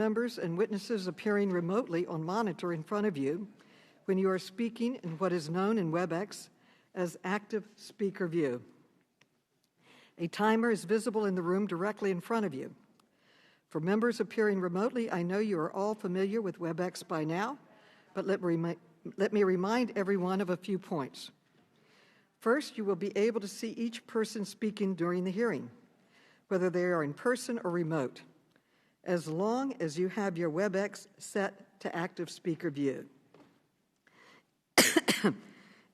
Members and witnesses appearing remotely on monitor in front of you when you are speaking in what is known in WebEx as active speaker view. A timer is visible in the room directly in front of you. For members appearing remotely, I know you are all familiar with WebEx by now, but let me remind everyone of a few points. First, you will be able to see each person speaking during the hearing, whether they are in person or remote, as long as you have your WebEx set to active speaker view.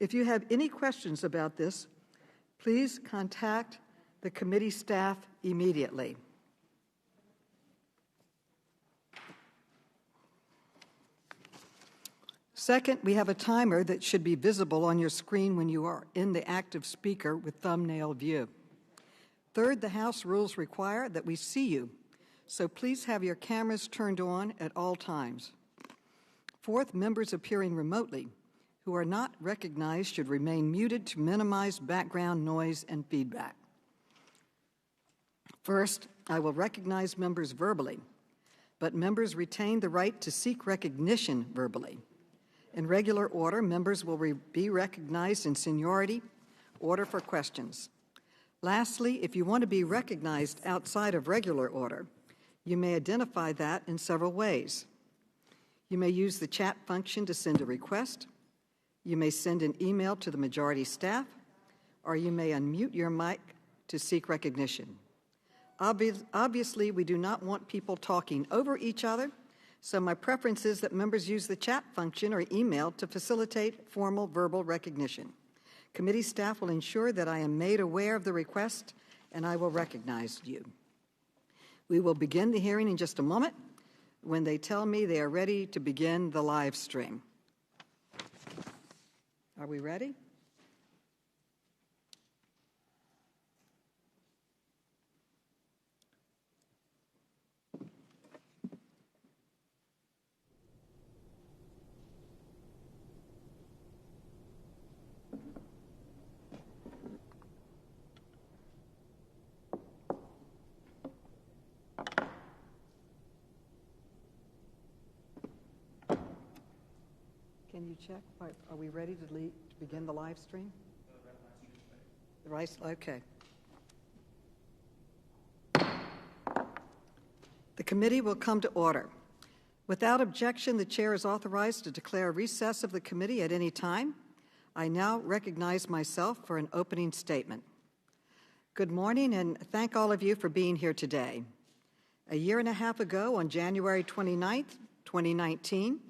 If you have any questions about this, please contact the committee staff immediately. Second, we have a timer that should be visible on your screen when you are in the active speaker with thumbnail view. Third, the House rules require that we see you, so please have your cameras turned on at all times. Fourth, members appearing remotely who are not recognized should remain muted to minimize background noise and feedback. First, I will recognize members verbally, but members retain the right to seek recognition verbally. In regular order, members will be recognized in seniority order for questions. Lastly, if you want to be recognized outside of regular order, you may identify that in several ways. You may use the chat function to send a request. You may send an email to the majority staff, or you may unmute your mic to seek recognition. Obviously, we do not want people talking over each other, so my preference is that members use the chat function or email to facilitate formal verbal recognition. Committee staff will ensure that I am made aware of the request and I will recognize you. We will begin the hearing in just a moment when they tell me they are ready to begin the live stream. Are we ready? Can you check? Are we ready to begin the live stream? The rice, okay. The committee will come to order. Without objection, the chair is authorized to declare a recess of the committee at any time. I now recognize myself for an opening statement. Good morning, and thank all of you for being here today. A year and a half ago, on January 29th, 2019,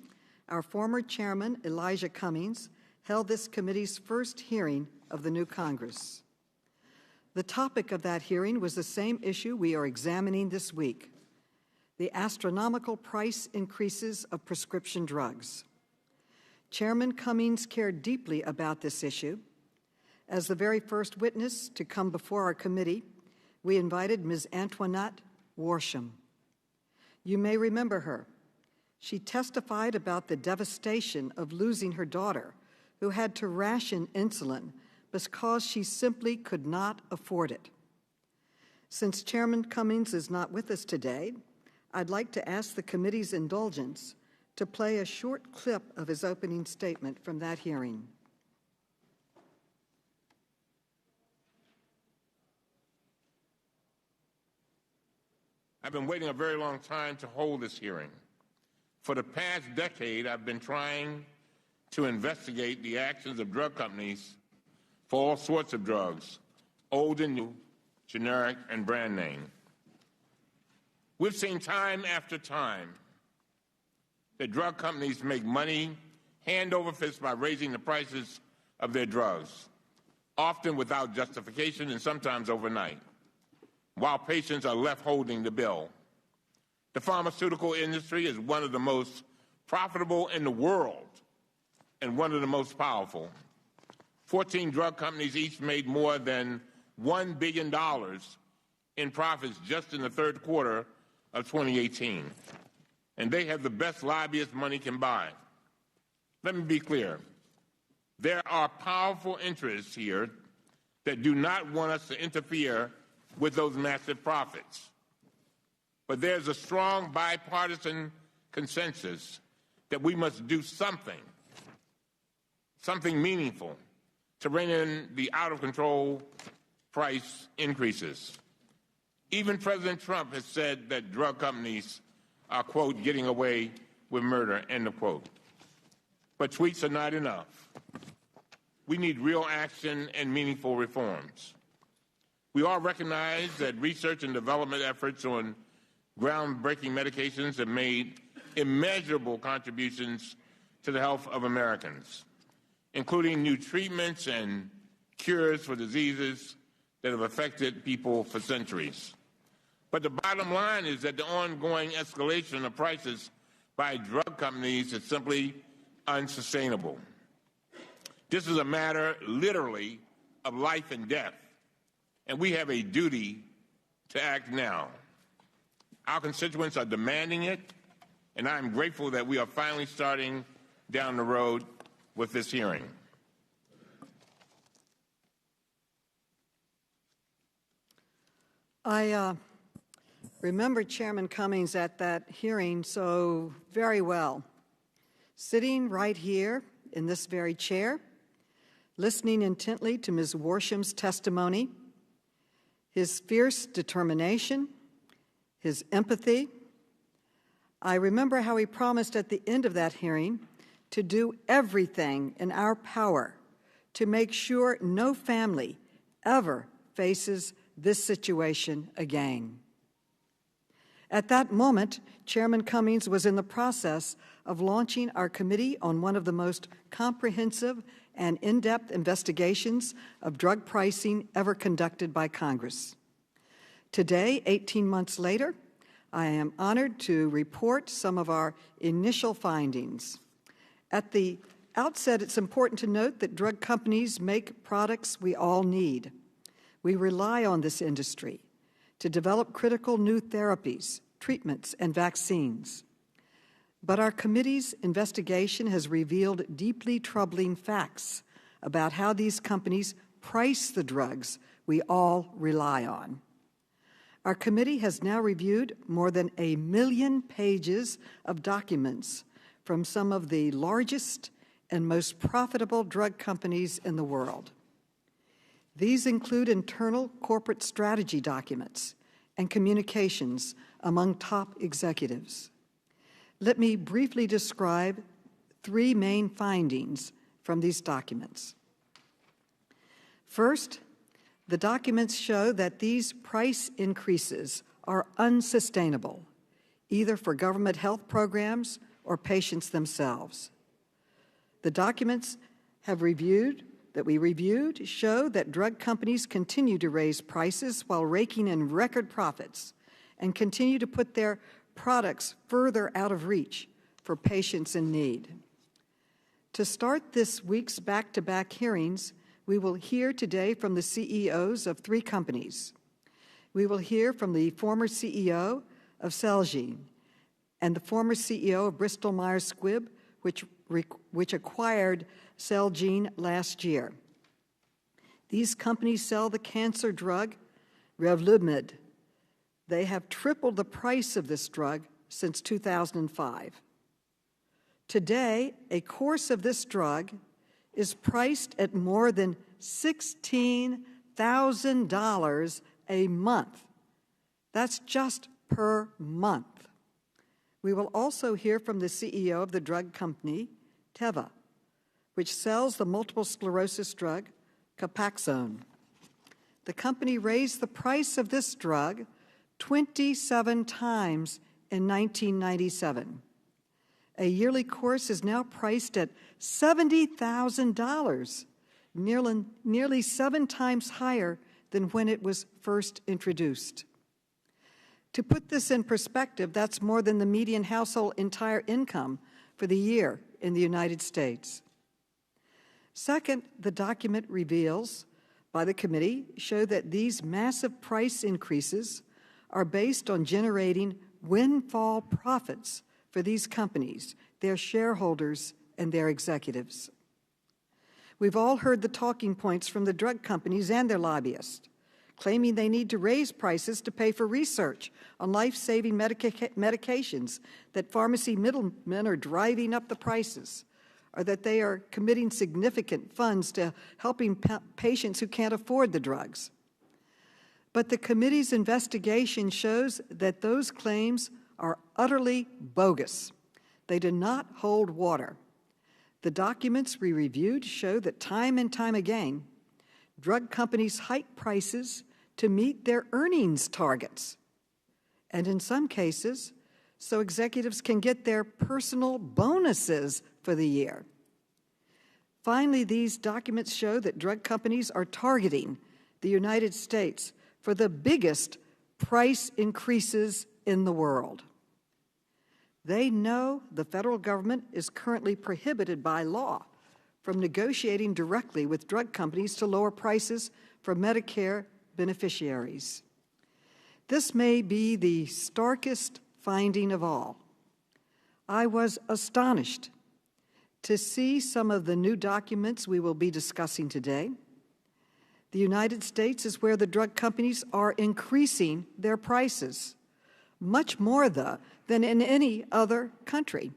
our former chairman, Elijah Cummings, held this committee's first hearing of the new Congress. The topic of that hearing was the same issue we are examining this week: the astronomical price increases of prescription drugs. Chairman Cummings cared deeply about this issue. As the very first witness to come before our committee, we invited Ms. Antoinette Worsham. You may remember her. She testified about the devastation of losing her daughter, who had to ration insulin because she simply could not afford it. Since Chairman Cummings is not with us today, I'd like to ask the committee's indulgence to play a short clip of his opening statement from that hearing. I've been waiting a very long time to hold this hearing. For the past decade, I've been trying to investigate the actions of drug companies for all sorts of drugs, old and new, generic and brand name. We've seen time after time that drug companies make money hand over fist by raising the prices of their drugs, often without justification and sometimes overnight, while patients are left holding the bill. The pharmaceutical industry is one of the most profitable in the world and one of the most powerful. 14 drug companies each made more than $1 billion in profits just in the third quarter of 2018. And they have the best lobbyists money can buy. Let me be clear. There are powerful interests here that do not want us to interfere with those massive profits. but there's a strong bipartisan consensus that we must do something meaningful to rein in the out-of-control price increases. Even President Trump has said that drug companies are, quote, getting away with murder, end of quote. But tweets are not enough. We need real action and meaningful reforms. We all recognize that research and development efforts on groundbreaking medications have made immeasurable contributions to the health of Americans, including new treatments and cures for diseases that have affected people for centuries. But the bottom line is that the ongoing escalation of prices by drug companies is simply unsustainable. This is a matter, literally, of life and death, and we have a duty to act now. Our constituents are demanding it, and I am grateful that we are finally starting down the road with this hearing. I remember Chairman Cummings at that hearing so very well, sitting right here in this very chair, listening intently to Ms. Warsham's testimony, his fierce determination, his empathy. I remember how he promised at the end of that hearing to do everything in our power to make sure no family ever faces this situation again. At that moment, Chairman Cummings was in the process of launching our committee on one of the most comprehensive and in-depth investigations of drug pricing ever conducted by Congress. Today, 18 months later, I am honored to report some of our initial findings. At the outset, it's important to note that drug companies make products we all need. We rely on this industry to develop critical new therapies, treatments, and vaccines. But our committee's investigation has revealed deeply troubling facts about how these companies price the drugs we all rely on. Our committee has now reviewed more than 1 million pages of documents from some of the largest and most profitable drug companies in the world. These include internal corporate strategy documents and communications among top executives. Let me briefly describe 3 main findings from these documents. First, the documents show that these price increases are unsustainable, either for government health programs or patients themselves. The documents we reviewed show that drug companies continue to raise prices while raking in record profits and continue to put their products further out of reach for patients in need. To start this week's back-to-back hearings, we will hear today from the CEOs of 3 companies. We will hear from the former CEO of Celgene and the former CEO of Bristol Myers Squibb, which acquired Celgene last year. These companies sell the cancer drug Revlimid. They have tripled the price of this drug since 2005. Today, a course of this drug is priced at more than $16,000 a month. That's just per month. We will also hear from the CEO of the drug company, Teva, which sells the multiple sclerosis drug Copaxone. The company raised the price of this drug 27 times in 1997. A yearly course is now priced at $70,000, nearly 7 times higher than when it was first introduced. To put this in perspective, that's more than the median household entire income for the year in the United States. Second, the document reveals by the committee show that these massive price increases are based on generating windfall profits for these companies, their shareholders, and their executives. We've all heard the talking points from the drug companies and their lobbyists. claiming they need to raise prices to pay for research on life-saving medications, that pharmacy middlemen are driving up the prices, or that they are committing significant funds to helping patients who can't afford the drugs. But the committee's investigation shows that those claims are utterly bogus. They do not hold water. The documents we reviewed show that time and time again, drug companies hike prices to meet their earnings targets, and in some cases, so executives can get their personal bonuses for the year. Finally, these documents show that drug companies are targeting the United States for the biggest price increases in the world. They know the federal government is currently prohibited by law from negotiating directly with drug companies to lower prices for Medicare beneficiaries. This may be the starkest finding of all. I was astonished to see some of the new documents we will be discussing today. The United States is where the drug companies are increasing their prices, much more than in any other country.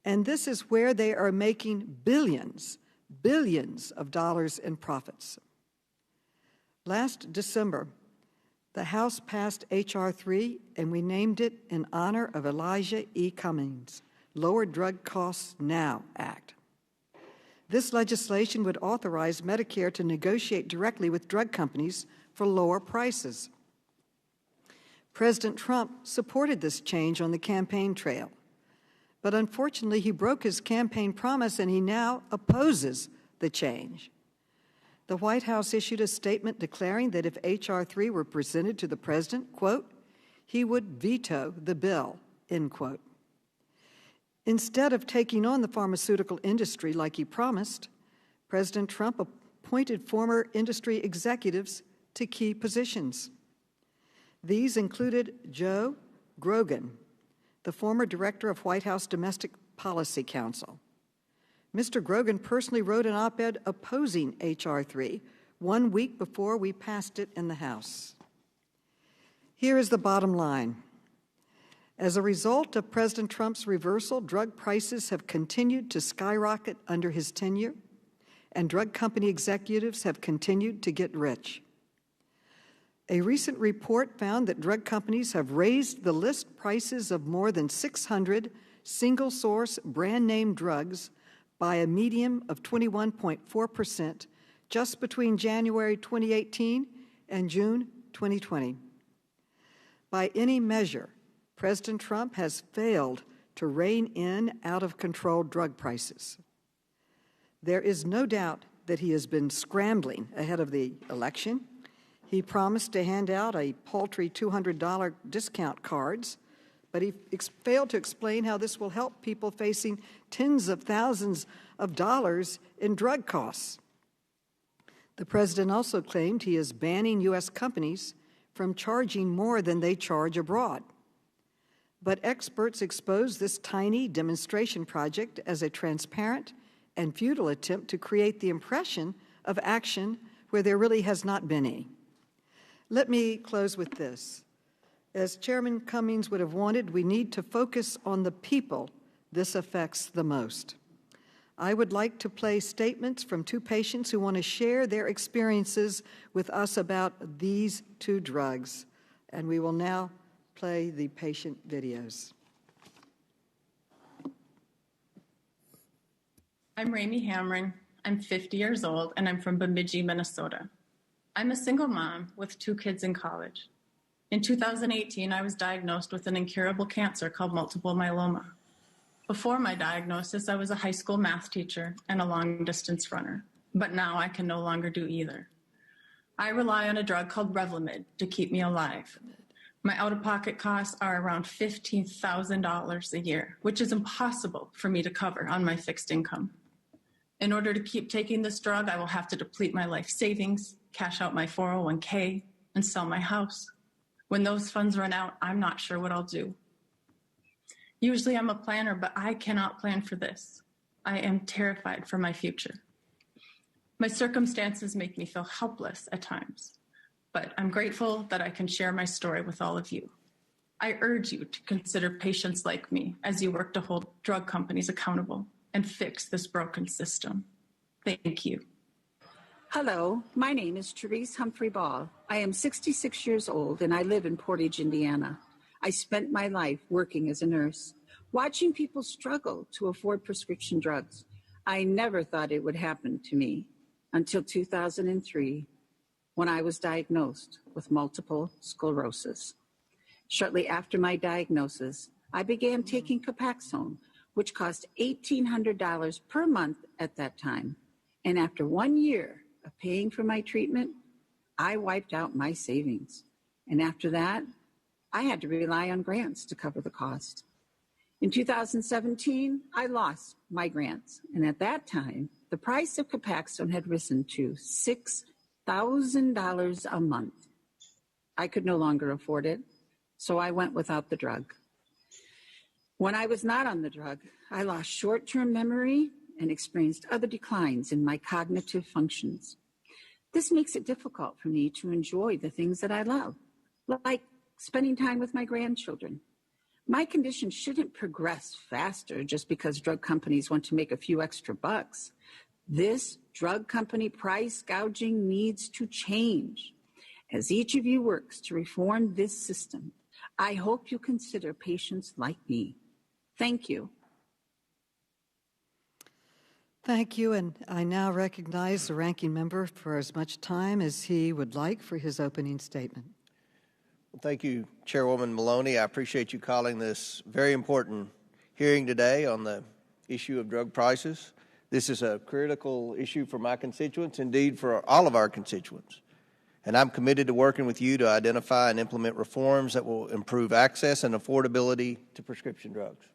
And this is where they are making billions of dollars in profits. Last December, the House passed H.R. 3, and we named it in honor of Elijah E. Cummings, Lower Drug Costs Now Act. This legislation would authorize Medicare to negotiate directly with drug companies for lower prices. President Trump supported this change on the campaign trail, but unfortunately he broke his campaign promise and he now opposes the change. The White House issued a statement declaring that if H.R. 3 were presented to the president, quote, he would veto the bill, end quote. Instead of taking on the pharmaceutical industry like he promised, President Trump appointed former industry executives to key positions. These included Joe Grogan, the former director of White House Domestic Policy Council. Mr. Grogan personally wrote an op-ed opposing H.R. 3 1 week before we passed it in the House. Here is the bottom line. As a result of President Trump's reversal, drug prices have continued to skyrocket under his tenure, and drug company executives have continued to get rich. A recent report found that drug companies have raised the list prices of more than 600 single-source brand-name drugs by a median of 21.4% just between January 2018 and June 2020. By any measure, President Trump has failed to rein in out-of-control drug prices. There is no doubt that he has been scrambling ahead of the election. He promised to hand out a paltry $200 discount cards, but he failed to explain how this will help people facing tens of thousands of dollars in drug costs. The president also claimed he is banning U.S. companies from charging more than they charge abroad. But experts expose this tiny demonstration project as a transparent and futile attempt to create the impression of action where there really has not been any. Let me close with this. As Chairman Cummings would have wanted, we need to focus on the people this affects the most. I would like to play statements from two patients who want to share their experiences with us about these two drugs. And we will now play the patient videos. I'm Ramey Hammering. I'm 50 years old, and I'm from Bemidji, Minnesota. I'm a single mom with 2 kids in college. In 2018, I was diagnosed with an incurable cancer called multiple myeloma. Before my diagnosis, I was a high school math teacher and a long-distance runner, but now I can no longer do either. I rely on a drug called Revlimid to keep me alive. My out-of-pocket costs are around $15,000 a year, which is impossible for me to cover on my fixed income. In order to keep taking this drug, I will have to deplete my life savings, cash out my 401k, and sell my house. When those funds run out, I'm not sure what I'll do. Usually I'm a planner, but I cannot plan for this. I am terrified for my future. My circumstances make me feel helpless at times. but I'm grateful that I can share my story with all of you. I urge you to consider patients like me as you work to hold drug companies accountable and fix this broken system. Thank you. Hello, my name is Therese Humphrey Ball. I am 66 years old and I live in Portage, Indiana. I spent my life working as a nurse, watching people struggle to afford prescription drugs. I never thought it would happen to me until 2003, when I was diagnosed with multiple sclerosis. Shortly after my diagnosis, I began taking Copaxone, which cost $1,800 per month at that time. And after 1 year of paying for my treatment, I wiped out my savings. And after that, I had to rely on grants to cover the cost. In 2017, I lost my grants. And at that time, the price of Copaxone had risen to $6,000 a month. I could no longer afford it, so I went without the drug. When I was not on the drug, I lost short-term memory and experienced other declines in my cognitive functions. This makes it difficult for me to enjoy the things that I love, like spending time with my grandchildren. My condition shouldn't progress faster just because drug companies want to make a few extra bucks. This drug company price gouging needs to change. As each of you works to reform this system, I hope you consider patients like me. Thank you. Thank you, and I now recognize the ranking member for as much time as he would like for his opening statement. Well, thank you, Chairwoman Maloney. I appreciate you calling this very important hearing today on the issue of drug prices. This is a critical issue for my constituents, indeed for all of our constituents. And I'm committed to working with you to identify and implement reforms that will improve access and affordability to prescription drugs.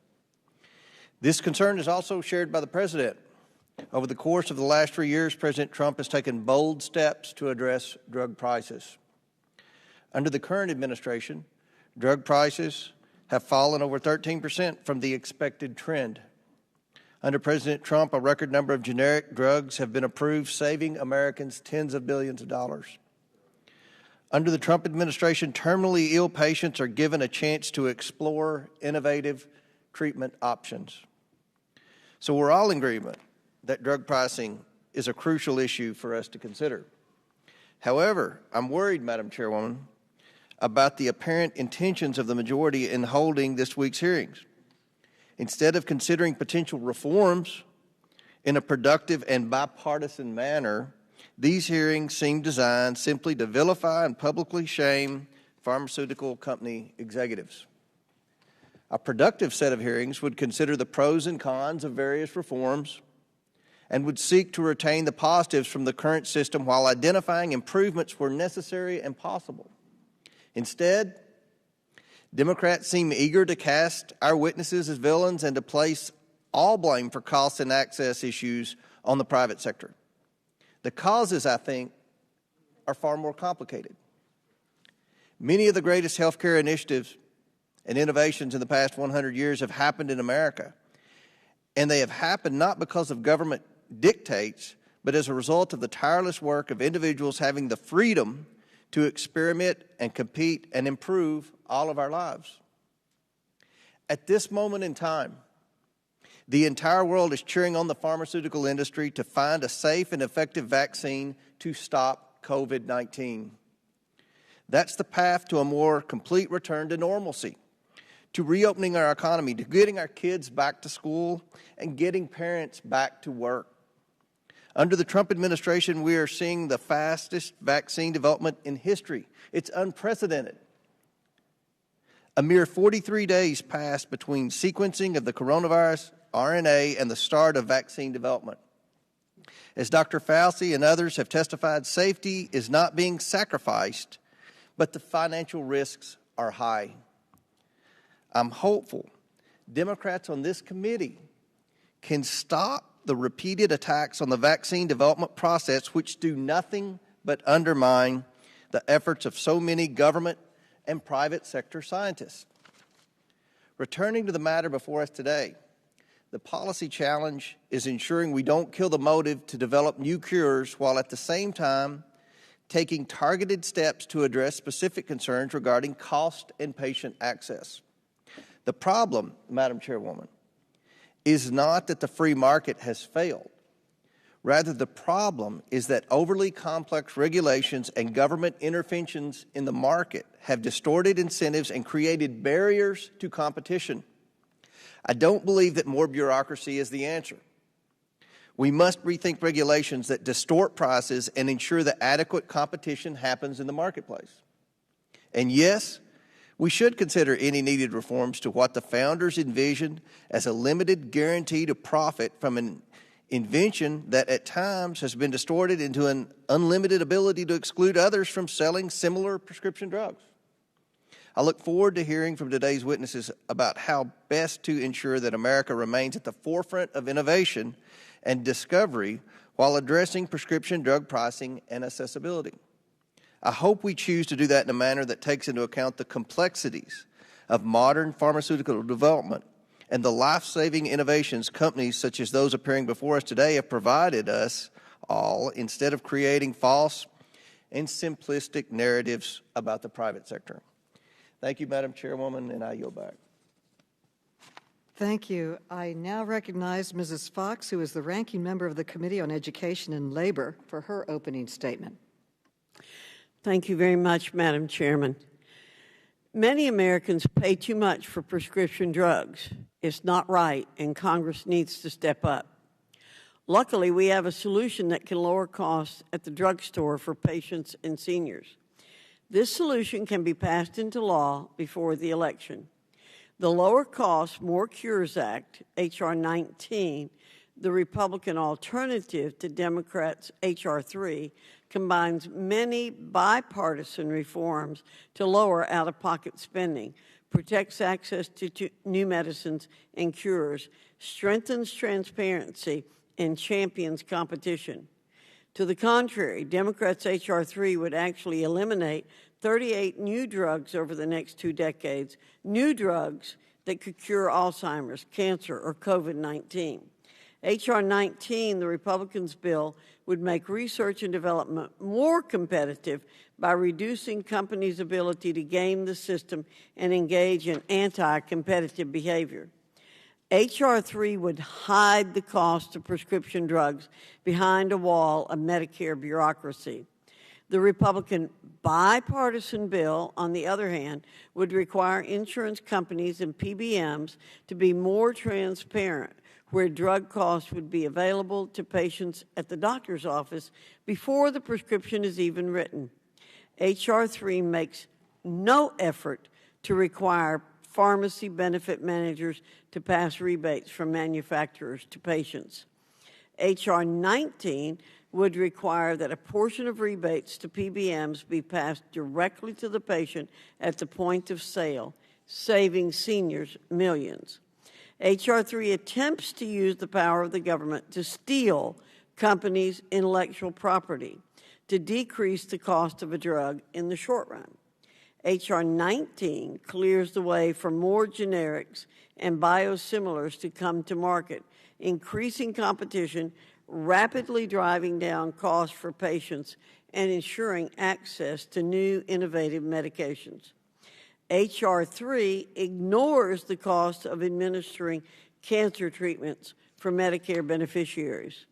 This concern is also shared by the President. Over the course of the last 3 years, President Trump has taken bold steps to address drug prices. Under the current administration, drug prices have fallen over 13% from the expected trend. Under President Trump, a record number of generic drugs have been approved, saving Americans tens of billions of dollars. Under the Trump administration, terminally ill patients are given a chance to explore innovative treatment options. So we're all in agreement that drug pricing is a crucial issue for us to consider. However, I'm worried, Madam Chairwoman, about the apparent intentions of the majority in holding this week's hearings. Instead of considering potential reforms in a productive and bipartisan manner, these hearings seem designed simply to vilify and publicly shame pharmaceutical company executives. A productive set of hearings would consider the pros and cons of various reforms and would seek to retain the positives from the current system while identifying improvements where necessary and possible. Instead, Democrats seem eager to cast our witnesses as villains and to place all blame for cost and access issues on the private sector. The causes, I think, are far more complicated. Many of the greatest healthcare initiatives and innovations in the past 100 years have happened in America, and they have happened not because of government dictates, but as a result of the tireless work of individuals having the freedom to experiment and compete and improve all of our lives. At this moment in time, the entire world is cheering on the pharmaceutical industry to find a safe and effective vaccine to stop COVID-19. That's the path to a more complete return to normalcy, to reopening our economy, to getting our kids back to school, and getting parents back to work. Under the Trump administration, we are seeing the fastest vaccine development in history. It's unprecedented. A mere 43 days passed between sequencing of the coronavirus RNA and the start of vaccine development. As Dr. Fauci and others have testified, safety is not being sacrificed, but the financial risks are high. I'm hopeful Democrats on this committee can stop the repeated attacks on the vaccine development process, which do nothing but undermine the efforts of so many government and private sector scientists. Returning to the matter before us today, the policy challenge is ensuring we don't kill the motive to develop new cures while at the same time taking targeted steps to address specific concerns regarding cost and patient access. The problem, Madam Chairwoman, is not that the free market has failed. Rather, the problem is that overly complex regulations and government interventions in the market have distorted incentives and created barriers to competition. I don't believe that more bureaucracy is the answer. We must rethink regulations that distort prices and ensure that adequate competition happens in the marketplace. And yes, we should consider any needed reforms to what the founders envisioned as a limited guarantee to profit from an invention that at times has been distorted into an unlimited ability to exclude others from selling similar prescription drugs. I look forward to hearing from today's witnesses about how best to ensure that America remains at the forefront of innovation and discovery while addressing prescription drug pricing and accessibility. I hope we choose to do that in a manner that takes into account the complexities of modern pharmaceutical development and the life-saving innovations companies such as those appearing before us today have provided us all, instead of creating false and simplistic narratives about the private sector. Thank you, Madam Chairwoman, and I yield back. Thank you. I now recognize Mrs. Fox, who is the ranking member of the Committee on Education and Labor, for her opening statement. Thank you very much, Madam Chairman. Many Americans pay too much for prescription drugs. It's not right, and Congress needs to step up. Luckily, we have a solution that can lower costs at the drugstore for patients and seniors. This solution can be passed into law before the election. The Lower Cost, More Cures Act, H.R. 19, the Republican alternative to Democrats' H.R. 3, combines many bipartisan reforms to lower out-of-pocket spending, protects access to new medicines and cures, strengthens transparency, and champions competition. To the contrary, Democrats' H.R. 3 would actually eliminate 38 new drugs over the next 2 decades, new drugs that could cure Alzheimer's, cancer, or COVID-19. H.R. 19, the Republicans' bill, would make research and development more competitive by reducing companies' ability to game the system and engage in anti-competitive behavior. H.R. 3 would hide the cost of prescription drugs behind a wall of Medicare bureaucracy. The Republican bipartisan bill, on the other hand, would require insurance companies and PBMs to be more transparent, where drug costs would be available to patients at the doctor's office before the prescription is even written. H.R. 3 makes no effort to require pharmacy benefit managers to pass rebates from manufacturers to patients. H.R. 19 would require that a portion of rebates to PBMs be passed directly to the patient at the point of sale, saving seniors millions. H.R. 3 attempts to use the power of the government to steal companies' intellectual property to decrease the cost of a drug in the short run. H.R. 19 clears the way for more generics and biosimilars to come to market, increasing competition, rapidly driving down costs for patients, and ensuring access to new innovative medications. H.R. 3 ignores the cost of administering cancer treatments for Medicare beneficiaries.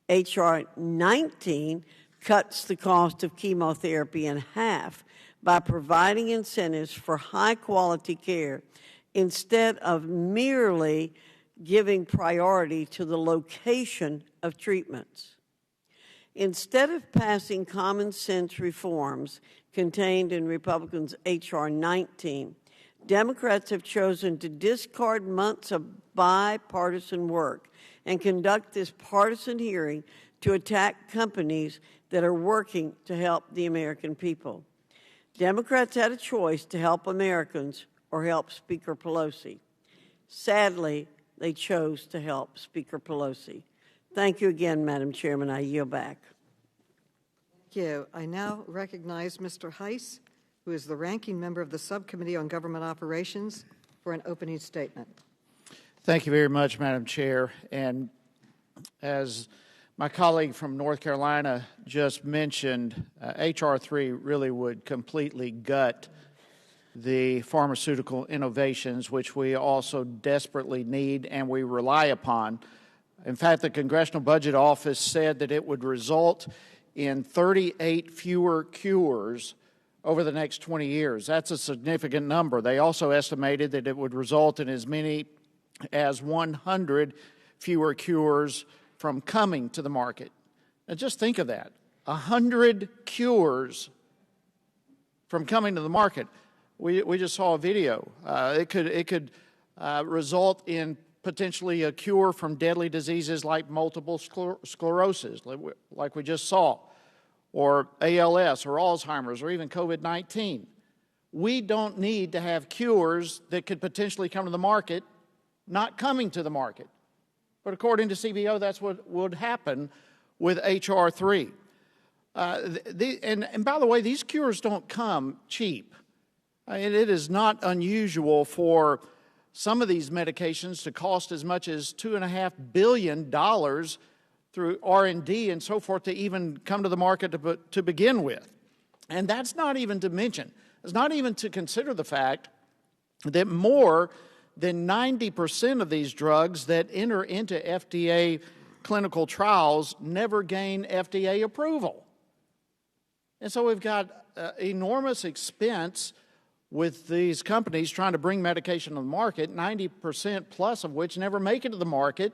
H.R. 19 cuts the cost of chemotherapy in half by providing incentives for high-quality care instead of merely giving priority to the location of treatments. Instead of passing common sense reforms contained in Republicans' H.R. 19, Democrats have chosen to discard months of bipartisan work and conduct this partisan hearing to attack companies that are working to help the American people. Democrats had a choice to help Americans or help Speaker Pelosi. Sadly, they chose to help Speaker Pelosi. Thank you again, Madam Chairman. I yield back. Thank you. I now recognize Mr. Heiss, who is the ranking member of the Subcommittee on Government Operations, for an opening statement. Thank you very much, Madam Chair. And as my colleague from North Carolina just mentioned, H.R. 3 really would completely gut the pharmaceutical innovations, which we also desperately need and we rely upon. In fact, the Congressional Budget Office said that it would result in 38 fewer cures over the next 20 years. That's a significant number. They also estimated that it would result in as many as 100 fewer cures from coming to the market. Now just think of that, 100 cures from coming to the market. We just saw a video. It could result in potentially a cure from deadly diseases like multiple sclerosis, like we just saw, or ALS, or Alzheimer's, or even COVID-19. We don't need to have cures that could potentially come to the market not coming to the market. But according to CBO, that's what would happen with H.R. 3. And by the way, these cures don't come cheap. It is not unusual for some of these medications to cost as much as $2.5 billion through R&D and so forth to even come to the market to begin with. And that's not even to mention, it's not even to consider the fact that more than 90% of these drugs that enter into FDA clinical trials never gain FDA approval. And so we've got enormous expense with these companies trying to bring medication to the market, 90% plus of which never make it to the market.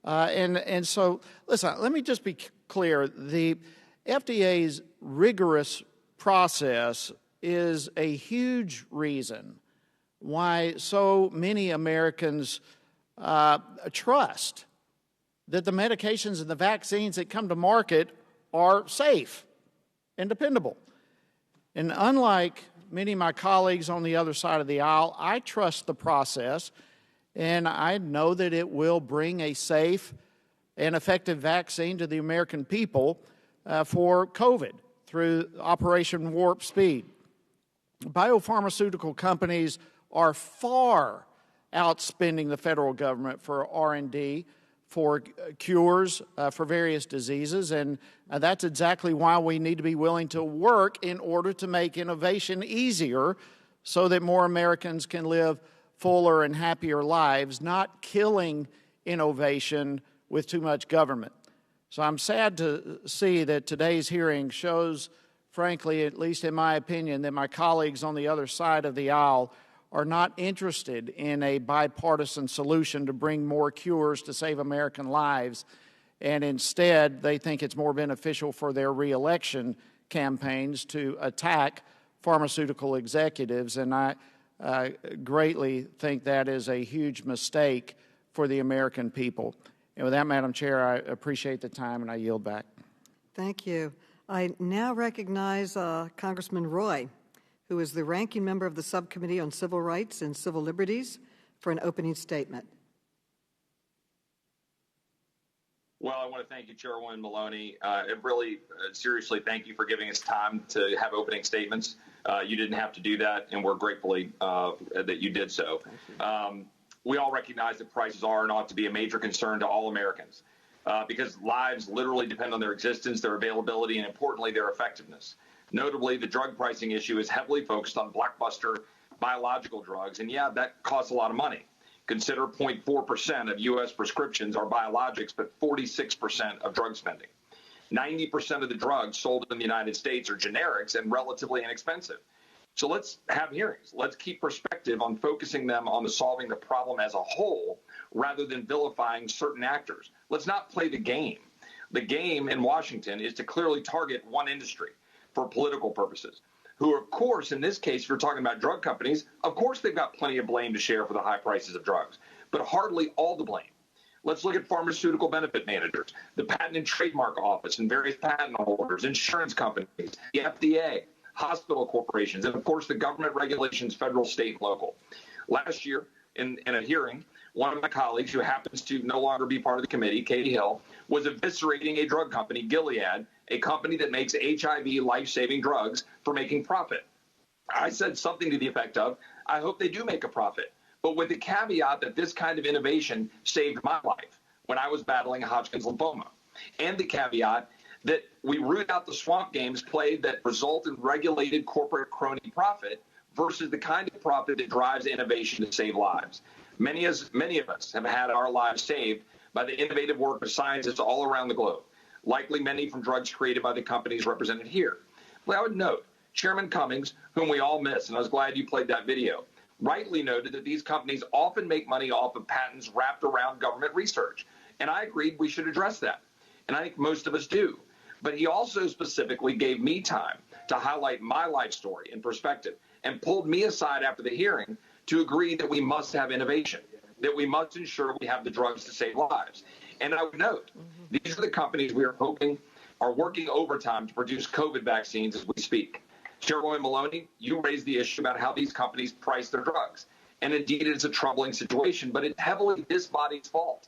And so, listen, let me just be clear. The FDA's rigorous process is a huge reason why so many Americans trust that the medications and the vaccines that come to market are safe and dependable. And unlike many of my colleagues on the other side of the aisle, I trust the process, and I know that it will bring a safe and effective vaccine to the American people for COVID through Operation Warp Speed. Biopharmaceutical companies are far outspending the federal government for R&D, for cures for various diseases, and that's exactly why we need to be willing to work in order to make innovation easier so that more Americans can live fuller and happier lives, not killing innovation with too much government. So I'm sad to see that today's hearing shows, frankly, at least in my opinion, that my colleagues on the other side of the aisle are not interested in a bipartisan solution to bring more cures to save American lives, and instead they think it's more beneficial for their reelection campaigns to attack pharmaceutical executives, and I greatly think that is a huge mistake for the American people. And with that, Madam Chair, I appreciate the time, and I yield back. Thank you. I now recognize Congressman Roy, who is the ranking member of the Subcommittee on Civil Rights and Civil Liberties, for an opening statement. Well, I want to thank you, Chairwoman Maloney. Really, seriously, thank you for giving us time to have opening statements. You didn't have to do that, and we're gratefully that you did so. We all recognize that prices are and ought to be a major concern to all Americans because lives literally depend on their existence, their availability, and importantly, their effectiveness. Notably, the drug pricing issue is heavily focused on blockbuster biological drugs, and yeah, that costs a lot of money. Consider 0.4% of U.S. prescriptions are biologics, but 46% of drug spending. 90% of the drugs sold in the United States are generics and relatively inexpensive. So let's have hearings. Let's keep perspective on focusing them on solving the problem as a whole rather than vilifying certain actors. Let's not play the game. The game in Washington is to clearly target one industry for political purposes, who, of course, in this case, if you're talking about drug companies, of course they've got plenty of blame to share for the high prices of drugs, but hardly all the blame. Let's look at pharmaceutical benefit managers, the Patent and Trademark Office and various patent holders, insurance companies, the FDA, hospital corporations, and, of course, the government regulations, federal, state, and local. Last year, in a hearing, one of my colleagues, who happens to no longer be part of the committee, Katie Hill, was eviscerating a drug company, Gilead, a company that makes HIV life-saving drugs, for making profit. I said something to the effect of, I hope they do make a profit, but with the caveat that this kind of innovation saved my life when I was battling Hodgkin's lymphoma. and the caveat that we root out the swamp games played that result in regulated corporate crony profit versus the kind of profit that drives innovation to save lives. Many of us have had our lives saved by the innovative work of scientists all around the globe, likely many from drugs created by the companies represented here. But I would note, Chairman Cummings, whom we all miss, and I was glad you played that video, rightly noted that these companies often make money off of patents wrapped around government research. And I agreed we should address that. And I think most of us do. But he also specifically gave me time to highlight my life story and perspective and pulled me aside after the hearing to agree that we must have innovation, that we must ensure we have the drugs to save lives. And I would note, these are the companies we are hoping are working overtime to produce COVID vaccines as we speak. Chairwoman Maloney, you raised the issue about how these companies price their drugs. And indeed, it's a troubling situation, but it's heavily this body's fault.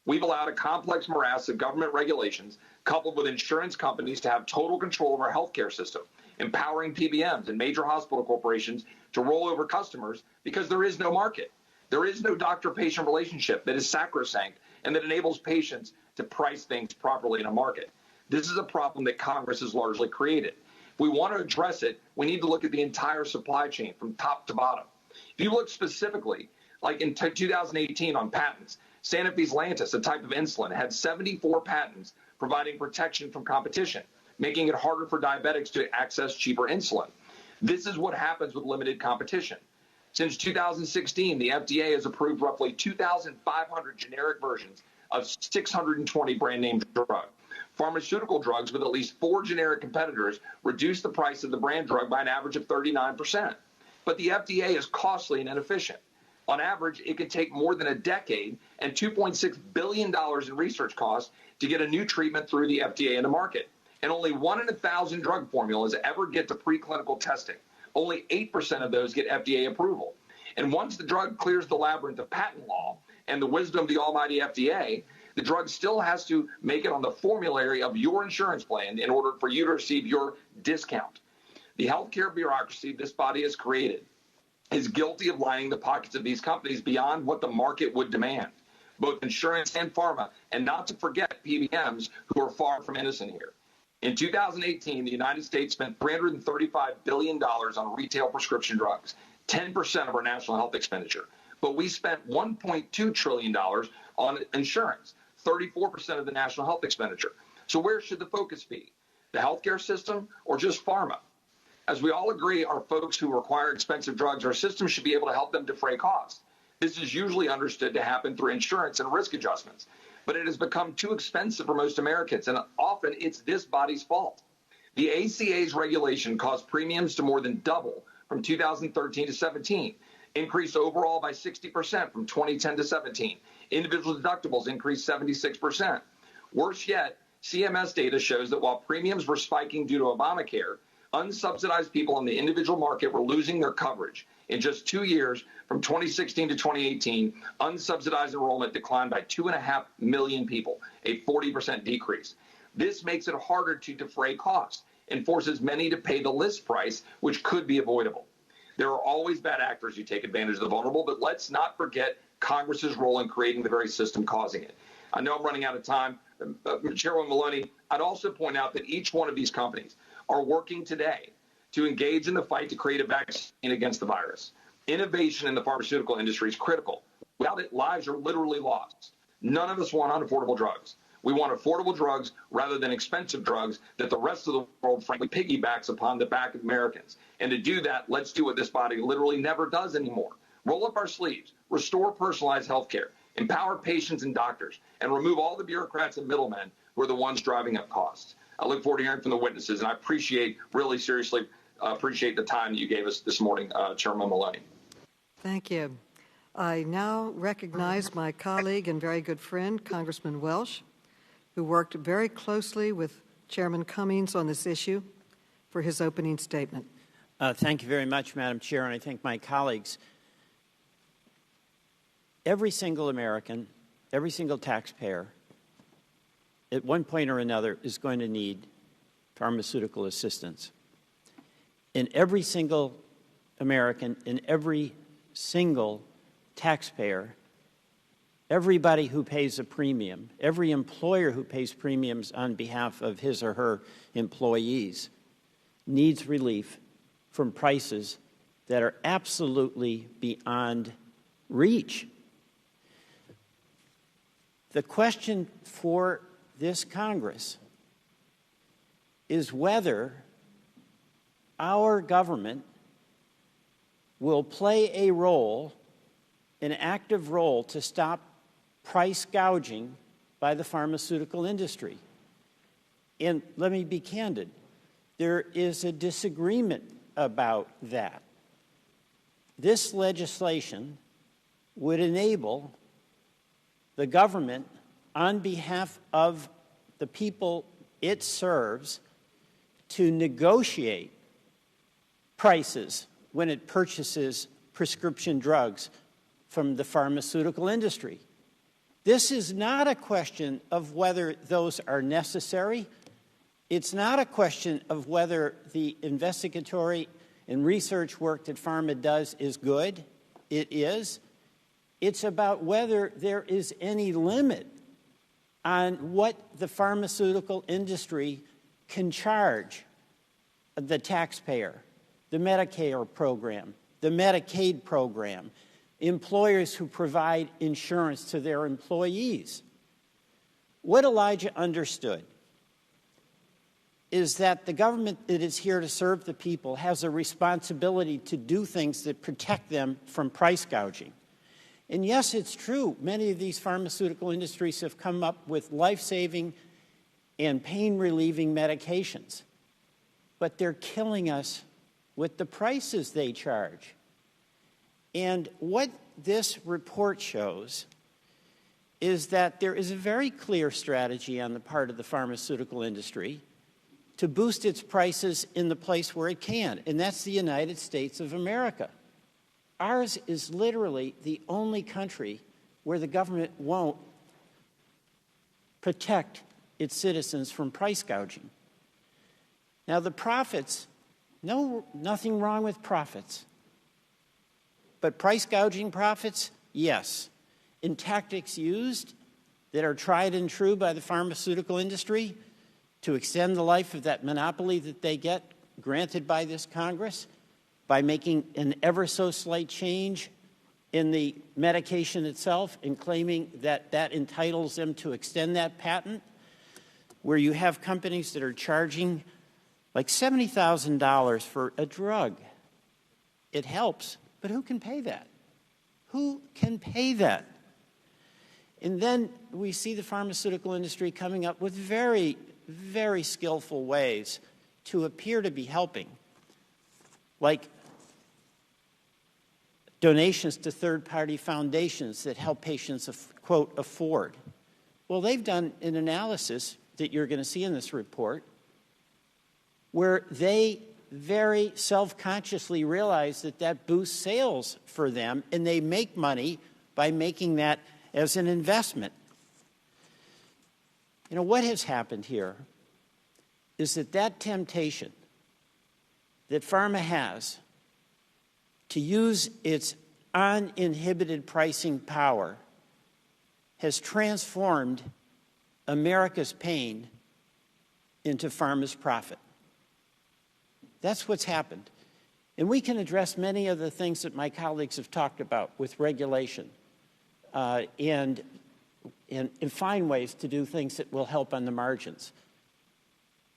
We've allowed a complex morass of government regulations coupled with insurance companies to have total control of our healthcare system, empowering PBMs and major hospital corporations to roll over customers because there is no market. There is no doctor-patient relationship that is sacrosanct and that enables patients to price things properly in a market. This is a problem that Congress has largely created. If we want to address it, we need to look at the entire supply chain from top to bottom. If you look specifically, like in 2018 on patents, Sanofi's Lantus, a type of insulin, had 74 patents providing protection from competition, making it harder for diabetics to access cheaper insulin. This is what happens with limited competition. Since 2016, the FDA has approved roughly 2,500 generic versions of 620 brand name drugs. Pharmaceutical drugs with at least 4 generic competitors reduce the price of the brand drug by an average of 39%. But the FDA is costly and inefficient. On average, it could take more than a decade and $2.6 billion in research costs to get a new treatment through the FDA in the market. And only 1 in 1,000 drug formulas ever get to preclinical testing. Only 8% of those get FDA approval. And once the drug clears the labyrinth of patent law and the wisdom of the almighty FDA, the drug still has to make it on the formulary of your insurance plan in order for you to receive your discount. The healthcare bureaucracy this body has created is guilty of lining the pockets of these companies beyond what the market would demand, both insurance and pharma, and not to forget PBMs, who are far from innocent here. In 2018, the United States spent $335 billion on retail prescription drugs, 10% of our national health expenditure. But we spent $1.2 trillion on insurance, 34% of the national health expenditure. So where should the focus be? The healthcare system or just pharma? As we all agree, our folks who require expensive drugs, our system should be able to help them defray costs. This is usually understood to happen through insurance and risk adjustments. But it has become too expensive for most Americans, and often it's this body's fault. The ACA's regulation caused premiums to more than double from 2013 to 17, increased overall by 60% from 2010 to 17. Individual deductibles increased 76%. Worse yet, CMS data shows that while premiums were spiking due to Obamacare, unsubsidized people in the individual market were losing their coverage. In just 2 years, from 2016 to 2018, unsubsidized enrollment declined by 2.5 million people, a 40% decrease. This makes it harder to defray costs and forces many to pay the list price, which could be avoidable. There are always bad actors who take advantage of the vulnerable, but let's not forget Congress's role in creating the very system causing it. I know I'm running out of time. Chairwoman Maloney, I'd also point out that each one of these companies are working today to engage in the fight to create a vaccine against the virus. Innovation in the pharmaceutical industry is critical. Without it, lives are literally lost. None of us want unaffordable drugs. We want affordable drugs rather than expensive drugs that the rest of the world, frankly, piggybacks upon the back of Americans. And to do that, let's do what this body literally never does anymore. Roll up our sleeves, restore personalized health care, empower patients and doctors, and remove all the bureaucrats and middlemen who are the ones driving up costs. I look forward to hearing from the witnesses, and I really seriously appreciate the time that you gave us this morning, Chairman Maloney. Thank you. I now recognize my colleague and very good friend, Congressman Welsh, who worked very closely with Chairman Cummings on this issue, for his opening statement. Thank you very much, Madam Chair, and I thank my colleagues. Every single American, every single taxpayer, at one point or another, is going to need pharmaceutical assistance. And every single American and every single taxpayer Everybody who pays a premium, every employer who pays premiums on behalf of his or her employees needs relief from prices that are absolutely beyond reach. The question for this Congress is whether our government will play a role, an active role, to stop price gouging by the pharmaceutical industry. And let me be candid, there is a disagreement about that. This legislation would enable the government, on behalf of the people it serves, to negotiate prices when it purchases prescription drugs from the pharmaceutical industry. This is not a question of whether those are necessary. It's not a question of whether the investigatory and research work that Pharma does is good. It is. It's about whether there is any limit on what the pharmaceutical industry can charge the taxpayer, the Medicare program, the Medicaid program, employers who provide insurance to their employees. What Elijah understood is that the government that is here to serve the people has a responsibility to do things that protect them from price gouging. And yes, it's true, many of these pharmaceutical industries have come up with life-saving and pain-relieving medications, but they're killing us with the prices they charge. And what this report shows is that there is a very clear strategy on the part of the pharmaceutical industry to boost its prices in the place where it can, and that's the United States of America. Ours is literally the only country where the government won't protect its citizens from price gouging. Now, the profits, nothing wrong with profits. But price gouging profits, yes. In tactics used that are tried and true by the pharmaceutical industry to extend the life of that monopoly that they get granted by this Congress, by making an ever so slight change in the medication itself and claiming that that entitles them to extend that patent, where you have companies that are charging like $70,000 for a drug. It helps, but who can pay that? Who can pay that? And then we see the pharmaceutical industry coming up with very, very skillful ways to appear to be helping, like donations to third-party foundations that help patients, quote, afford. Well, they've done an analysis that you're going to see in this report where they very self-consciously realize that that boosts sales for them, and they make money by making that as an investment. You know, what has happened here is that temptation that Pharma has to use its uninhibited pricing power has transformed America's pain into Pharma's profit. That's what's happened. And we can address many of the things that my colleagues have talked about with regulation and find ways to do things that will help on the margins.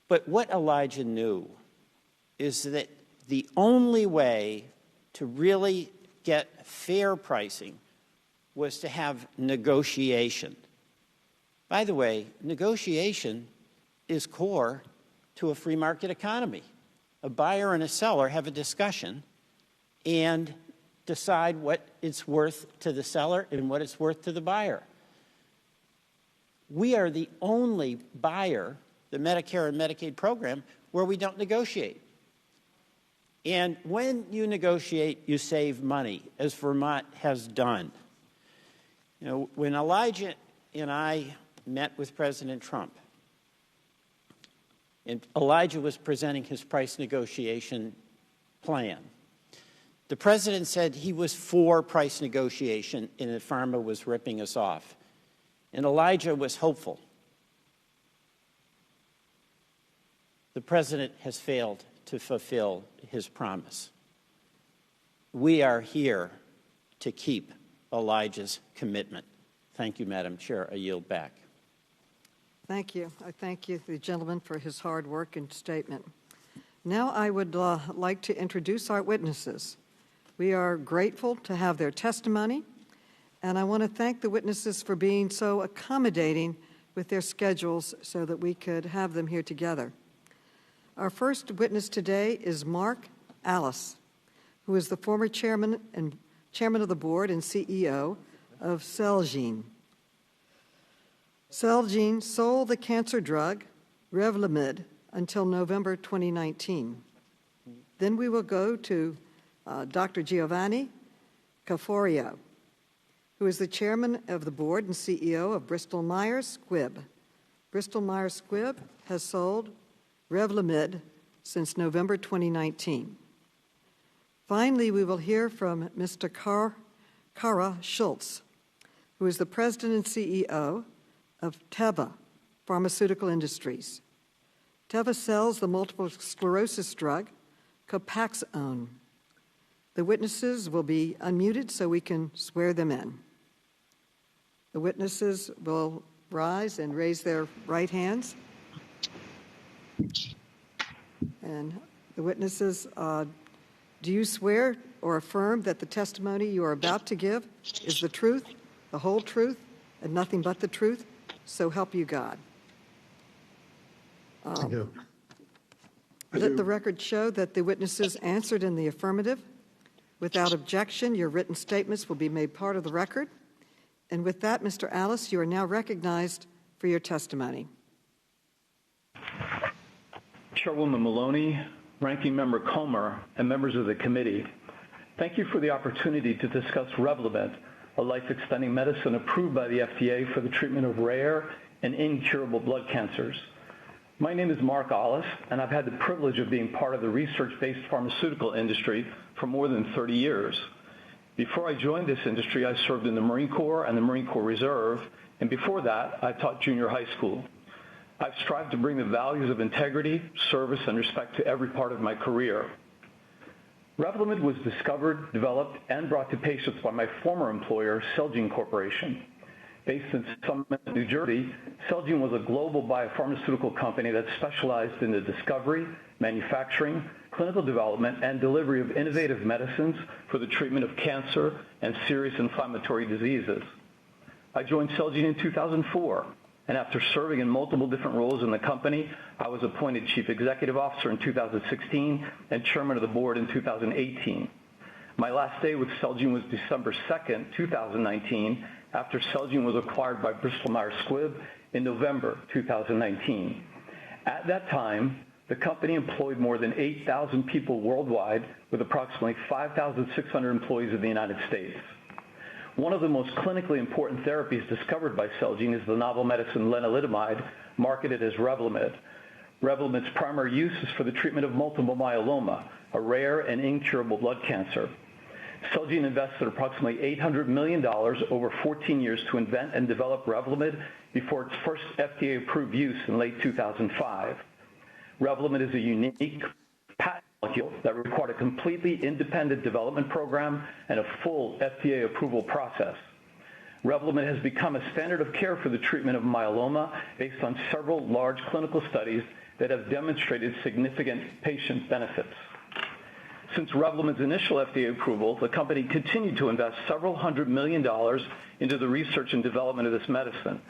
But what Elijah knew is that the only way to really get fair pricing was to have negotiation. By the way, negotiation is core to a free market economy. A buyer and a seller have a discussion and decide what it's worth to the seller and what it's worth to the buyer. We are the only buyer, the Medicare and Medicaid program, where we don't negotiate. And when you negotiate, you save money, as Vermont has done. You know, when Elijah and I met with President Trump, and Elijah was presenting his price negotiation plan, The president said he was for price negotiation and that Pharma was ripping us off. And Elijah was hopeful. The president has failed to fulfill his promise. We are here to keep Elijah's commitment. Thank you, Madam Chair. I yield back. Thank you. I thank you, the gentleman, for his hard work and statement. Now I would like to introduce our witnesses. We are grateful to have their testimony, and I want to thank the witnesses for being so accommodating with their schedules so that we could have them here together. Our first witness today is Mark Alles, who is the former chairman of the board and CEO of Celgene. Celgene sold the cancer drug Revlimid until November 2019. Then we will go to Dr. Giovanni Caforio, who is the chairman of the board and CEO of Bristol Myers Squibb. Bristol Myers Squibb has sold Revlimid since November 2019. Finally, we will hear from Mr. Kare Schultz, who is the president and CEO of Teva Pharmaceutical Industries. Teva sells the multiple sclerosis drug Copaxone. The witnesses will be unmuted so we can swear them in. The witnesses will rise and raise their right hands. And the witnesses, do you swear or affirm that the testimony you are about to give is the truth, the whole truth, and nothing but the truth? So help you God. I do. Let the record show that the witnesses answered in the affirmative. Without objection, your written statements will be made part of the record. And with that, Mr. Alles, you are now recognized for your testimony. Chairwoman Maloney, Ranking Member Comer, and members of the committee, thank you for the opportunity to discuss Revlimid, a life-extending medicine approved by the FDA for the treatment of rare and incurable blood cancers. My name is Mark Alles, and I've had the privilege of being part of the research-based pharmaceutical industry for more than 30 years. Before I joined this industry, I served in the Marine Corps and the Marine Corps Reserve, and before that, I taught junior high school. I've strived to bring the values of integrity, service, and respect to every part of my career. Revlimid was discovered, developed, and brought to patients by my former employer, Celgene Corporation. Based in Summit, New Jersey, Celgene was a global biopharmaceutical company that specialized in the discovery, manufacturing, clinical development, and delivery of innovative medicines for the treatment of cancer and serious inflammatory diseases. I joined Celgene in 2004, and after serving in multiple different roles in the company, I was appointed Chief Executive Officer in 2016 and Chairman of the Board in 2018. My last day with Celgene was December 2nd, 2019, after Celgene was acquired by Bristol Myers Squibb in November 2019. At that time, the company employed more than 8,000 people worldwide, with approximately 5,600 employees in the United States. One of the most clinically important therapies discovered by Celgene is the novel medicine lenalidomide, marketed as Revlimid. Revlimid's primary use is for the treatment of multiple myeloma, a rare and incurable blood cancer. Celgene invested approximately $800 million over 14 years to invent and develop Revlimid before its first FDA-approved use in late 2005. Revlimid is a unique patent molecule that required a completely independent development program and a full FDA approval process. Revlimid has become a standard of care for the treatment of myeloma based on several large clinical studies that have demonstrated significant patient benefits. Since Revlimid's initial FDA approval, the company continued to invest several $100 million into the research and development of this medicine.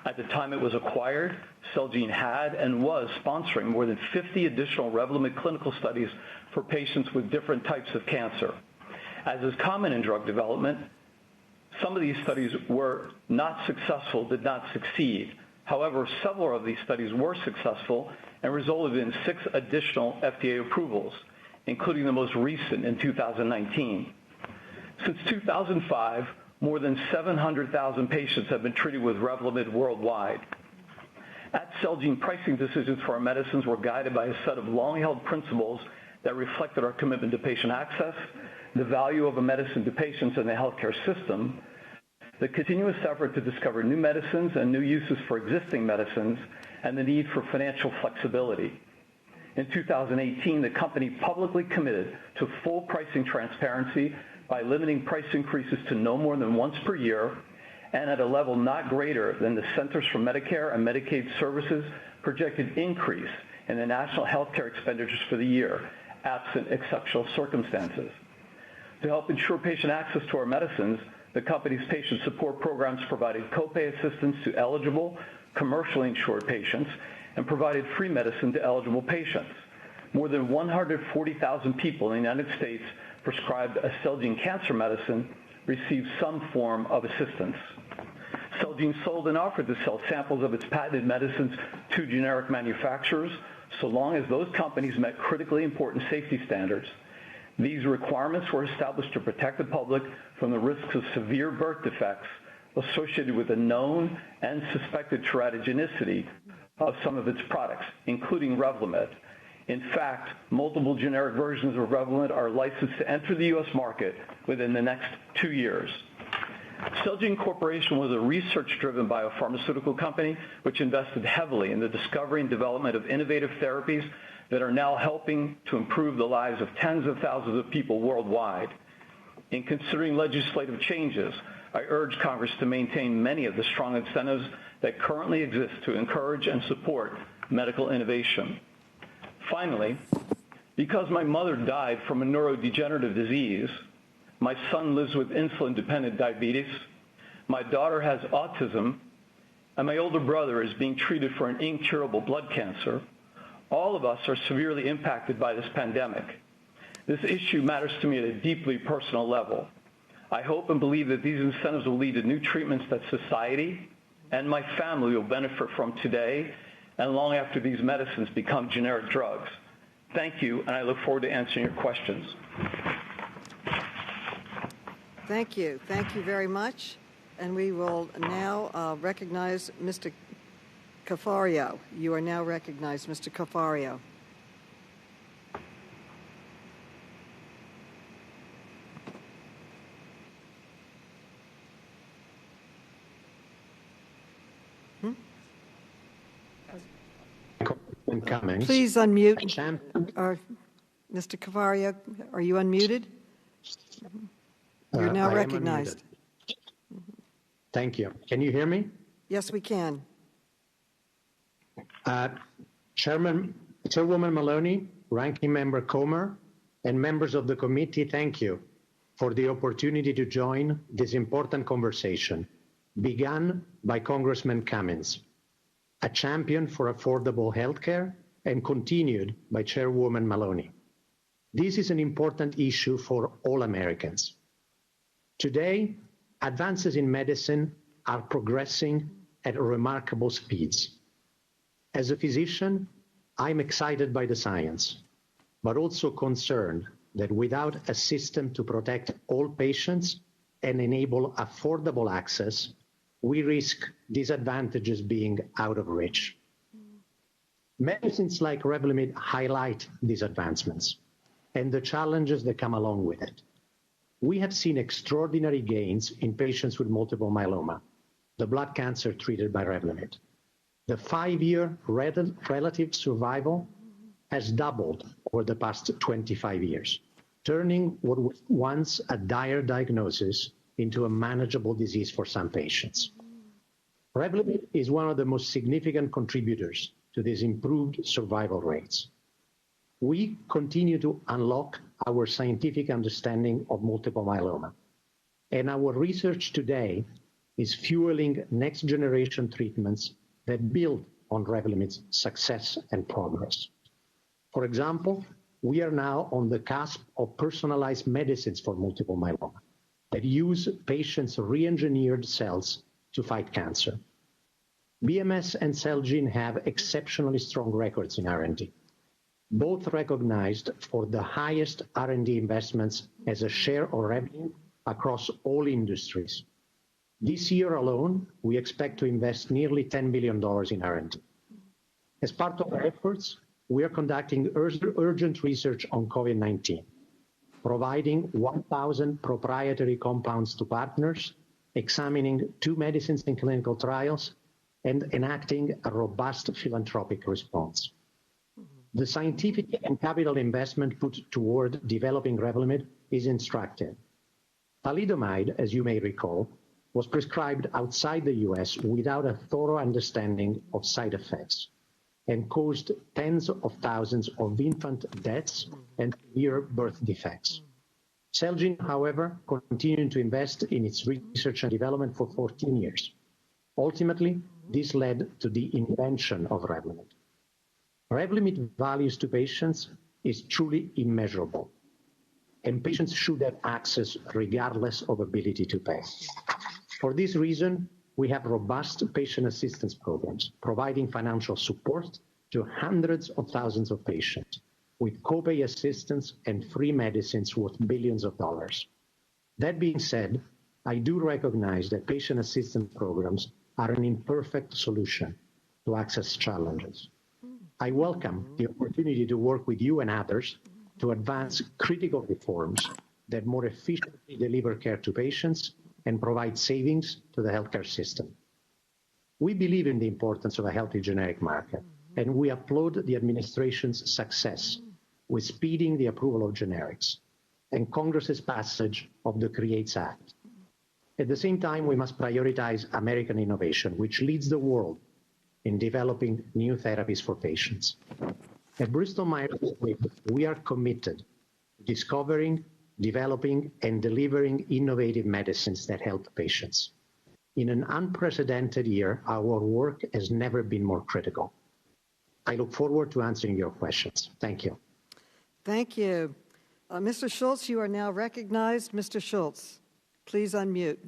At the time it was acquired, Celgene had and was sponsoring more than 50 additional Revlimid clinical studies for patients with different types of cancer. As is common in drug development, some of these studies were not successful, did not succeed. However, several of these studies were successful and resulted in 6 additional FDA approvals, including the most recent in 2019. Since 2005, more than 700,000 patients have been treated with Revlimid worldwide. At Celgene, pricing decisions for our medicines were guided by a set of long-held principles that reflected our commitment to patient access, the value of a medicine to patients in the healthcare system, the continuous effort to discover new medicines and new uses for existing medicines, and the need for financial flexibility. In 2018, the company publicly committed to full pricing transparency by limiting price increases to no more than once per year and at a level not greater than the Centers for Medicare and Medicaid Services projected increase in the national healthcare expenditures for the year, absent exceptional circumstances. To help ensure patient access to our medicines, the company's patient support programs provided copay assistance to eligible, commercially insured patients and provided free medicine to eligible patients. More than 140,000 people in the United States prescribed a Celgene cancer medicine received some form of assistance. Celgene sold and offered to sell samples of its patented medicines to generic manufacturers so long as those companies met critically important safety standards. These requirements were established to protect the public from the risks of severe birth defects associated with the known and suspected teratogenicity of some of its products, including Revlimid. In fact, multiple generic versions of Revlimid are licensed to enter the U.S. market within the next 2 years. Celgene Corporation was a research-driven biopharmaceutical company which invested heavily in the discovery and development of innovative therapies that are now helping to improve the lives of tens of thousands of people worldwide. In considering legislative changes, I urge Congress to maintain many of the strong incentives that currently exist to encourage and support medical innovation. Finally, because my mother died from a neurodegenerative disease, my son lives with insulin-dependent diabetes, my daughter has autism, and my older brother is being treated for an incurable blood cancer, all of us are severely impacted by this pandemic. This issue matters to me at a deeply personal level. I hope and believe that these incentives will lead to new treatments that society and my family will benefit from today and long after these medicines become generic drugs. Thank you, and I look forward to answering your questions. Thank you. Thank you very much. And we will now recognize Mr. Caforio. You are now recognized, Mr. Caforio. Please unmute. Mr. Caforio, are you unmuted? You're now recognized. Thank you. Can you hear me? Yes, we can. Chairwoman Maloney, Ranking Member Comer, and members of the committee, thank you for the opportunity to join this important conversation, begun by Congressman Cummings, a champion for affordable health care, and continued by Chairwoman Maloney. This is an important issue for all Americans. Today, advances in medicine are progressing at remarkable speeds. As a physician, I'm excited by the science, but also concerned that without a system to protect all patients and enable affordable access, we risk disadvantages being out of reach. Medicines like Revlimid highlight these advancements and the challenges that come along with it. We have seen extraordinary gains in patients with multiple myeloma, the blood cancer treated by Revlimid. The 5-year relative survival has doubled over the past 25 years, turning what was once a dire diagnosis into a manageable disease for some patients. Revlimid is one of the most significant contributors to these improved survival rates. We continue to unlock our scientific understanding of multiple myeloma, and our research today is fueling next-generation treatments that build on Revlimid's success and progress. For example, we are now on the cusp of personalized medicines for multiple myeloma that use patients' re-engineered cells to fight cancer. BMS and Celgene have exceptionally strong records in R&D, both recognized for the highest R&D investments as a share of revenue across all industries. This year alone, we expect to invest nearly $10 billion in R&D. As part of our efforts, we are conducting urgent research on COVID-19, providing 1,000 proprietary compounds to partners, examining 2 medicines in clinical trials, and enacting a robust philanthropic response. The scientific and capital investment put toward developing Revlimid is instructive. Thalidomide, as you may recall, was prescribed outside the US without a thorough understanding of side effects and caused tens of thousands of infant deaths and severe birth defects. Celgene, however, continued to invest in its research and development for 14 years. Ultimately, this led to the invention of Revlimid. Revlimid values to patients is truly immeasurable, and patients should have access regardless of ability to pay. For this reason, we have robust patient assistance programs providing financial support to hundreds of thousands of patients with copay assistance and free medicines worth billions of dollars. That being said, I do recognize that patient assistance programs are an imperfect solution to access challenges. I welcome the opportunity to work with you and others to advance critical reforms that more efficiently deliver care to patients and provide savings to the healthcare system. We believe in the importance of a healthy generic market, and we applaud the administration's success with speeding the approval of generics and Congress's passage of the CREATES Act. At the same time, we must prioritize American innovation, which leads the world in developing new therapies for patients. At Bristol Myers Squibb, we are committed to discovering, developing, and delivering innovative medicines that help patients. In an unprecedented year, our work has never been more critical. I look forward to answering your questions. Thank you. Thank you. Mr. Schultz, you are now recognized. Mr. Schultz, please unmute.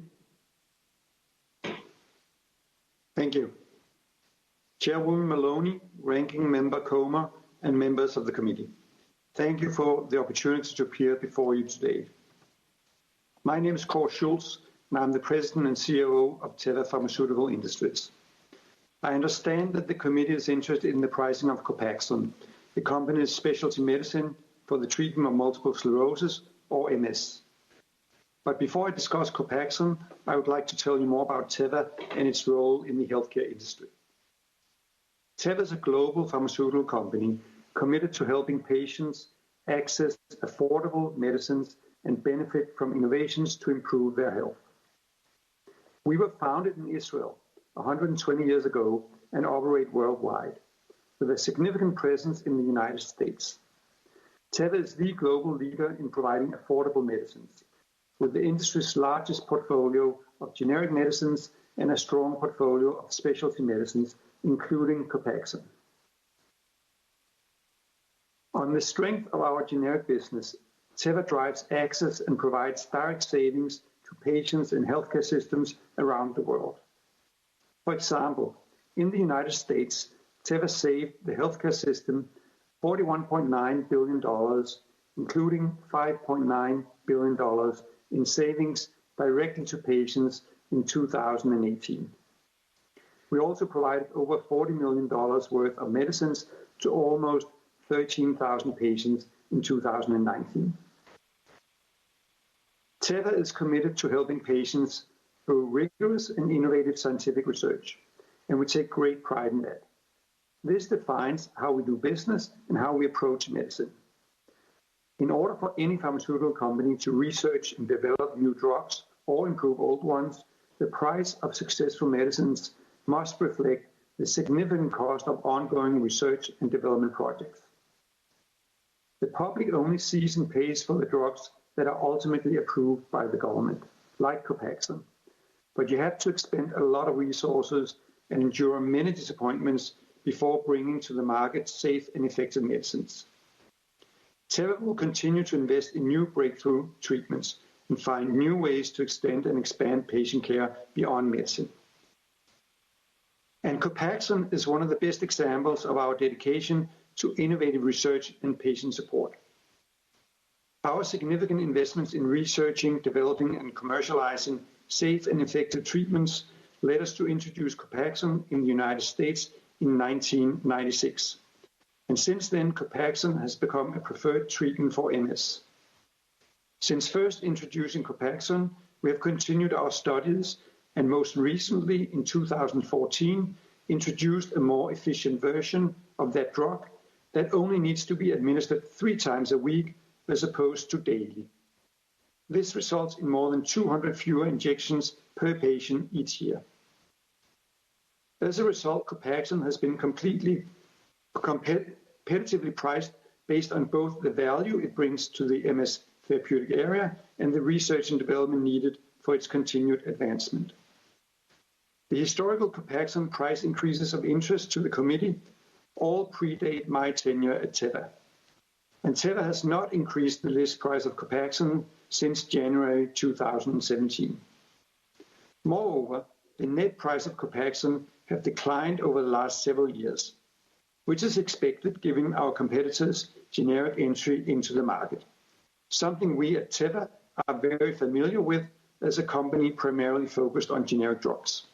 Thank you. Chairwoman Maloney, Ranking Member Comer, and members of the committee. Thank you for the opportunity to appear before you today. My name is Kare Schultz, and I'm the President and CEO of Teva Pharmaceutical Industries. I understand that the committee is interested in the pricing of Copaxone, the company's specialty medicine for the treatment of multiple sclerosis, or MS. But before I discuss Copaxone, I would like to tell you more about Teva and its role in the healthcare industry. Teva is a global pharmaceutical company committed to helping patients access affordable medicines and benefit from innovations to improve their health. We were founded in Israel 120 years ago and operate worldwide, with a significant presence in the United States. Teva is the global leader in providing affordable medicines, with the industry's largest portfolio of generic medicines and a strong portfolio of specialty medicines, including Copaxone. On the strength of our generic business, Teva drives access and provides direct savings to patients and healthcare systems around the world. For example, in the United States, Teva saved the healthcare system $41.9 billion, including $5.9 billion in savings directly to patients in 2018. We also provided over $40 million worth of medicines to almost 13,000 patients in 2019. Teva is committed to helping patients through rigorous and innovative scientific research, and we take great pride in that. This defines how we do business and how we approach medicine. In order for any pharmaceutical company to research and develop new drugs or improve old ones, the price of successful medicines must reflect the significant cost of ongoing research and development projects. The public only sees and pays for the drugs that are ultimately approved by the government, like Copaxone. But you have to expend a lot of resources and endure many disappointments before bringing to the market safe and effective medicines. Teva will continue to invest in new breakthrough treatments and find new ways to extend and expand patient care beyond medicine. And Copaxone is one of the best examples of our dedication to innovative research and patient support. Our significant investments in researching, developing, and commercializing safe and effective treatments led us to introduce Copaxone in the United States in 1996. and since then Copaxone has become a preferred treatment for MS. Since first introducing Copaxone, we have continued our studies and most recently in 2014 introduced a more efficient version of that drug that only needs to be administered 3 times a week as opposed to daily. This results in more than 200 fewer injections per patient each year. As a result, Copaxone has been competitively priced based on both the value it brings to the MS therapeutic area and the research and development needed for its continued advancement. The historical Copaxone price increases of interest to the committee all predate my tenure at Teva. And Teva has not increased the list price of Copaxone since January 2017. Moreover, the net price of Copaxone have declined over the last several years, which is expected given our competitors' generic entry into the market, something we at Teva are very familiar with as a company primarily focused on generic drugs.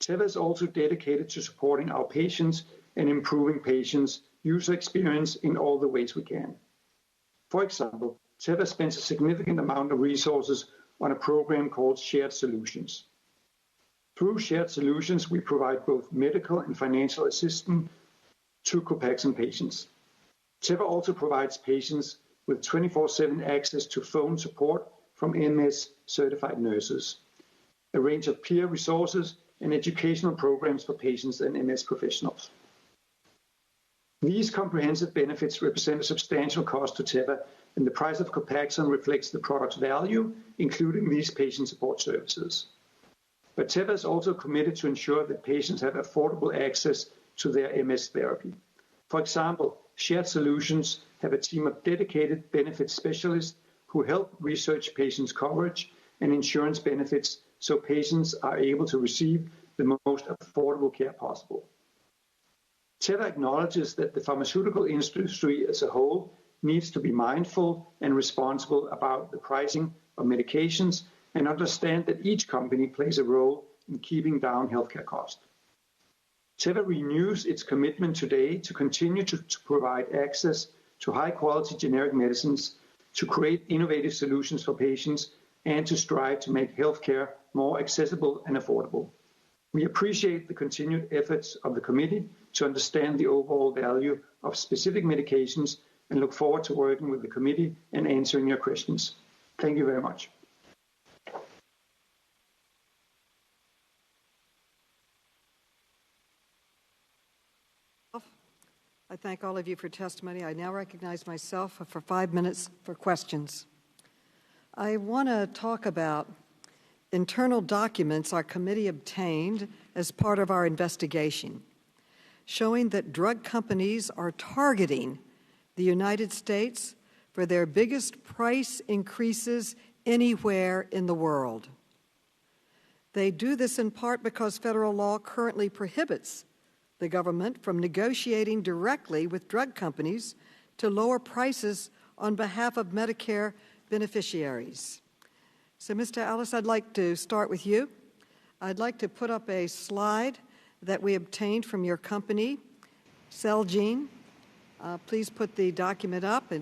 Teva is also dedicated to supporting our patients and improving patients' user experience in all the ways we can. For example, Teva spends a significant amount of resources on a program called Shared Solutions. Through Shared Solutions, we provide both medical and financial assistance to Copaxone patients. Teva also provides patients with 24/7 access to phone support from MS-certified nurses, a range of peer resources, and educational programs for patients and MS professionals. These comprehensive benefits represent a substantial cost to Teva, and the price of Copaxone reflects the product's value, including these patient support services. But Teva is also committed to ensure that patients have affordable access to their MS therapy. For example, Shared Solutions have a team of dedicated benefits specialists who help research patients' coverage and insurance benefits so patients are able to receive the most affordable care possible. Teva acknowledges that the pharmaceutical industry as a whole needs to be mindful and responsible about the pricing of medications and understand that each company plays a role in keeping down healthcare costs. Teva renews its commitment today to continue to provide access to high-quality generic medicines, to create innovative solutions for patients, and to strive to make healthcare more accessible and affordable. We appreciate the continued efforts of the committee to understand the overall value of specific medications and look forward to working with the committee and answering your questions. Thank you very much. I thank all of you for testimony. I now recognize myself for 5 minutes for questions. I want to talk about internal documents our committee obtained as part of our investigation, showing that drug companies are targeting the United States for their biggest price increases anywhere in the world. They do this in part because federal law currently prohibits the government from negotiating directly with drug companies to lower prices on behalf of Medicare beneficiaries. So, Mr. Alles, I'd like to start with you. I'd like to put up a slide that we obtained from your company, Celgene. Please put the document up.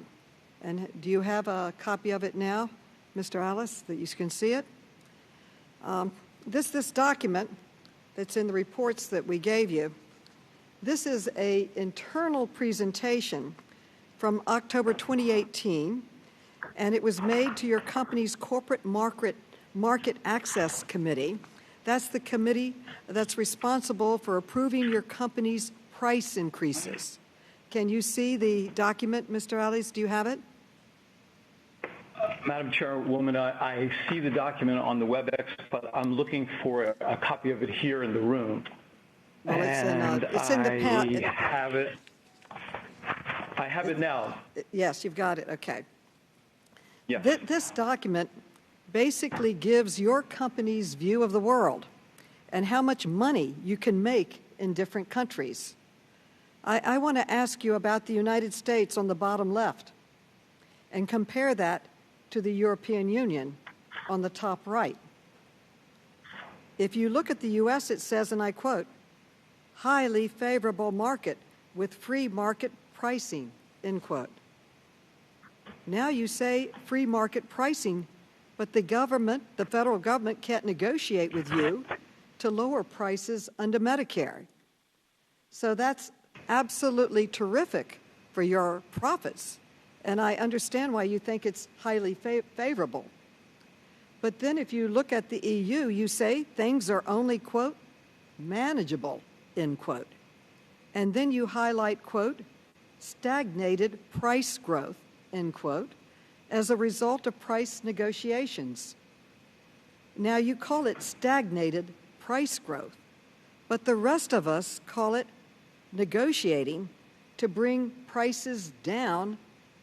And do you have a copy of it now, Mr. Alles, that you can see it? This document that's in the reports that we gave you, this is an internal presentation from October 2018, and it was made to your company's Corporate Market Access Committee. That's the committee that's responsible for approving your company's price increases. Can you see the document, Mr. Alles? Do you have it? Madam Chairwoman, I see the document on the WebEx, but I'm looking for a copy of it here in the room. Well, it's in the panel. I have it now. Yes, you've got it. Okay. Yes. This document basically gives your company's view of the world and how much money you can make in different countries. I want to ask you about the United States on the bottom left and compare that to the European Union on the top right. If you look at the U.S., it says, and I quote, highly favorable market with free market pricing, end quote. Now you say free market pricing, but the federal government can't negotiate with you to lower prices under Medicare. So that's absolutely terrific for your profits. And I understand why you think it's highly favorable. But then if you look at the EU, you say things are only, quote, manageable, end quote. And then you highlight, quote, stagnated price growth, end quote, as a result of price negotiations. Now you call it stagnated price growth, but the rest of us call it negotiating to bring prices down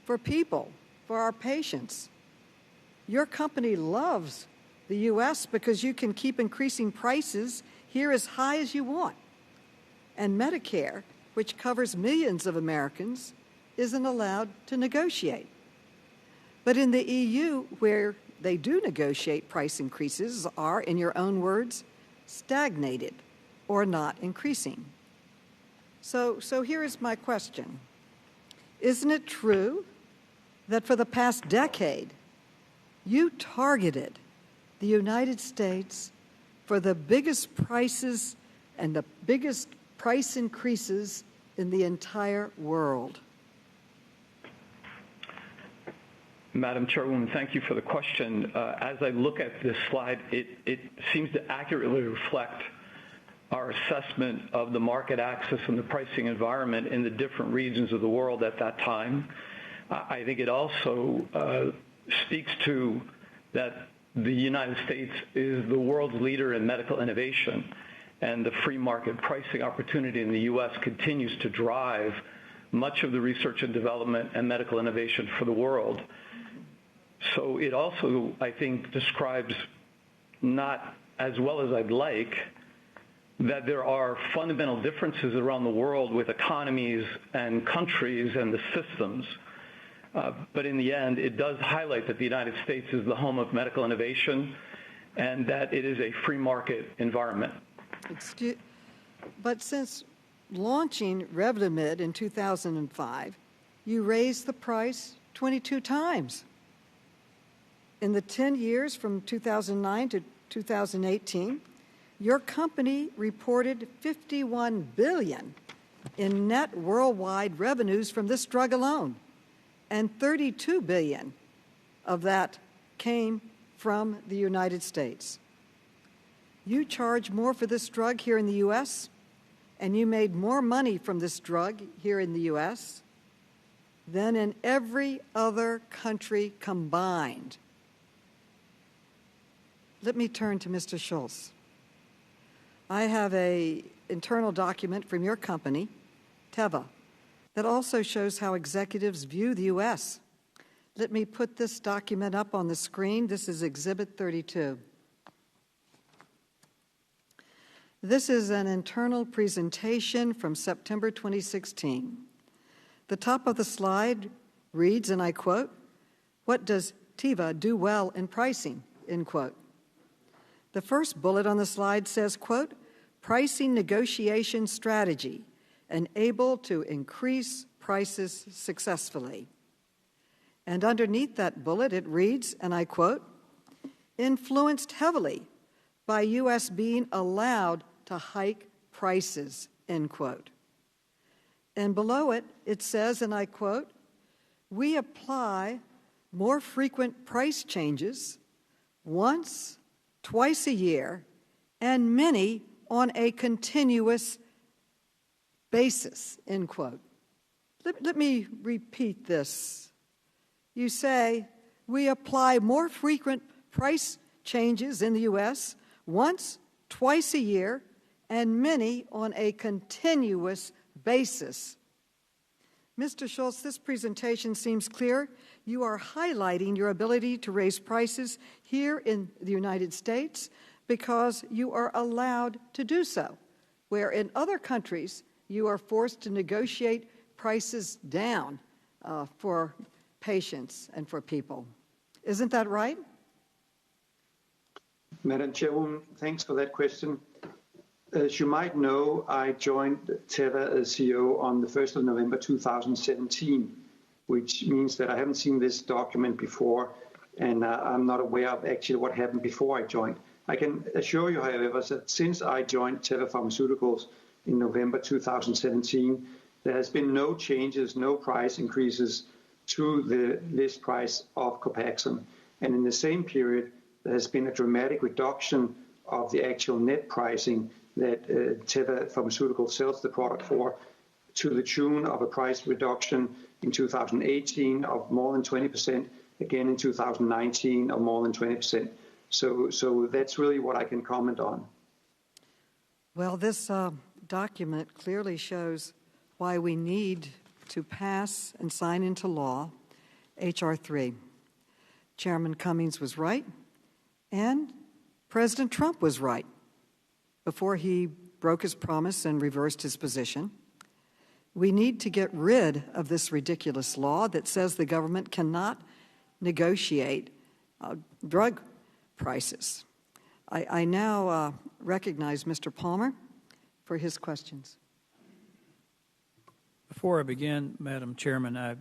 for people, for our patients. Your company loves the U.S. because you can keep increasing prices here as high as you want. And Medicare, which covers millions of Americans, isn't allowed to negotiate. But in the EU, where they do negotiate price increases, are, in your own words, stagnated or not increasing. So here is my question. Isn't it true that for the past decade, you targeted the United States for the biggest prices and the biggest price increases in the entire world? Madam Chairwoman, thank you for the question. As I look at this slide, it seems to accurately reflect our assessment of the market access and the pricing environment in the different regions of the world at that time. I think it also speaks to that the United States is the world's leader in medical innovation, and the free market pricing opportunity in the U.S. continues to drive much of the research and development and medical innovation for the world. So it also, I think, describes, not as well as I'd like, that there are fundamental differences around the world with economies and countries and the systems. But in the end, it does highlight that the United States is the home of medical innovation and that it is a free market environment. But since launching Revlimid in 2005, you raised the price 22 times. In the 10 years from 2009 to 2018, your company reported $51 billion in net worldwide revenues from this drug alone, and $32 billion of that came from the United States. You charge more for this drug here in the U.S., and you made more money from this drug here in the U.S. than in every other country combined. Let me turn to Mr. Schultz. I have an internal document from your company, Teva, that also shows how executives view the U.S. Let me put this document up on the screen. This is Exhibit 32. This is an internal presentation from September 2016. The top of the slide reads, and I quote, "What does Teva do well in pricing?" end quote. The first bullet on the slide says, quote, "Pricing negotiation strategy, and able to increase prices successfully." And underneath that bullet, it reads, and I quote, "Influenced heavily by U.S. being allowed to hike prices," end quote. And below it, it says, and I quote, "We apply more frequent price changes once, twice a year, and many on a continuous basis," end quote. Let me repeat this. You say, we apply more frequent price changes in the U.S. once, twice a year, and many on a continuous basis. Mr. Schultz, this presentation seems clear. You are highlighting your ability to raise prices here in the United States because you are allowed to do so, where in other countries you are forced to negotiate prices down for patients and for people. Isn't that right? Madam Chairwoman, thanks for that question. As you might know, I joined Teva as CEO on the 1st of November 2017, which means that I haven't seen this document before, and I'm not aware of actually what happened before I joined. I can assure you, however, that since I joined Teva Pharmaceuticals in November 2017, there has been no changes, no price increases to the list price of Copaxone. And in the same period, there has been a dramatic reduction of the actual net pricing that Teva Pharmaceuticals sells the product for, to the tune of a price reduction in 2018 of more than 20%, again in 2019 of more than 20%. So that's really what I can comment on. Well, this document clearly shows why we need to pass and sign into law H.R. 3. Chairman Cummings was right, and President Trump was right before he broke his promise and reversed his position. We need to get rid of this ridiculous law that says the government cannot negotiate drug prices. I now recognize Mr. Palmer for his questions. Before I begin, Madam Chairman, I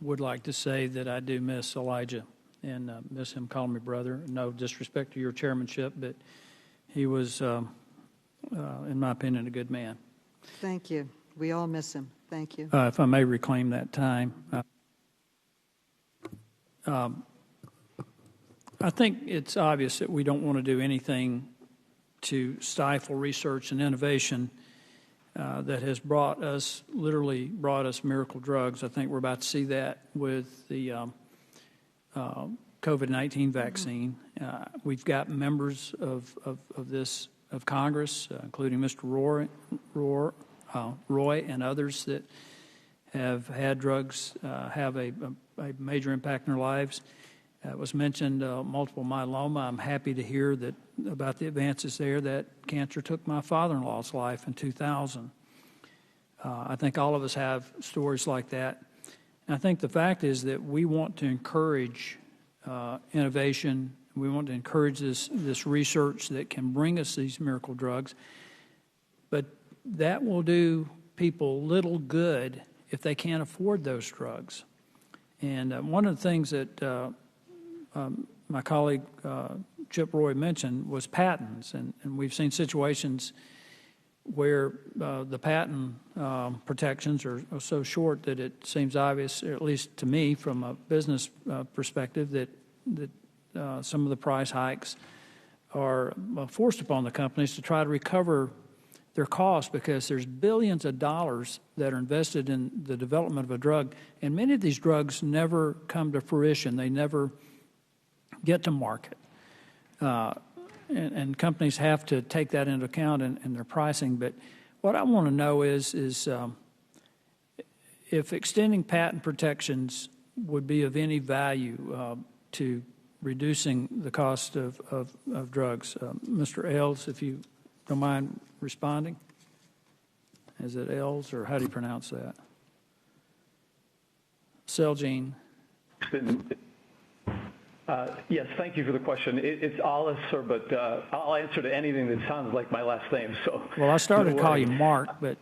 would like to say that I do miss Elijah and miss him calling me brother. No disrespect to your chairmanship, but he was, in my opinion, a good man. Thank you. We all miss him. Thank you. If I may reclaim that time. I think it's obvious that we don't want to do anything to stifle research and innovation that has literally brought us miracle drugs. I think we're about to see that with the COVID-19 vaccine. We've got members of Congress, including Mr. Roy and others that have had drugs have a major impact in their lives. It was mentioned multiple myeloma. I'm happy to hear that about the advances there. That cancer took my father-in-law's life in 2000. I think all of us have stories like that. And I think the fact is that we want to encourage innovation. We want to encourage this research that can bring us these miracle drugs. But that will do people little good if they can't afford those drugs. And one of the things that my colleague Chip Roy mentioned was patents, and we've seen situations where the patent protections are so short that it seems obvious, or at least to me from a business perspective, that some of the price hikes are forced upon the companies to try to recover their costs, because there's billions of dollars that are invested in the development of a drug, and many of these drugs never come to fruition. They never get to market. And companies have to take that into account in their pricing. But what I want to know is if extending patent protections would be of any value to reducing the cost of drugs. Mr. Ailes, if you don't mind responding. Is it Ailes, or how do you pronounce that? Celgene. Yes, thank you for the question. It's Alles, sir, but I'll answer to anything that sounds like my last name. So. Well, I started to call you Mark, but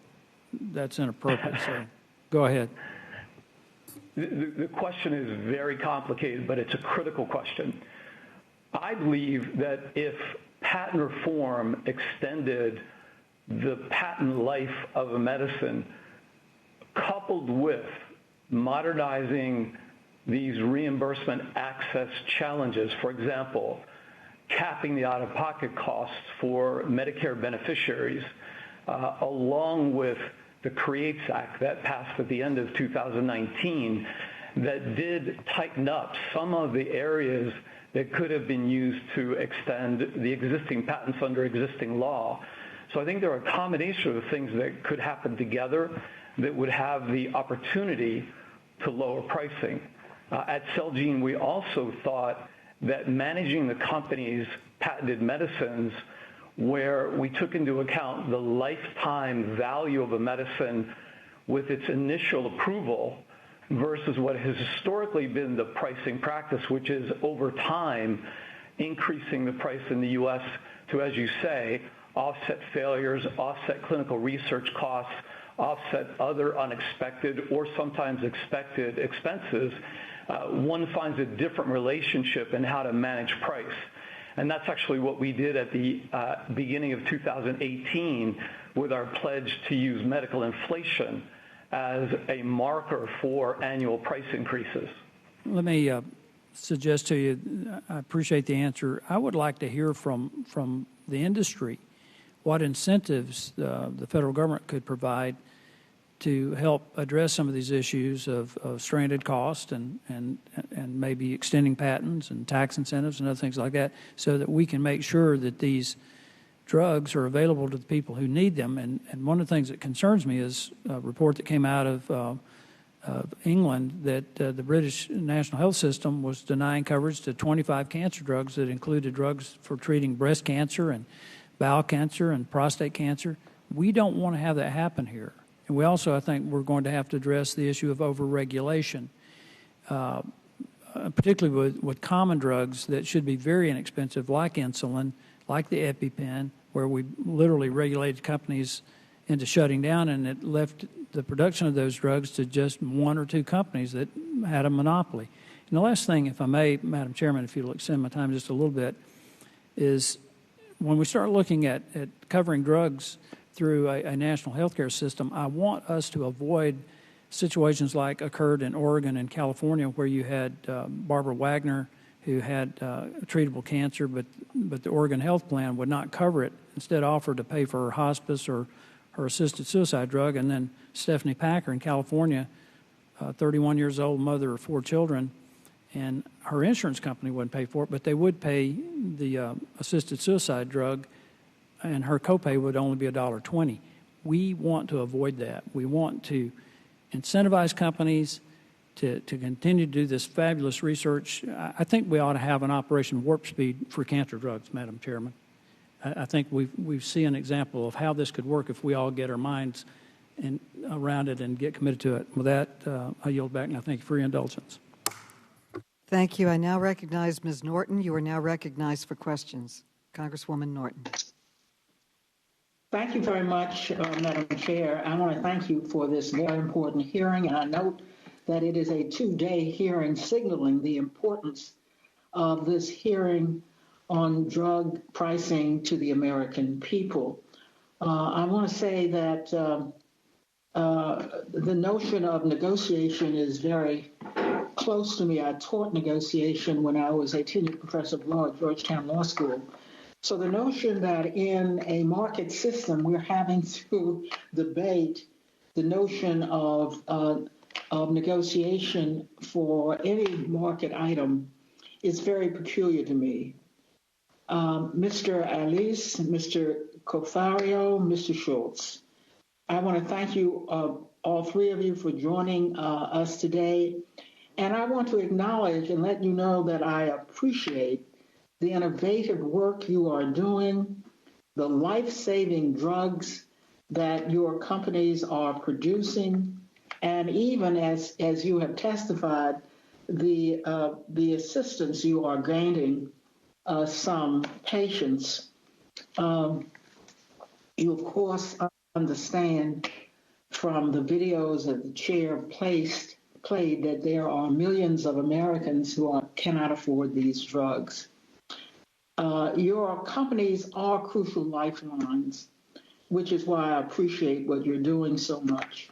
that's inappropriate, so go ahead. The question is very complicated, but it's a critical question. I believe that if patent reform extended the patent life of a medicine, coupled with modernizing these reimbursement access challenges, for example, capping the out-of-pocket costs for Medicare beneficiaries, along with the CREATES Act that passed at the end of 2019, that did tighten up some of the areas that could have been used to extend the existing patents under existing law. So I think there are a combination of things that could happen together that would have the opportunity to lower pricing. At Celgene, we also thought that managing the company's patented medicines, where we took into account the lifetime value of a medicine with its initial approval versus what has historically been the pricing practice, which is over time increasing the price in the U.S. to, as you say, offset failures, offset clinical research costs, offset other unexpected or sometimes expected expenses, one finds a different relationship in how to manage price. And that's actually what we did at the beginning of 2018 with our pledge to use medical inflation as a marker for annual price increases. Let me suggest to you, I appreciate the answer. I would like to hear from the industry what incentives the federal government could provide to help address some of these issues of stranded cost and maybe extending patents and tax incentives and other things like that, so that we can make sure that these drugs are available to the people who need them. And one of the things that concerns me is a report that came out of England that the British National Health System was denying coverage to 25 cancer drugs that included drugs for treating breast cancer and bowel cancer and prostate cancer. We don't want to have that happen here. And we also, I think, we're going to have to address the issue of overregulation, particularly with common drugs that should be very inexpensive, like insulin, like the EpiPen, where we literally regulated companies into shutting down, and it left the production of those drugs to just one or two companies that had a monopoly. And the last thing, if I may, Madam Chairman, if you'll extend my time just a little bit, is when we start looking at covering drugs through a national healthcare system, I want us to avoid situations like occurred in Oregon and California, where you had Barbara Wagner, who had treatable cancer, but the Oregon Health Plan would not cover it, instead offered to pay for her hospice or her assisted suicide drug. And then Stephanie Packer in California, 31 years old, mother of 4 children, and her insurance company wouldn't pay for it, but they would pay the assisted suicide drug, and her copay would only be $1.20. We want to avoid that. We want to incentivize companies to continue to do this fabulous research. I think we ought to have an Operation Warp Speed for cancer drugs, Madam Chairman. I think we see an example of how this could work if we all get our minds around it and get committed to it. With that, I yield back, and I thank you for your indulgence. Thank you. I now recognize Ms. Norton. You are now recognized for questions. Congresswoman Norton. Thank you very much, Madam Chair. I want to thank you for this very important hearing, and I note that it is a 2-day hearing signaling the importance of this hearing on drug pricing to the American people. I want to say that the notion of negotiation is very close to me. I taught negotiation when I was a tenured professor of law at Georgetown Law School. So the notion that in a market system we're having to debate the notion of negotiation for any market item is very peculiar to me. Mr. Alles, Mr. Caforio, Mr. Schultz, I want to thank you, all three of you, for joining us today. And I want to acknowledge and let you know that I appreciate the innovative work you are doing, the life-saving drugs that your companies are producing, and even as you have testified, the assistance you are granting some patients. You, of course, understand from the videos that the chair played that there are millions of Americans who cannot afford these drugs. Your companies are crucial lifelines, which is why I appreciate what you're doing so much.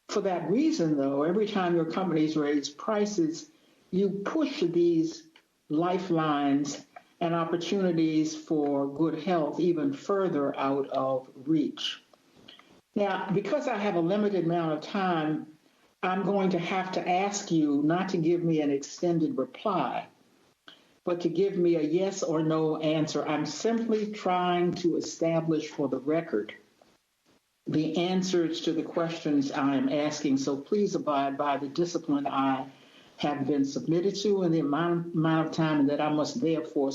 For that reason, though, every time your companies raise prices, you push these lifelines and opportunities for good health even further out of reach. Now, because I have a limited amount of time, I'm going to have to ask you not to give me an extended reply, but to give me a yes or no answer. I'm simply trying to establish for the record the answers to the questions I am asking. So please abide by the discipline I have been submitted to and the amount of time that I must therefore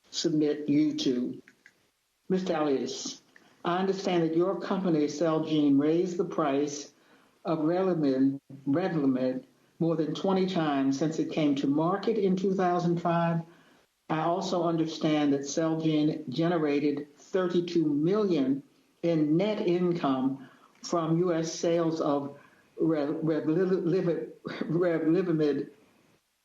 submit you to. Mr. Alles, I understand that your company, Celgene, raised the price of Revlimid more than 20 times since it came to market in 2005. I also understand that Celgene generated $32 million in net income from U.S. sales of Revlimid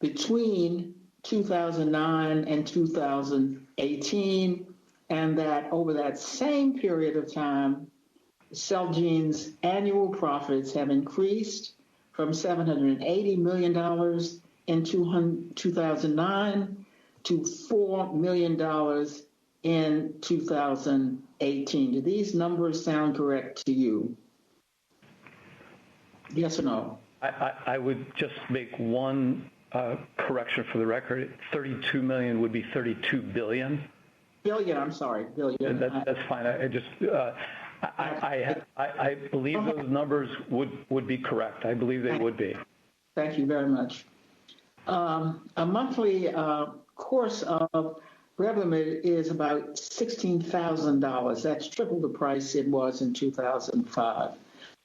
between 2009 and 2018, and that over that same period of time, Celgene's annual profits have increased from $780 million in 2009 to $4 million in 2018. Do these numbers sound correct to you? Yes or no? I would just make one correction for the record. 32 million would be 32 billion. Billion, I'm sorry, billion. That's fine. I believe those numbers would be correct. I believe they would be. Thank you very much. A monthly course of Revlimid is about $16,000. That's triple the price it was in 2005.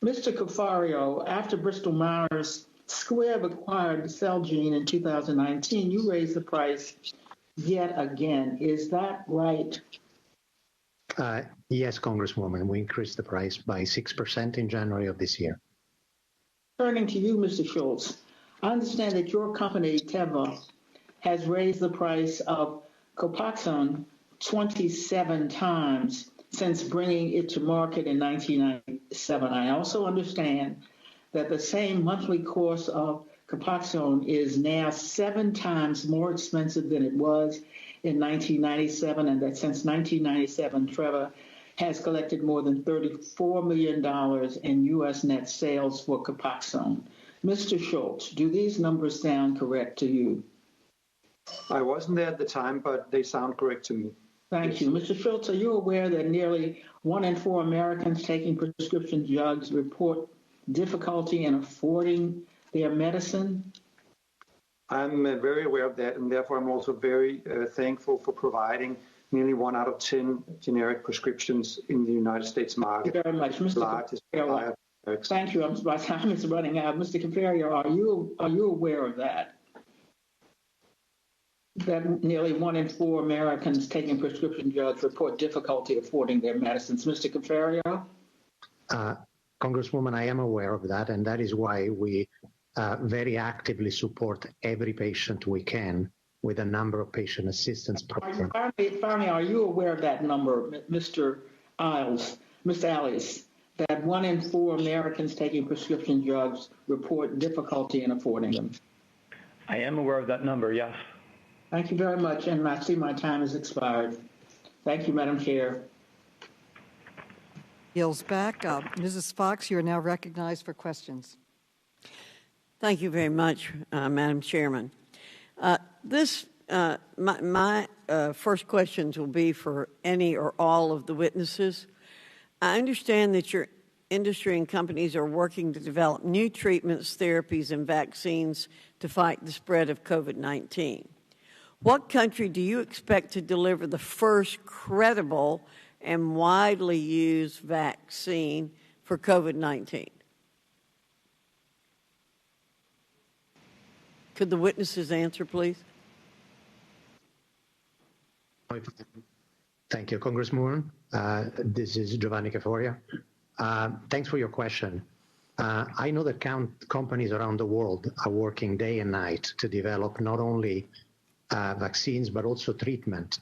Mr. Caforio, after Bristol Myers Squibb acquired Celgene in 2019, you raised the price yet again. Is that right? Yes, Congresswoman. We increased the price by 6% in January of this year. Turning to you, Mr. Schultz, I understand that your company, Teva, has raised the price of Copaxone 27 times since bringing it to market in 1997. I also understand that the same monthly course of Copaxone is now 7 times more expensive than it was in 1997, and that since 1997, Teva has collected more than $34 million in U.S. net sales for Copaxone. Mr. Schultz, do these numbers sound correct to you? I wasn't there at the time, but they sound correct to me. Thank you. Mr. Schultz, are you aware that nearly 1 in 4 Americans taking prescription drugs report difficulty in affording their medicine? I'm very aware of that, and therefore I'm also very thankful for providing nearly 1 out of 10 generic prescriptions in the United States market. Thank you very much, Mr. Caforio. Thank you. My time is running out. Mr. Caforio, are you aware of that? That nearly 1 in 4 Americans taking prescription drugs report difficulty affording their medicines. Mr. Caforio? Congresswoman, I am aware of that, and that is why we very actively support every patient we can with a number of patient assistance programs. Pharma, are you aware of that number, Mr. Alles, that 1 in 4 Americans taking prescription drugs report difficulty in affording them? I am aware of that number, yes. Thank you very much, and I see my time has expired. Thank you, Madam Chair. Yields back. Mrs. Fox, you are now recognized for questions. Thank you very much, Madam Chairman. My first questions will be for any or all of the witnesses. I understand that your industry and companies are working to develop new treatments, therapies, and vaccines to fight the spread of COVID-19. What country do you expect to deliver the first credible and widely used vaccine for COVID-19? Could the witnesses answer, please? Thank you, Congresswoman. This is Giovanni Caforio. Thanks for your question. I know that companies around the world are working day and night to develop not only vaccines, but also treatment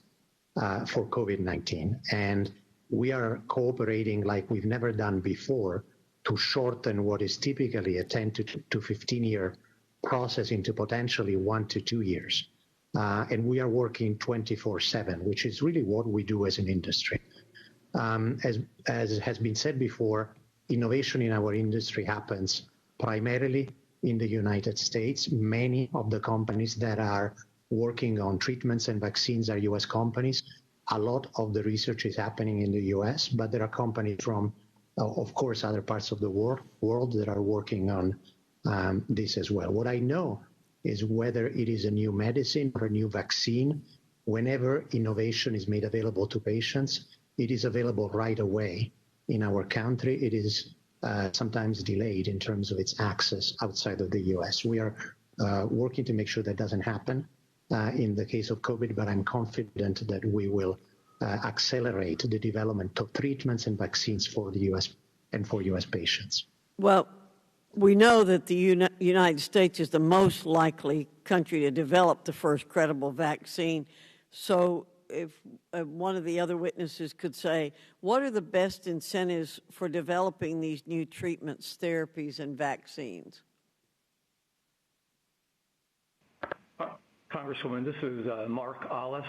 for COVID-19. And we are cooperating like we've never done before to shorten what is typically a 10 to 15-year process into potentially 1 to 2 years. And we are working 24/7, which is really what we do as an industry. As has been said before, innovation in our industry happens primarily in the United States. Many of the companies that are working on treatments and vaccines are U.S. companies. A lot of the research is happening in the U.S., but there are companies from, of course, other parts of the world that are working on this as well. What I know is whether it is a new medicine or a new vaccine, whenever innovation is made available to patients, it is available right away. In our country, it is sometimes delayed in terms of its access outside of the U.S. We are working to make sure that doesn't happen in the case of COVID, but I'm confident that we will accelerate the development of treatments and vaccines for the U.S. and for U.S. patients? Well, we know that the United States is the most likely country to develop the first credible vaccine. So if one of the other witnesses could say, what are the best incentives for developing these new treatments, therapies, and vaccines? Congresswoman, this is Mark Alles.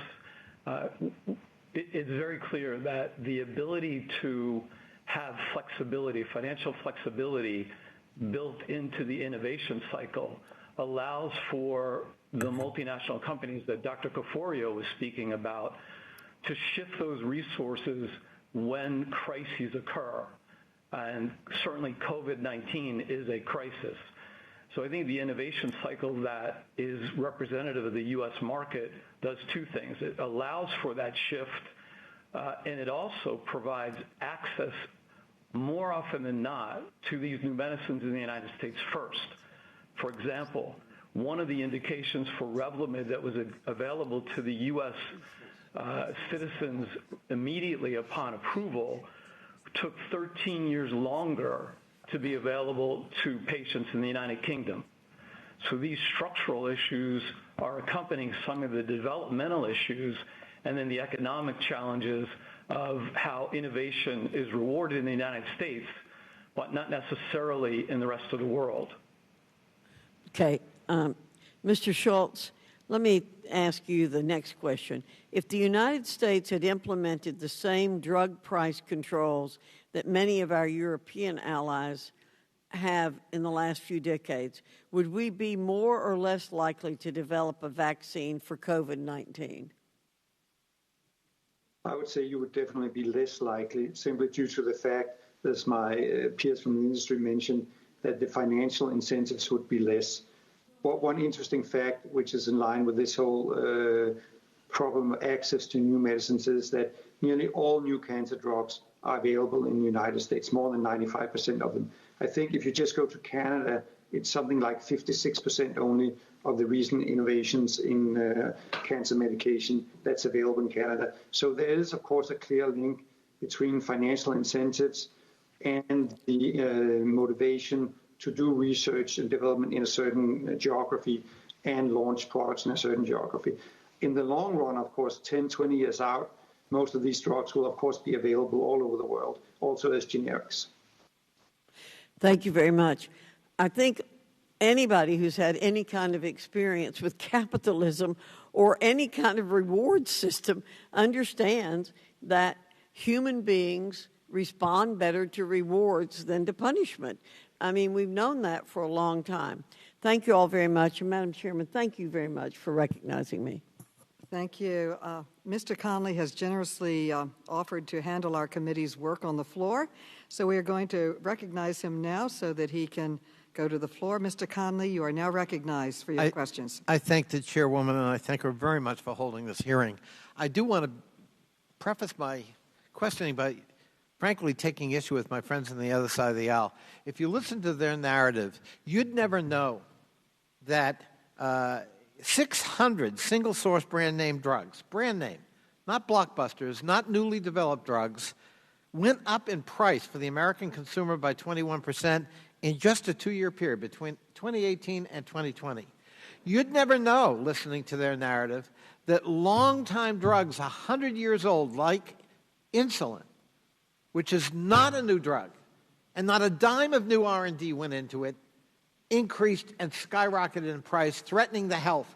It's very clear that the ability to have flexibility, financial flexibility, built into the innovation cycle allows for the multinational companies that Dr. Caforio was speaking about to shift those resources when crises occur. And certainly COVID-19 is a crisis. So I think the innovation cycle that is representative of the U.S. market does two things. It allows for that shift, and it also provides access more often than not to these new medicines in the United States first. For example, one of the indications for Revlimid that was available to the U.S. Citizens immediately upon approval took 13 years longer to be available to patients in the United Kingdom. So these structural issues are accompanying some of the developmental issues and then the economic challenges of how innovation is rewarded in the United States, but not necessarily in the rest of the world. Okay. Mr. Schultz, let me ask you the next question. If the United States had implemented the same drug price controls that many of our European allies have in the last few decades, would we be more or less likely to develop a vaccine for COVID-19? I would say you would definitely be less likely, simply due to the fact, as my peers from the industry mentioned, that the financial incentives would be less. But one interesting fact, which is in line with this whole problem of access to new medicines, is that nearly all new cancer drugs are available in the United States, more than 95% of them. I think if you just go to Canada, it's something like 56% only of the recent innovations in cancer medication that's available in Canada. So there is, of course, a clear link between financial incentives and the motivation to do research and development in a certain geography and launch products in a certain geography. In the long run, of course, 10, 20 years out, most of these drugs will, of course, be available all over the world, also as generics. Thank you very much. I think anybody who's had any kind of experience with capitalism or any kind of reward system understands that human beings respond better to rewards than to punishment. I mean, we've known that for a long time. Thank you all very much. And Madam Chairman, thank you very much for recognizing me. Thank you. Mr. Conley has generously offered to handle our committee's work on the floor, so we are going to recognize him now so that he can go to the floor. Mr. Conley, you are now recognized for your questions. I thank the chairwoman, and I thank her very much for holding this hearing. I do want to preface my questioning by, frankly, taking issue with my friends on the other side of the aisle. If you listen to their narrative, you'd never know that 600 single-source brand-name drugs, brand name, not blockbusters, not newly developed drugs, went up in price for the American consumer by 21% in just a 2-year period between 2018 and 2020. You'd never know, listening to their narrative, that long-time drugs, 100 years old, like insulin, which is not a new drug, and not a dime of new R&D went into it, increased and skyrocketed in price, threatening the health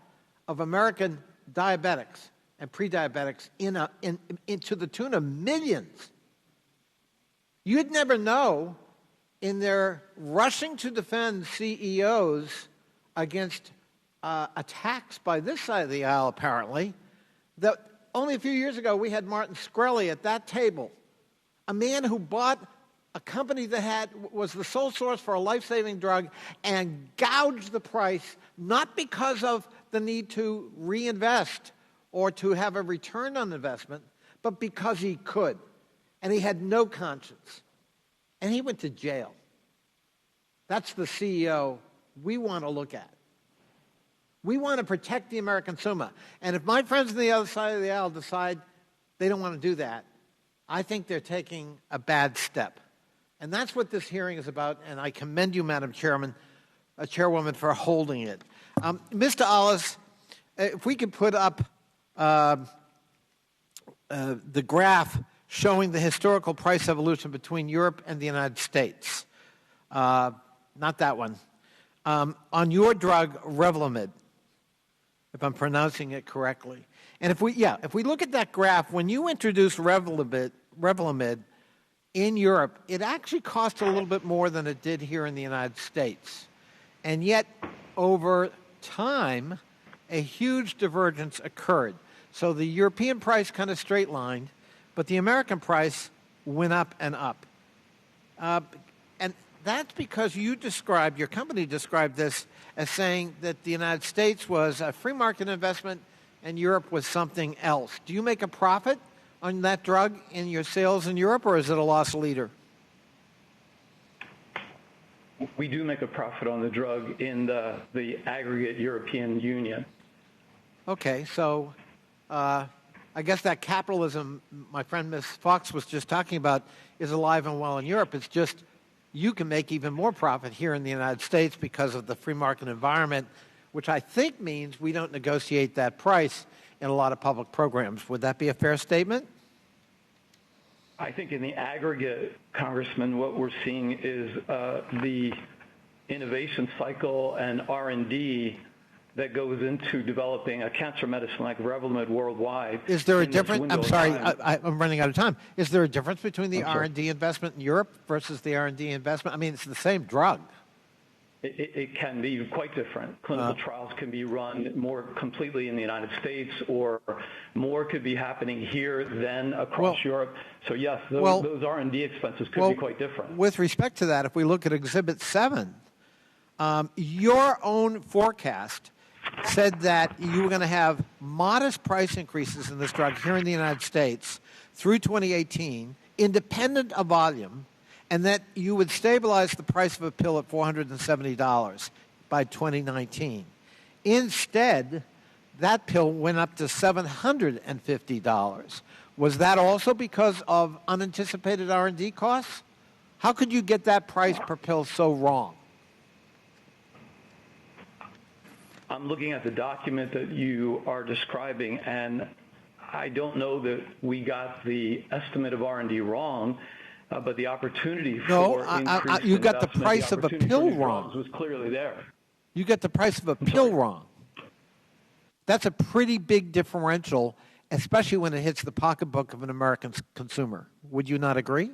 of American diabetics and pre-diabetics to the tune of millions. You'd never know, in their rushing to defend CEOs against attacks by this side of the aisle, apparently, that only a few years ago we had Martin Shkreli at that table, a man who bought a company that was the sole source for a life-saving drug and gouged the price, not because of the need to reinvest or to have a return on investment, but because he could. And he had no conscience. And he went to jail. That's the CEO we want to look at. We want to protect the American consumer. And if my friends on the other side of the aisle decide they don't want to do that, I think they're taking a bad step. And that's what this hearing is about, and I commend you, Madam Chairwoman, for holding it. Mr. Alles, if we could put up the graph showing the historical price evolution between Europe and the United States. Not that one. On your drug, Revlimid, if I'm pronouncing it correctly. And if we look at that graph, when you introduced Revlimid in Europe, it actually cost a little bit more than it did here in the United States. And yet, over time, a huge divergence occurred. So the European price kind of straight-lined, but the American price went up and up. And that's because your company described this as saying that the United States was a free market investment and Europe was something else. Do you make a profit on that drug in your sales in Europe, or is it a loss leader? We do make a profit on the drug in the aggregate European Union. Okay, so I guess that capitalism my friend Ms. Fox was just talking about is alive and well in Europe. It's just you can make even more profit here in the United States because of the free market environment, which I think means we don't negotiate that price in a lot of public programs. Would that be a fair statement? I think in the aggregate, Congressman, what we're seeing is the innovation cycle and R&D that goes into developing a cancer medicine like Revlimid worldwide. Is there a difference? I'm sorry, I'm running out of time. Is there a difference between the R&D investment in Europe versus the R&D investment? I mean, it's the same drug. It can be quite different. Clinical trials can be run more completely in the United States, or more could be happening here than across Europe. So yes, those R&D expenses could be quite different. With respect to that, if we look at Exhibit 7, your own forecast said that you were going to have modest price increases in this drug here in the United States through 2018, independent of volume, and that you would stabilize the price of a pill at $470 by 2019. Instead, that pill went up to $750. Was that also because of unanticipated R&D costs? How could you get that price per pill so wrong? I'm looking at the document that you are describing, and I don't know that we got the estimate of R&D wrong. But the opportunity for increased you got the price of a pill wrong. Was clearly there. You got the price of a pill wrong. That's a pretty big differential, especially when it hits the pocketbook of an American consumer. Would you not agree?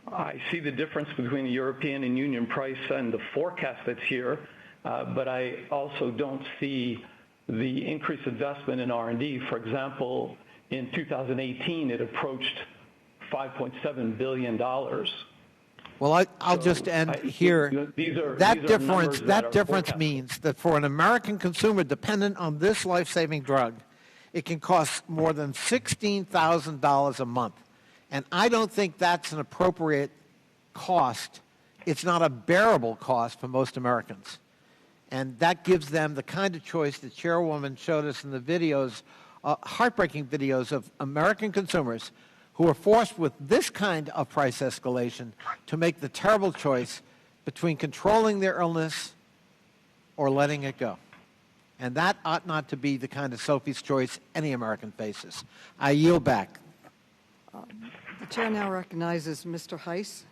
I see the difference between the European and Union price and the forecast that's here, but I also don't see the increased investment in R&D. For example, in 2018, it approached $5.7 billion. Well, I'll just end here. That difference means that for an American consumer dependent on this life-saving drug, it can cost more than $16,000 a month. And I don't think that's an appropriate cost. It's not a bearable cost for most Americans. And that gives them the kind of choice that Chairwoman showed us in the videos, heartbreaking videos of American consumers who are forced with this kind of price escalation to make the terrible choice between controlling their illness or letting it go. And that ought not to be the kind of Sophie's choice any American faces. I yield back. The chair now recognizes Mr. Heiss.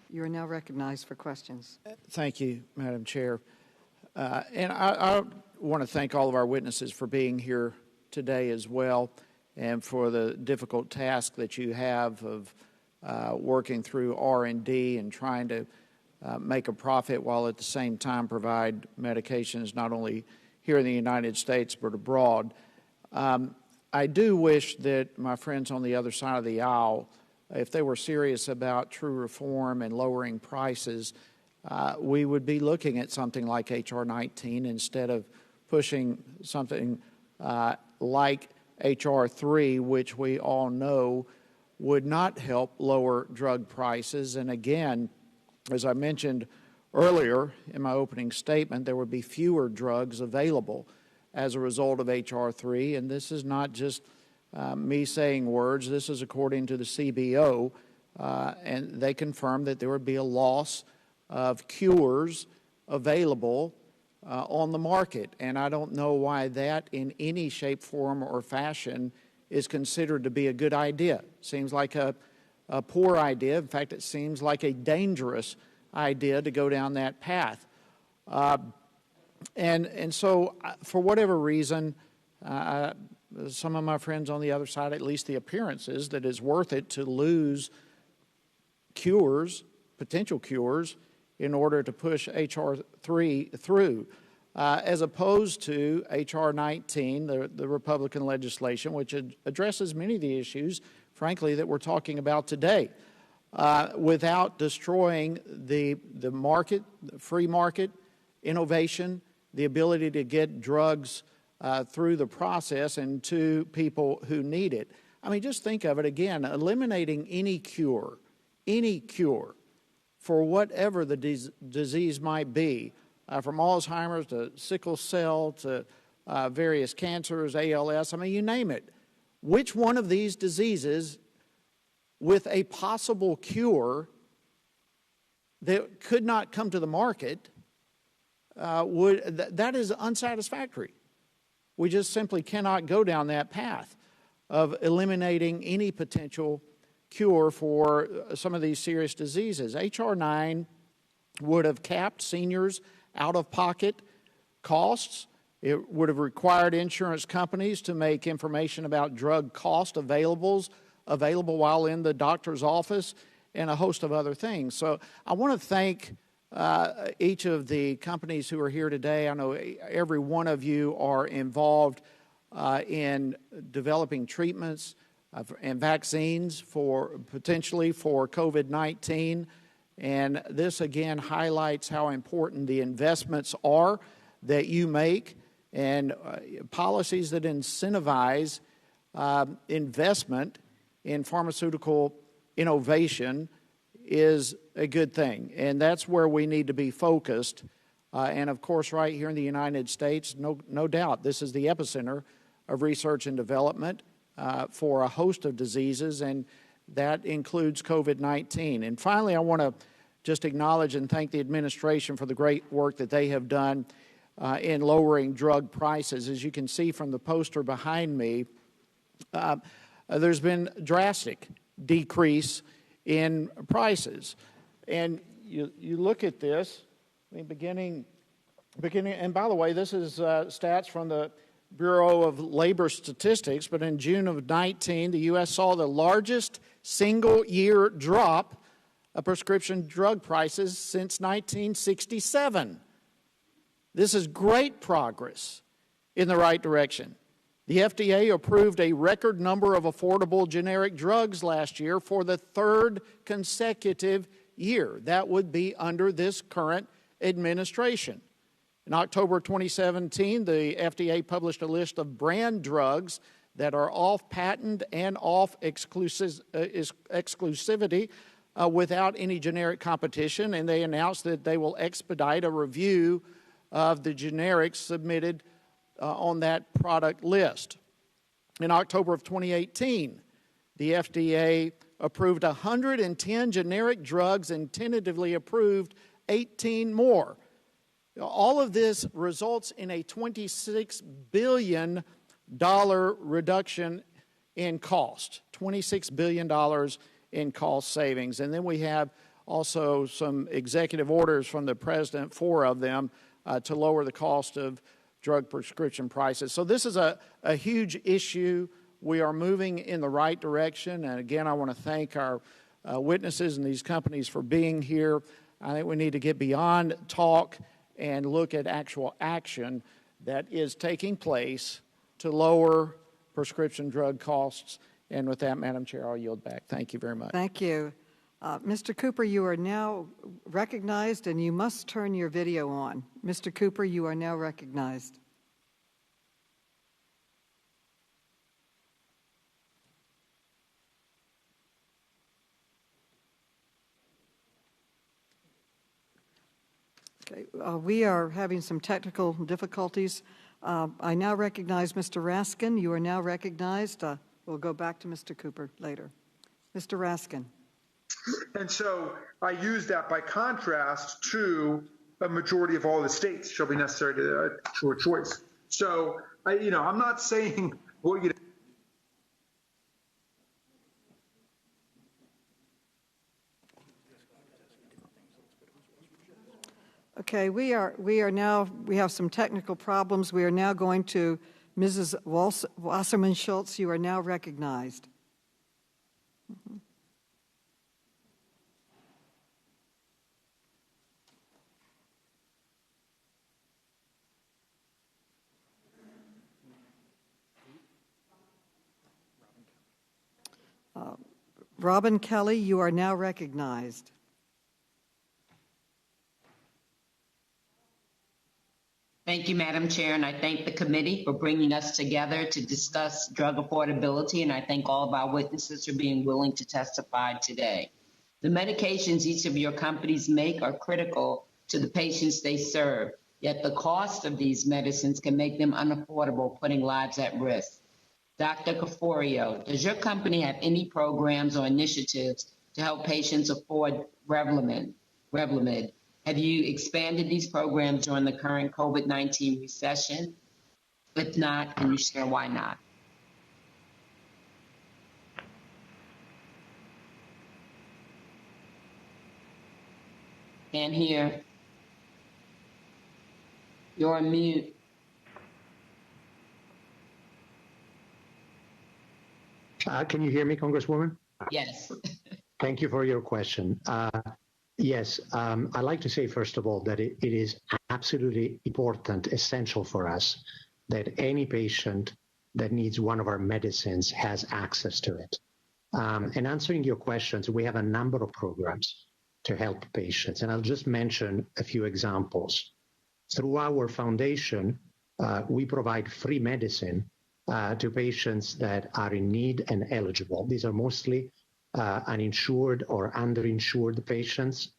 You are now recognized for questions. Thank you, Madam Chair. And I want to thank all of our witnesses for being here today as well, and for the difficult task that you have of working through R&D and trying to make a profit while at the same time provide medications not only here in the United States but abroad. I do wish that my friends on the other side of the aisle, if they were serious about true reform and lowering prices, we would be looking at something like H.R. 19 instead of pushing something like H.R. 3, which we all know would not help lower drug prices. And again, as I mentioned earlier in my opening statement, there would be fewer drugs available as a result of H.R. 3. And this is not just me saying words. This is according to the CBO, and they confirmed that there would be a loss of cures available on the market. And I don't know why that in any shape, form, or fashion is considered to be a good idea. Seems like a poor idea. In fact, it seems like a dangerous idea to go down that path. And so, for whatever reason, some of my friends on the other side, at least the appearance is that it's worth it to lose cures, potential cures, in order to push H.R. 3 through, as opposed to H.R. 19, the Republican legislation, which addresses many of the issues, frankly, that we're talking about today, without destroying the market, the free market, innovation, the ability to get drugs through the process and to people who need it. I mean, just think of it again, eliminating any cure for whatever the disease might be, from Alzheimer's to sickle cell to various cancers, ALS, I mean, you name it. Which one of these diseases with a possible cure that could not come to the market that is unsatisfactory. We just simply cannot go down that path of eliminating any potential cure for some of these serious diseases. H.R. 9 would have capped seniors' out-of-pocket costs. It would have required insurance companies to make information about drug cost available while in the doctor's office, and a host of other things. So I want to thank each of the companies who are here today. I know every one of you are involved in developing treatments and vaccines potentially for COVID-19. And this again highlights how important the investments are that you make, and policies that incentivize investment in pharmaceutical innovation is a good thing. And that's where we need to be focused. And of course, right here in the United States, no doubt, this is the epicenter of research and development for a host of diseases, and that includes COVID-19. And finally, I want to just acknowledge and thank the administration for the great work that they have done in lowering drug prices. As you can see from the poster behind me, there's been drastic decrease in prices. And you look at this, I mean, beginning, and by the way, this is stats from the Bureau of Labor Statistics, but in June of 19, the U.S. saw the largest single-year drop of prescription drug prices since 1967. This is great progress in the right direction. The FDA approved a record number of affordable generic drugs last year for the third consecutive year. That would be under this current administration. In October 2017, the FDA published a list of brand drugs that are off patent and off exclusivity without any generic competition, and they announced that they will expedite a review of the generics submitted on that product list. In October of 2018, the FDA approved 110 generic drugs and tentatively approved 18 more. All of this results in a $26 billion reduction in cost, $26 billion in cost savings. And then we have also some executive orders from the president, 4 of them, to lower the cost of drug prescription prices. So this is a huge issue. We are moving in the right direction. And again, I want to thank our witnesses and these companies for being here. I think we need to get beyond talk and look at actual action that is taking place to lower prescription drug costs. And with that, Madam Chair, I'll yield back. Thank you very much. Thank you. Mr. Cooper, you are now recognized, and you must turn your video on. Mr. Cooper, you are now recognized. Okay, we are having some technical difficulties. I now recognize Mr. Raskin. You are now recognized. We'll go back to Mr. Cooper later. Mr. Raskin. And so I use that by contrast to a majority of all the states shall be necessary to a choice. So, I'm not saying what you. Okay, we have some technical problems. We are now going to Mrs. Wasserman Schultz. You are now recognized. Robin Kelly, you are now recognized. Thank you, Madam Chair, and I thank the committee for bringing us together to discuss drug affordability, and I thank all of our witnesses for being willing to testify today. The medications each of your companies make are critical to the patients they serve, yet the cost of these medicines can make them unaffordable, putting lives at risk. Dr. Caforio, does your company have any programs or initiatives to help patients afford Revlimid? Have you expanded these programs during the current COVID-19 recession? If not, can you share why not? Can't hear. You're on mute. Can you hear me, Congresswoman? Yes. Thank you for your question. Yes, I'd like to say, first of all, that it is absolutely important, essential for us that any patient that needs one of our medicines has access to it. And answering your questions, we have a number of programs to help patients, and I'll just mention a few examples. Through our foundation, we provide free medicine to patients that are in need and eligible. These are mostly uninsured or underinsured patients.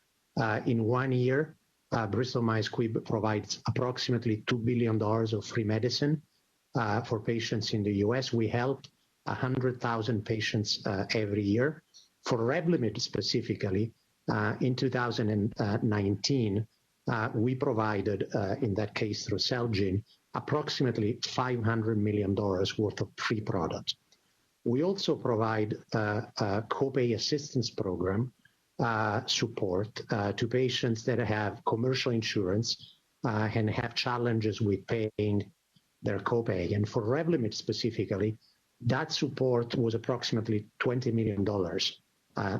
In 1 year, Bristol Myers Squibb provides approximately $2 billion of free medicine for patients in the U.S. We help 100,000 patients every year. For Revlimid specifically, in 2019, we provided, in that case through Celgene, approximately $500 million worth of free product. We also provide a Copay assistance program support to patients that have commercial insurance and have challenges with paying their Copay. And for Revlimid specifically, that support was approximately $20 million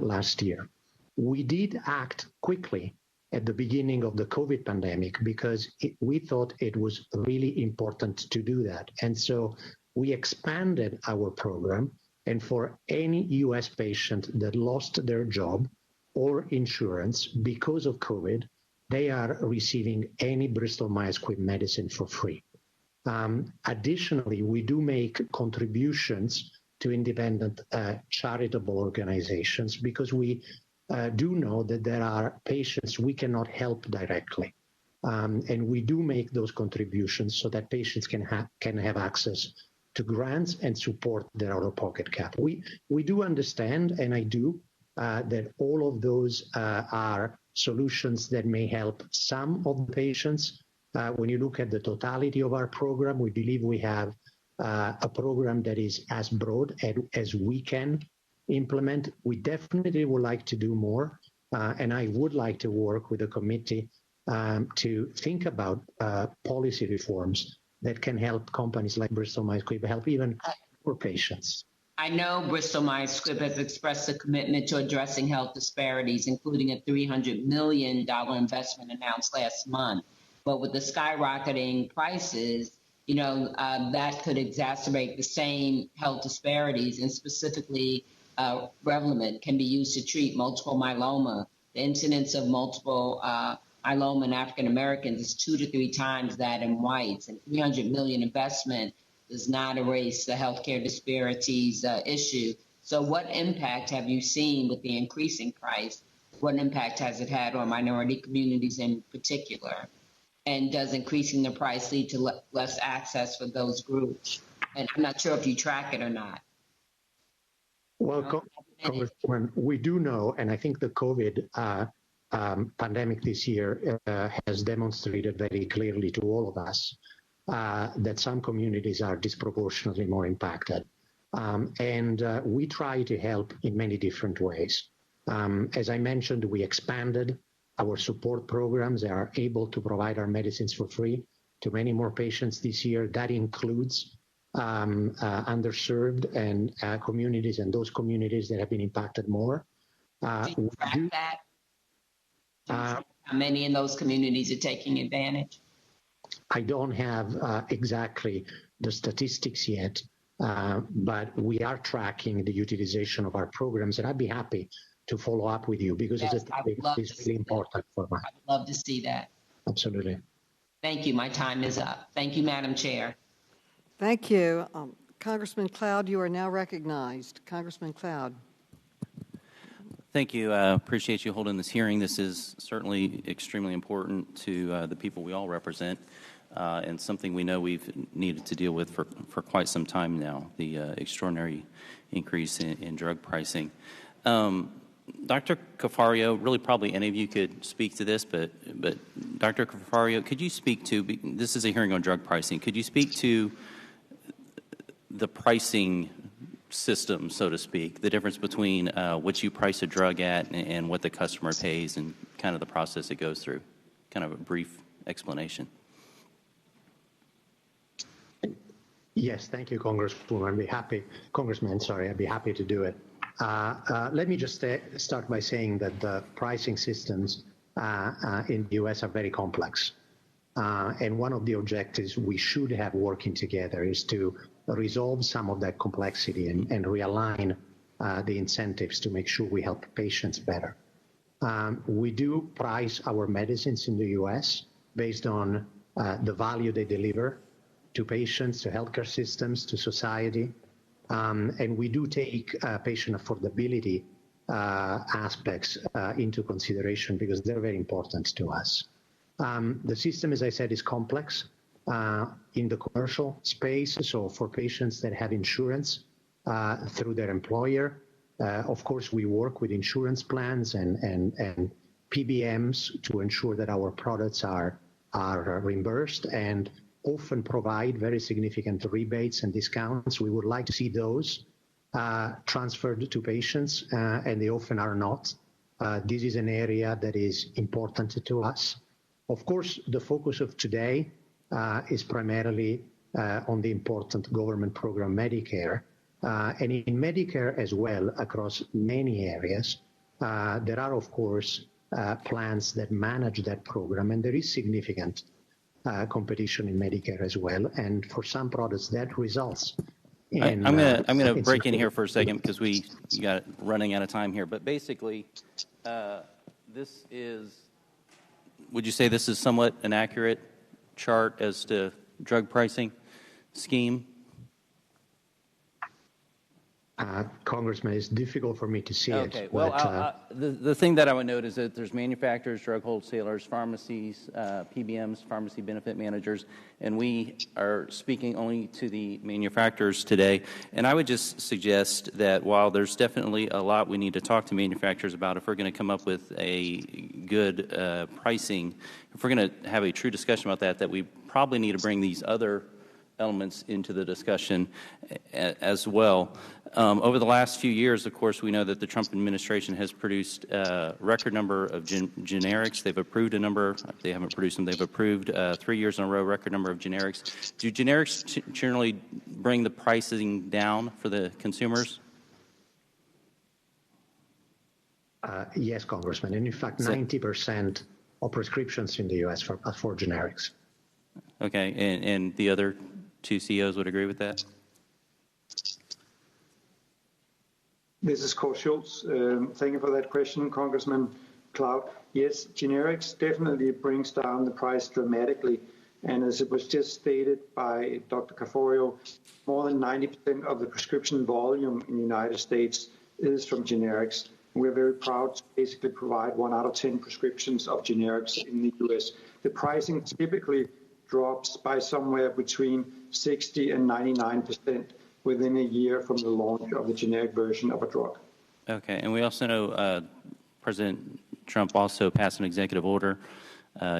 last year. We did act quickly at the beginning of the COVID pandemic because we thought it was really important to do that. And so we expanded our program, and for any U.S. patient that lost their job or insurance because of COVID, they are receiving any Bristol Myers Squibb medicine for free. Additionally, we do make contributions to independent charitable organizations because we do know that there are patients we cannot help directly. And we do make those contributions so that patients can have access to grants and support their out-of-pocket cap. We do understand, and I do, that all of those are solutions that may help some of the patients. When you look at the totality of our program, we believe we have a program that is as broad as we can implement. We definitely would like to do more, and I would like to work with the committee to think about policy reforms that can help companies like Bristol Myers Squibb help even more patients. I know Bristol Myers Squibb has expressed a commitment to addressing health disparities, including a $300 million investment announced last month. But with the skyrocketing prices, that could exacerbate the same health disparities, and specifically Revlimid can be used to treat multiple myeloma. The incidence of multiple myeloma in African Americans is 2 to 3 times that in whites, and $300 million investment does not erase the healthcare disparities issue. So what impact have you seen with the increasing price? What impact has it had on minority communities in particular? And does increasing the price lead to less access for those groups? And I'm not sure if you track it or not. Well, Congresswoman, we do know, and I think the COVID pandemic this year has demonstrated very clearly to all of us that some communities are disproportionately more impacted. And we try to help in many different ways. As I mentioned, we expanded our support programs. They are able to provide our medicines for free to many more patients this year. That includes underserved and communities, and those communities that have been impacted more. Do you track that? How many in those communities are taking advantage? I don't have exactly the statistics yet, but we are tracking the utilization of our programs, and I'd be happy to follow up with you because it's really important for me. I'd love to see that. Absolutely. Thank you. My time is up. Thank you, Madam Chair. Thank you. Congressman Cloud, you are now recognized. Congressman Cloud. Thank you. I appreciate you holding this hearing. This is certainly extremely important to the people we all represent and something we know we've needed to deal with for quite some time now, the extraordinary increase in drug pricing. Dr. Caforio, really probably any of you could speak to this, but Dr. Caforio, could you speak to, this is a hearing on drug pricing, could you speak to the pricing system, so to speak, the difference between what you price a drug at and what the customer pays and kind of the process it goes through? Kind of a brief explanation. Yes, thank you, Congressman. I'd be happy to do it. Let me just start by saying that the pricing systems in the U.S. are very complex. And one of the objectives we should have working together is to resolve some of that complexity and realign the incentives to make sure we help patients better. We do price our medicines in the U.S. based on the value they deliver to patients, to healthcare systems, to society. And we do take patient affordability aspects into consideration because they're very important to us. The system, as I said, is complex in the commercial space. So for patients that have insurance through their employer, of course, we work with insurance plans and PBMs to ensure that our products are reimbursed and often provide very significant rebates and discounts. We would like to see those transferred to patients, and they often are not. This is an area that is important to us. Of course, the focus of today is primarily on the important government program, Medicare. And in Medicare as well, across many areas, there are, of course, plans that manage that program, and there is significant competition in Medicare as well, and for some products that results in... I'm going to break in here for a second because we got running out of time here. But basically, this is, would you say this is somewhat an accurate chart as to drug pricing scheme? Congressman, it's difficult for me to see it. Okay, well, the thing that I would note is that there's manufacturers, drug wholesalers, pharmacies, PBMs, pharmacy benefit managers, and we are speaking only to the manufacturers today. And I would just suggest that while there's definitely a lot we need to talk to manufacturers about, if we're going to come up with a good pricing, if we're going to have a true discussion about that we probably need to bring these other elements into the discussion as well. Over the last few years, of course, we know that the Trump administration has produced a record number of generics. They've approved a number. They haven't produced them. They've approved 3 years in a row record number of generics. Do generics generally bring the pricing down for the consumers? Yes, Congressman. And in fact, 90% of prescriptions in the U.S. are for generics. Okay, and the other two CEOs would agree with that? This is Schultz. Thank you for that question, Congressman Cloud. Yes, generics definitely brings down the price dramatically. And as it was just stated by Dr. Caforio, more than 90% of the prescription volume in the United States is from generics. We're very proud to basically provide 1 out of 10 prescriptions of generics in the U.S. The pricing typically drops by somewhere between 60 and 99%. within a year from the launch of the generic version of a drug. Okay, and we also know President Trump also passed an executive order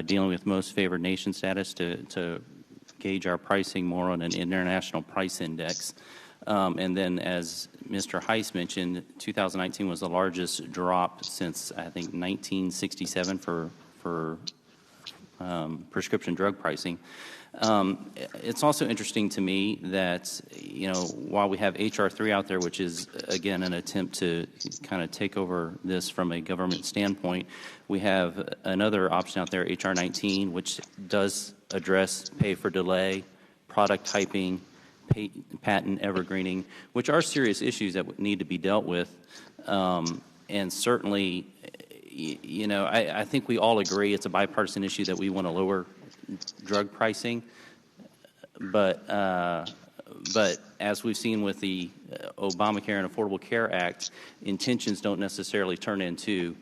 dealing with most favored nation status to gauge our pricing more on an international price index. And then, as Mr. Heiss mentioned, 2019 was the largest drop since, I think, 1967 for prescription drug pricing. It's also interesting to me that, while we have H.R. 3 out there, which is, again, an attempt to kind of take over this from a government standpoint, we have another option out there, H.R. 19, which does address pay for delay, product typing, patent evergreening, which are serious issues that need to be dealt with. And certainly, I think we all agree it's a bipartisan issue that we want to lower drug pricing. But as we've seen with the Obamacare and Affordable Care Act, intentions don't necessarily turn into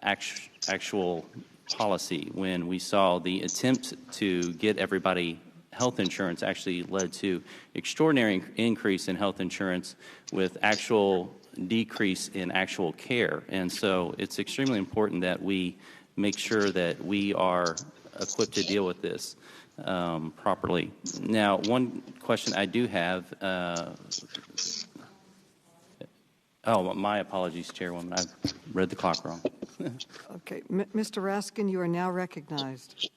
actual policy. When we saw the attempt to get everybody health insurance actually led to extraordinary increase in health insurance with actual decrease in actual care. And so it's extremely important that we make sure that we are equipped to deal with this properly. Now, one question I do have, my apologies, Chairwoman. I've read the clock wrong. Okay. Mr. Raskin, you are now recognized.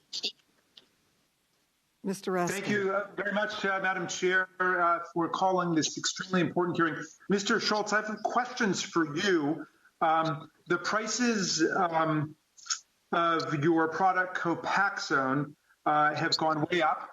Mr. Raskin. Thank you very much, Madam Chair, for calling this extremely important hearing. Mr. Schultz, I have questions for you. The prices of your product Copaxone have gone way up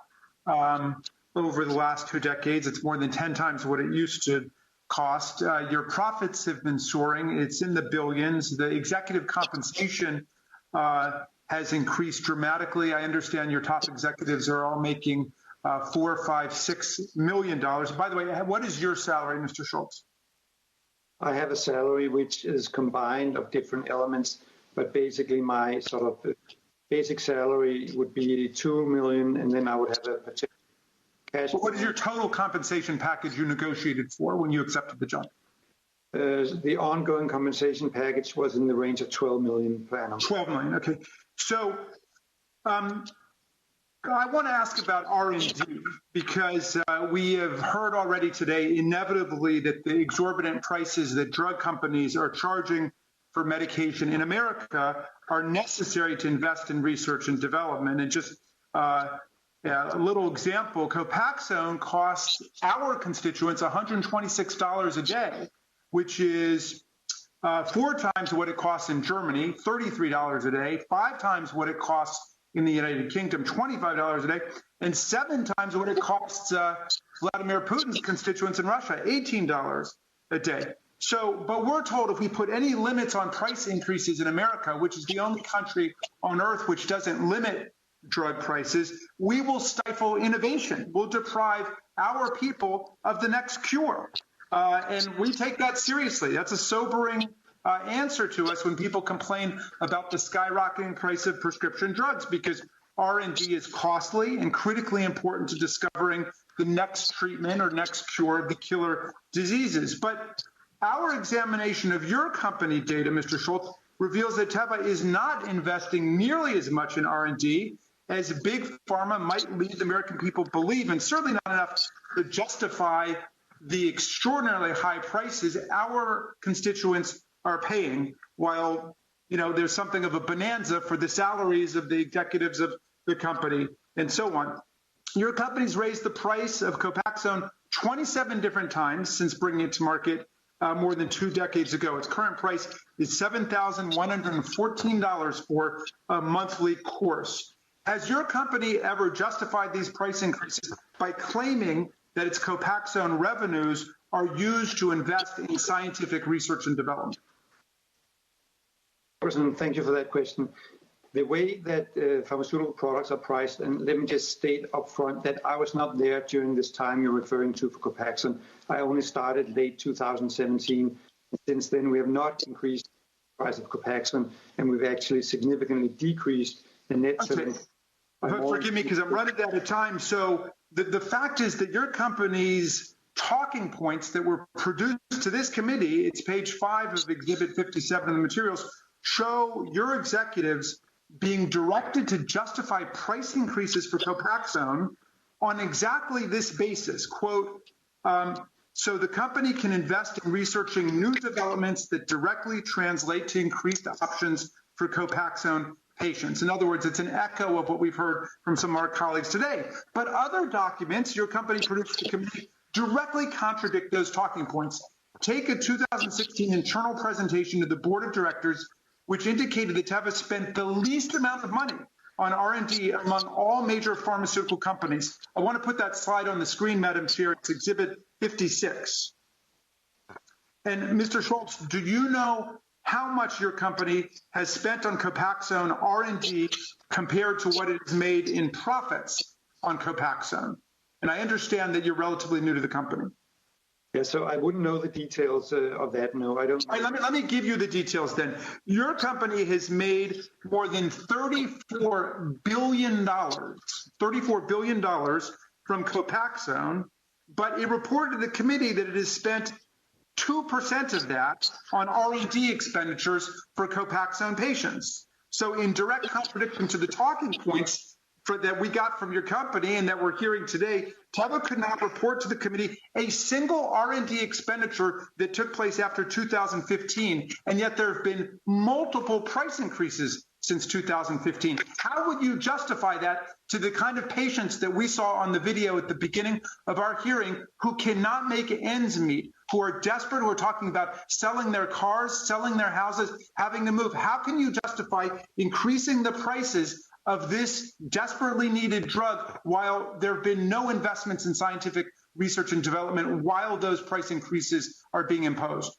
over the last 2 decades. It's more than 10 times what it used to cost. Your profits have been soaring. It's in the billions. The executive compensation has increased dramatically. I understand your top executives are all making $4, $5, $6 million. By the way, what is your salary, Mr. Schultz? I have a salary which is combined of different elements, but basically my sort of basic salary would be $2 million, and then I would have a particular cash. What is your total compensation package you negotiated for when you accepted the job? The ongoing compensation package was in the range of $12 million per annum. $12 million, okay. So I want to ask about R&D because we have heard already today inevitably that the exorbitant prices that drug companies are charging for medication in America are necessary to invest in research and development. And just a little example, Copaxone costs our constituents $126 a day, which is 4 times what it costs in Germany, $33 a day, 5 times what it costs in the United Kingdom, $25 a day, and 7 times what it costs Vladimir Putin's constituents in Russia, $18 a day. So, but we're told if we put any limits on price increases in America, which is the only country on earth which doesn't limit drug prices, we will stifle innovation. We'll deprive our people of the next cure. And we take that seriously. That's a sobering answer to us when people complain about the skyrocketing price of prescription drugs, because R&D is costly and critically important to discovering the next treatment or next cure of the killer diseases. But our examination of your company data, Mr. Schultz, reveals that Teva is not investing nearly as much in R&D as big pharma might lead the American people believe, and certainly not enough to justify the extraordinarily high prices our constituents are paying, while there's something of a bonanza for the salaries of the executives of the company and so on. Your company's raised the price of Copaxone 27 different times since bringing it to market more than 2 decades ago. Its current price is $7,114 for a monthly course. Has your company ever justified these price increases by claiming that its Copaxone revenues are used to invest in scientific research and development? Thank you for that question. The way that pharmaceutical products are priced, and let me just state up front that I was not there during this time you're referring to for Copaxone. I only started late 2017. Since then, we have not increased the price of Copaxone, and we've actually significantly decreased the net selling. Forgive me, because I'm running out of time. So the fact is that your company's talking points that were produced to this committee, it's page 5 of Exhibit 57 of the materials, show your executives being directed to justify price increases for Copaxone on exactly this basis, quote, so the company can invest in researching new developments that directly translate to increased options for Copaxone patients. In other words, it's an echo of what we've heard from some of our colleagues today. But other documents your company produced to the committee directly contradict those talking points. Take a 2016 internal presentation to the board of directors, which indicated that Teva spent the least amount of money on R&D among all major pharmaceutical companies. I want to put that slide on the screen, Madam Chair. It's Exhibit 56. And Mr. Schultz, do you know how much your company has spent on Copaxone R&D compared to what it has made in profits on Copaxone? And I understand that you're relatively new to the company. Yeah, so I wouldn't know the details of that. No, I don't. All right, let me give you the details then. Your company has made more than $34 billion from Copaxone, but it reported to the committee that it has spent 2% of that on R&D expenditures for Copaxone patients. So in direct contradiction to the talking points that we got from your company and that we're hearing today, Teva could not report to the committee a single R&D expenditure that took place after 2015, and yet there have been multiple price increases since 2015. How would you justify that to the kind of patients that we saw on the video at the beginning of our hearing who cannot make ends meet, who are desperate, who are talking about selling their cars, selling their houses, having to move? How can you justify increasing the prices of this desperately needed drug while there have been no investments in scientific research and development while those price increases are being imposed?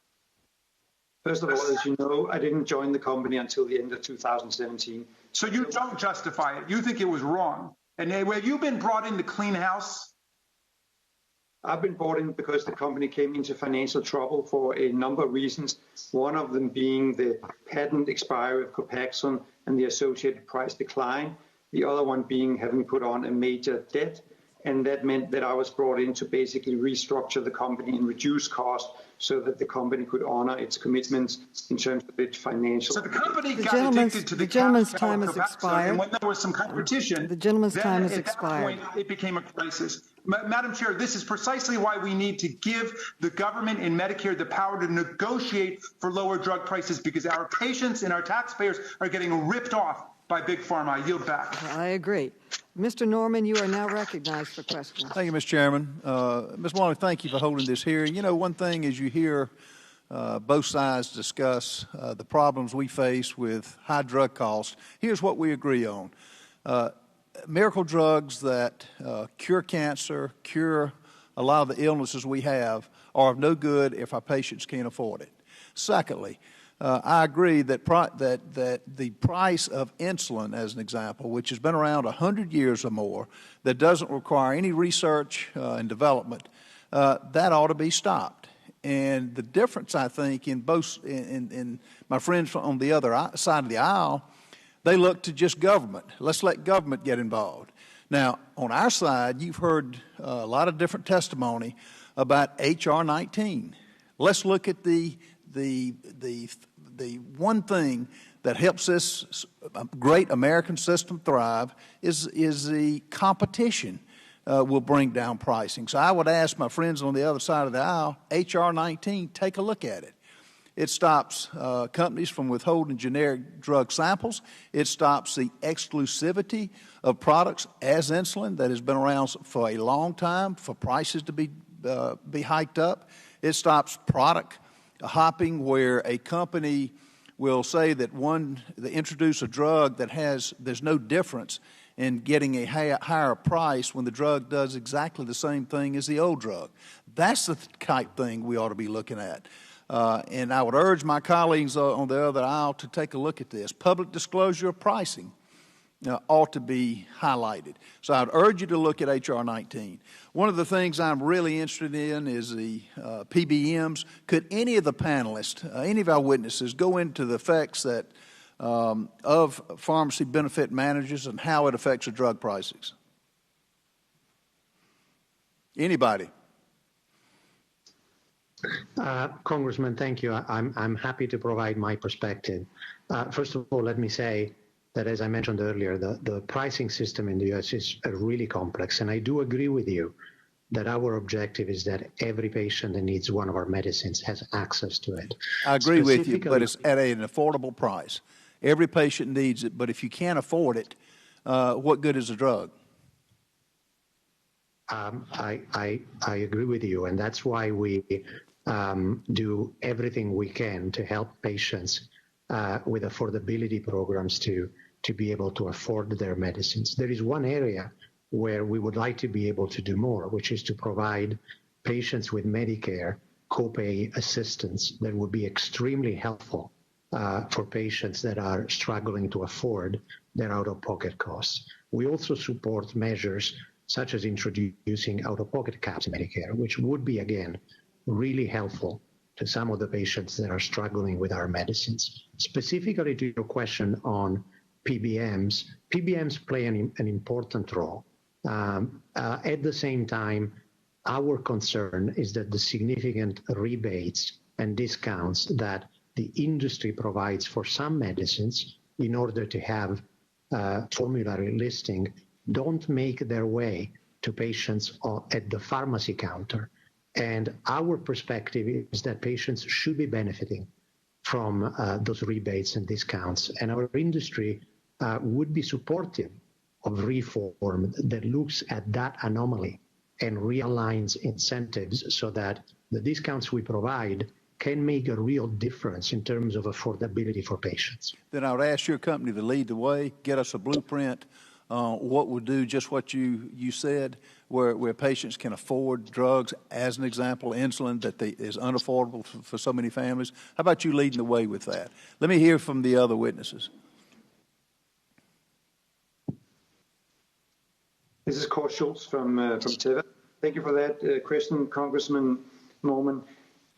First of all, as you know, I didn't join the company until the end of 2017. So you don't justify it. You think it was wrong. And have you been brought in to clean house? I've been brought in because the company came into financial trouble for a number of reasons, one of them being the patent expiry of Copaxone and the associated price decline, the other one being having put on a major debt, and that meant that I was brought in to basically restructure the company and reduce costs so that the company could honor its commitments in terms of its financial. So the company got addicted to the gentleman's time has expired. And when there was some competition, the gentleman's time has expired. At that point, it became a crisis. Madam Chair, this is precisely why we need to give the government and Medicare the power to negotiate for lower drug prices, because our patients and our taxpayers are getting ripped off by Big Pharma. I yield back. I agree. Mr. Norman, you are now recognized for questions. Thank you, Mr. Chairman. Ms. Maloney, thank you for holding this hearing. You know, one thing is you hear both sides discuss the problems we face with high drug costs. Here's what we agree on. Miracle drugs that cure cancer, cure a lot of the illnesses we have are of no good if our patients can't afford it. Secondly, I agree that that the price of insulin, as an example, which has been around 100 years or more, that doesn't require any research and development, that ought to be stopped. And the difference, I think, in both in my friends on the other side of the aisle, they look to just government. Let's let government get involved. Now, on our side, you've heard a lot of different testimony about H.R. 19. Let's look at the one thing that helps this great American system thrive is the competition will bring down pricing. So I would ask my friends on the other side of the aisle, H.R. 19, take a look at it. It stops companies from withholding generic drug samples. It stops the exclusivity of products as insulin that has been around for a long time for prices to be hiked up. It stops product hopping where a company will say that they introduce a drug that there's no difference in getting a higher price when the drug does exactly the same thing as the old drug. That's the type thing we ought to be looking at. And I would urge my colleagues on the other aisle to take a look at this. Public disclosure of pricing ought to be highlighted. So I'd urge you to look at H.R. 19. One of the things I'm really interested in is the PBMs. Could any of the panelists, any of our witnesses, go into the effects of pharmacy benefit managers and how it affects the drug prices? Anybody? Congressman, thank you. I'm happy to provide my perspective. First of all, let me say that, as I mentioned earlier, the pricing system in the U.S. is really complex, and I do agree with you that our objective is that every patient that needs one of our medicines has access to it. I agree with you, but it's at an affordable price. Every patient needs it, but if you can't afford it, what good is the drug? I agree with you, and that's why we do everything we can to help patients with affordability programs to be able to afford their medicines. There is one area where we would like to be able to do more, which is to provide patients with Medicare copay assistance that would be extremely helpful for patients that are struggling to afford their out-of-pocket costs. We also support measures such as introducing out-of-pocket caps in Medicare, which would be, again, really helpful to some of the patients that are struggling with our medicines. Specifically to your question on PBMs, PBMs play an important role. At the same time, our concern is that the significant rebates and discounts that the industry provides for some medicines in order to have formulary listing don't make their way to patients at the pharmacy counter. And our perspective is that patients should be benefiting from those rebates and discounts. And our industry would be supportive of reform that looks at that anomaly and realigns incentives so that the discounts we provide can make a real difference in terms of affordability for patients. Then I would ask your company to lead the way, get us a blueprint, what would do just what you said, where patients can afford drugs, as an example, insulin that is unaffordable for so many families. How about you leading the way with that? Let me hear from the other witnesses. This is Schultz from Teva. Thank you for that question, Congressman Norman.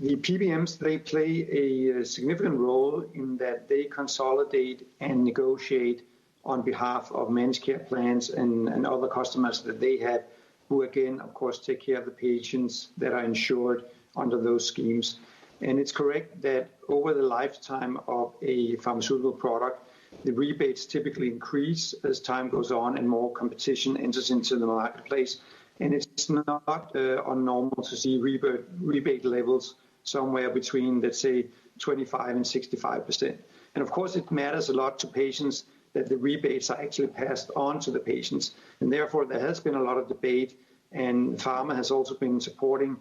The PBMs, they play a significant role in that they consolidate and negotiate on behalf of managed care plans and other customers that they have, who again, of course, take care of the patients that are insured under those schemes. And it's correct that over the lifetime of a pharmaceutical product, the rebates typically increase as time goes on and more competition enters into the marketplace. And it's not unnormal to see rebate levels somewhere between, let's say, 25 and 65%. And of course, it matters a lot to patients that the rebates are actually passed on to the patients. And therefore, there has been a lot of debate, and Pharma has also been supporting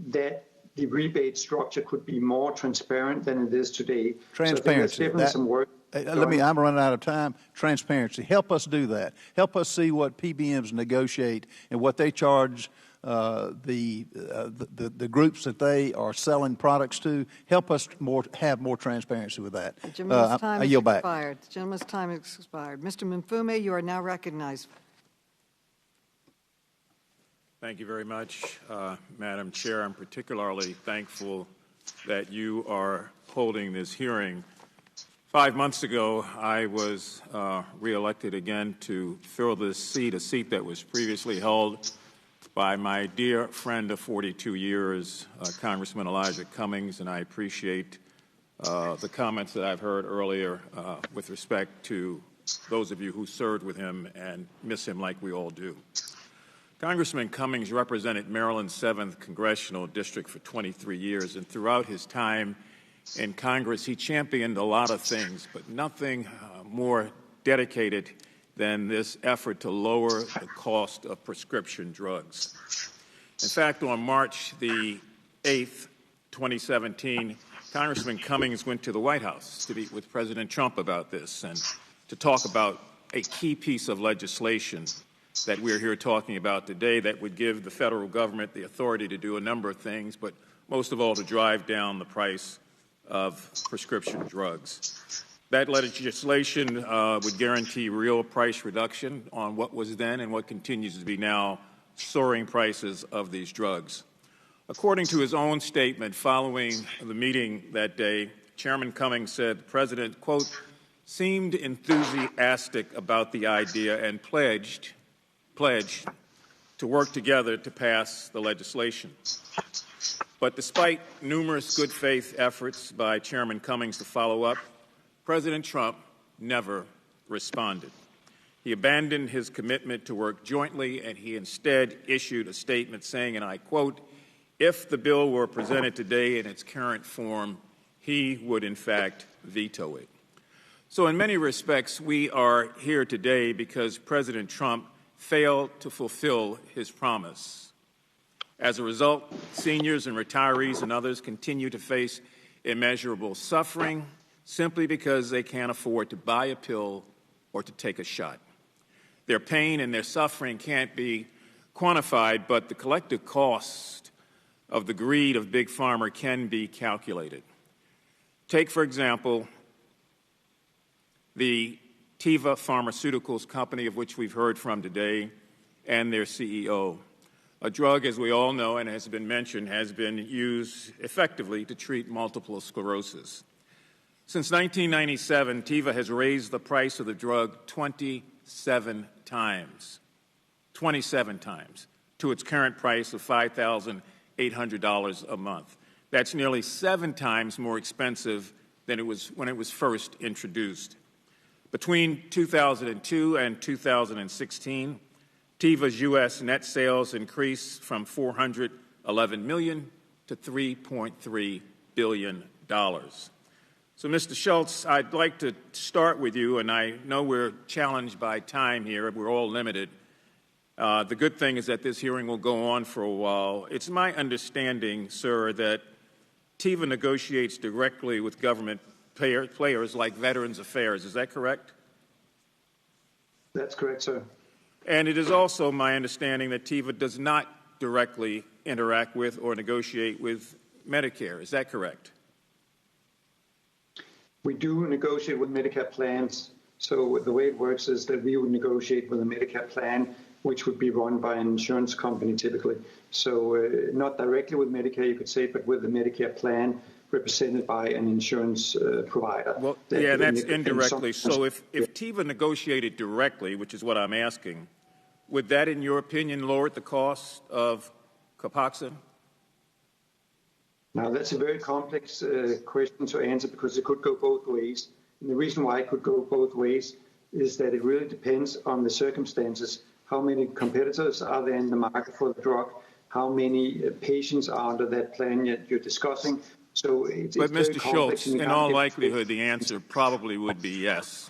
that the rebate structure could be more transparent than it is today. Transparency. So definitely some work. I'm running out of time. Transparency. Help us do that. Help us see what PBMs negotiate and what they charge the groups that they are selling products to. Help us have more transparency with that. The gentleman's time I has yield back. expired. The gentleman's time has expired. Mr. Mfume, you are now recognized. Thank you very much, Madam Chair. I'm particularly thankful that you are holding this hearing. 5 months ago, I was reelected again to fill this seat, a seat that was previously held by my dear friend of 42 years, Congressman Elijah Cummings, and I appreciate the comments that I've heard earlier with respect to those of you who served with him and miss him like we all do. Congressman Cummings represented Maryland's 7th Congressional District for 23 years, and throughout his time in Congress, he championed a lot of things, but nothing more dedicated than this effort to lower the cost of prescription drugs. In fact, on March the 8th, 2017, Congressman Cummings went to the White House to meet with President Trump about this and to talk about a key piece of legislation that we're here talking about today that would give the federal government the authority to do a number of things, but most of all to drive down the price of prescription drugs. That legislation would guarantee real price reduction on what was then and what continues to be now soaring prices of these drugs. According to his own statement following the meeting that day, Chairman Cummings said the President, quote, seemed enthusiastic about the idea and pledged to work together to pass the legislation. But despite numerous good faith efforts by Chairman Cummings to follow up, President Trump never responded. He abandoned his commitment to work jointly, and he instead issued a statement saying, and I quote, "If the bill were presented today in its current form, he would in fact veto it." So in many respects, we are here today because President Trump failed to fulfill his promise. As a result, seniors and retirees and others continue to face immeasurable suffering simply because they can't afford to buy a pill or to take a shot. Their pain and their suffering can't be quantified, but the collective cost of the greed of Big Pharma can be calculated. Take, for example, the Teva Pharmaceuticals company, of which we've heard from today, and their CEO. A drug, as we all know and has been mentioned, has been used effectively to treat multiple sclerosis. Since 1997, Teva has raised the price of the drug 27 times, to its current price of $5,800 a month. That's nearly 7 times more expensive than it was when it was first introduced. Between 2002 and 2016, Teva's U.S. net sales increased from $411 million to $3.3 billion. So, Mr. Schultz, I'd like to start with you, and I know we're challenged by time here. We're all limited. The good thing is that this hearing will go on for a while. It's my understanding, sir, that Teva negotiates directly with government players like Veterans Affairs. Is that correct? That's correct, sir. And it is also my understanding that Teva does not directly interact with or negotiate with Medicare. Is that correct? We do negotiate with Medicare plans. So the way it works is that we would negotiate with a Medicare plan, which would be run by an insurance company typically. So not directly with Medicare, you could say, but with the Medicare plan represented by an insurance provider. Well, yeah, that's indirectly. So if Teva negotiated directly, which is what I'm asking, would that, in your opinion, lower the cost of Copaxone? Now, that's a very complex question to answer because it could go both ways. And the reason why it could go both ways is that it really depends on the circumstances. How many competitors are there in the market for the drug? How many patients are under that plan that you're discussing? So but Mr. Schultz, in all likelihood, the answer probably would be yes.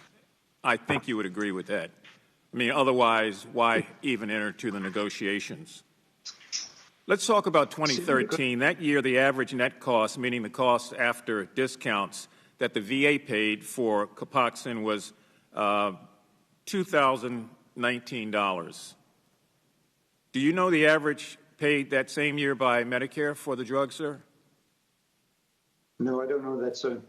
I think you would agree with that. I mean, otherwise, why even enter to the negotiations? Let's talk about 2013. That year, the average net cost, meaning the cost after discounts that the VA paid for Copaxone was $2,019. Do you know the average paid that same year by Medicare for the drug, sir? No, I don't know that, sir.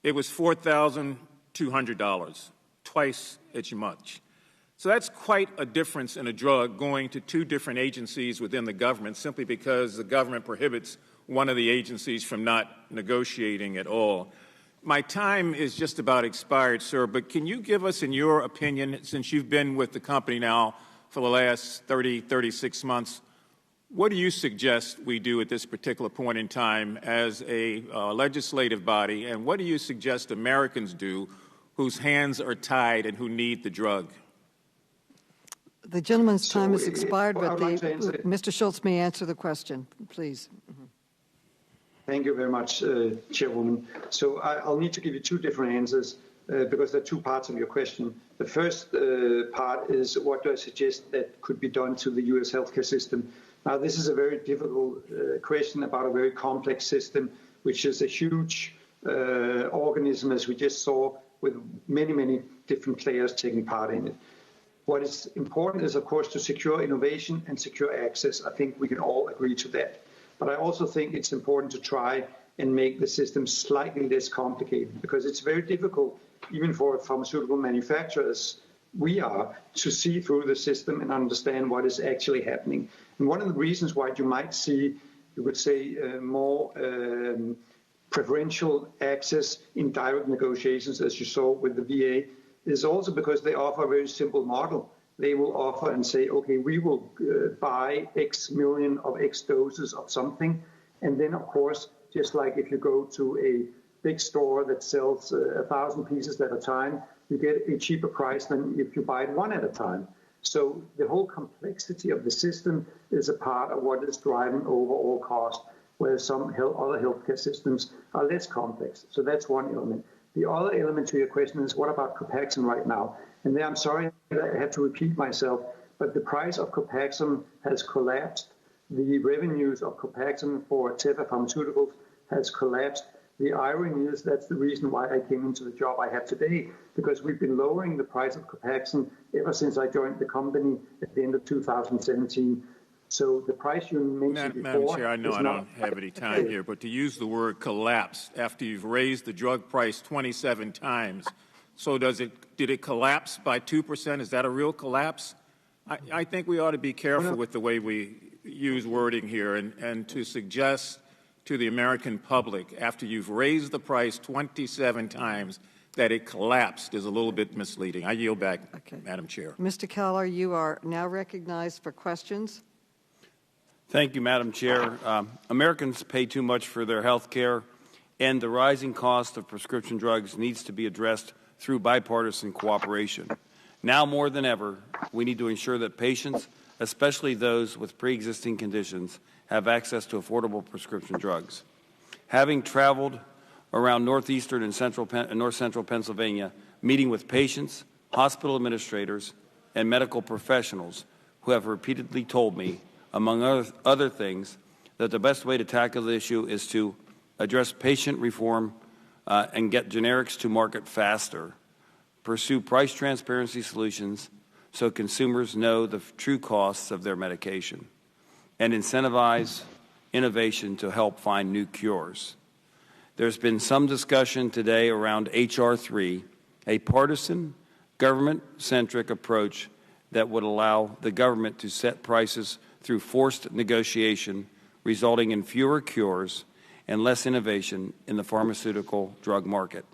It was $4,200, twice as much. So that's quite a difference in a drug going to 2 different agencies within the government simply because the government prohibits one of the agencies from not negotiating at all. My time is just about expired, sir, but can you give us, in your opinion, since you've been with the company now for the last 36 months, what do you suggest we do at this particular point in time as a legislative body, and what do you suggest Americans do whose hands are tied and who need the drug? The gentleman's time has expired, but Mr. Schultz may answer the question, please. Thank you very much, Chairwoman. So I'll need to give you 2 different answers because there are 2 parts of your question. The first part is what do I suggest that could be done to the U.S. healthcare system? Now, this is a very difficult question about a very complex system, which is a huge organism, as we just saw, with many, many different players taking part in it. What is important is, of course, to secure innovation and secure access. I think we can all agree to that. But I also think it's important to try and make the system slightly less complicated because it's very difficult, even for pharmaceutical manufacturers, we are, to see through the system and understand what is actually happening. And one of the reasons why you might see, you would say, more preferential access in direct negotiations, as you saw with the VA, is also because they offer a very simple model. They will offer and say, okay, we will buy X million of X doses of something, And then, of course, just like if you go to a big store that sells 1,000 pieces at a time, you get a cheaper price than if you buy it one at a time. So the whole complexity of the system is a part of what is driving overall cost, where some other healthcare systems are less complex. So that's one element. The other element to your question is, what about Copaxone right now? And there, I'm sorry that I have to repeat myself, but the price of Copaxone has collapsed. The revenues of Copaxone for Teva Pharmaceuticals has collapsed. The irony is that's the reason why I came into the job I have today, because we've been lowering the price of Copaxone ever since I joined the company at the end of 2017. So the price you mentioned before... Madam Chair, I know I don't have any time here, but to use the word collapse after you've raised the drug price 27 times, so did it collapse by 2%? Is that a real collapse? I think we ought to be careful with the way we use wording here, and to suggest to the American public, after you've raised the price 27 times, that it collapsed is a little bit misleading. I yield back, Madam Chair. Mr. Keller, you are now recognized for questions. Thank you, Madam Chair. Americans pay too much for their health care, and the rising cost of prescription drugs needs to be addressed through bipartisan cooperation. Now more than ever, we need to ensure that patients, especially those with pre-existing conditions, have access to affordable prescription drugs. Having traveled around northeastern and north central Pennsylvania, meeting with patients, hospital administrators, and medical professionals who have repeatedly told me, among other things, that the best way to tackle the issue is to address patient reform and get generics to market faster, pursue price transparency solutions so consumers know the true costs of their medication, and incentivize innovation to help find new cures. There's been some discussion today around H.R. 3, a partisan, government-centric approach that would allow the government to set prices through forced negotiation, resulting in fewer cures and less innovation in the pharmaceutical drug market.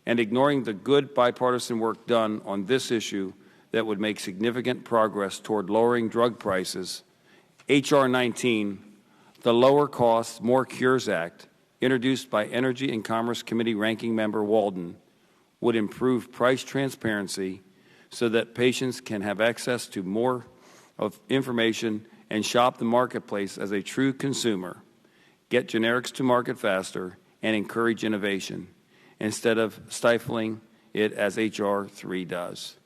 And ignoring the good bipartisan work done on this issue that would make significant progress toward lowering drug prices, H.R. 19, the Lower Costs, More Cures Act, introduced by Energy and Commerce Committee Ranking Member Walden, would improve price transparency so that patients can have access to more of information and shop the marketplace as a true consumer, get generics to market faster, and encourage innovation, instead of stifling it as H.R. 3 does.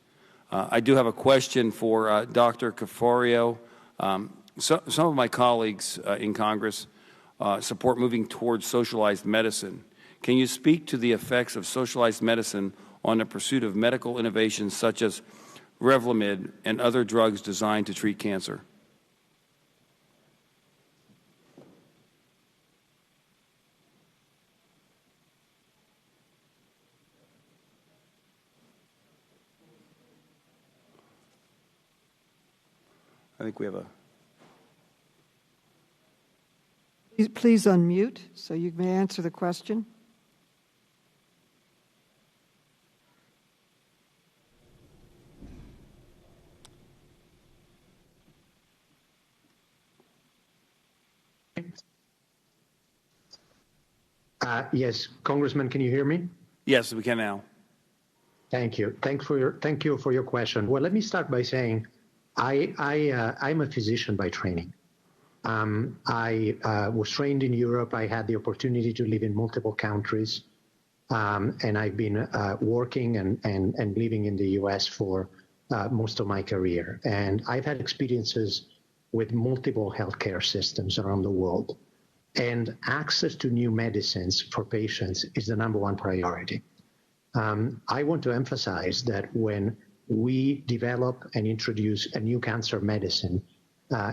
I do have a question for Dr. Caforio. Some of my colleagues in Congress support moving towards socialized medicine. Can you speak to the effects of socialized medicine on the pursuit of medical innovations such as Revlimid and other drugs designed to treat cancer? I think we have a... Please unmute so you may answer the question. Yes, Congressman, can you hear me? Yes, we can now. Thank you. Thank you for your question. Well, let me start by saying I'm a physician by training. I was trained in Europe. I had the opportunity to live in multiple countries, and I've been working and living in the U.S. for most of my career. And I've had experiences with multiple healthcare systems around the world. And access to new medicines for patients is the #1 priority. I want to emphasize that when we develop and introduce a new cancer medicine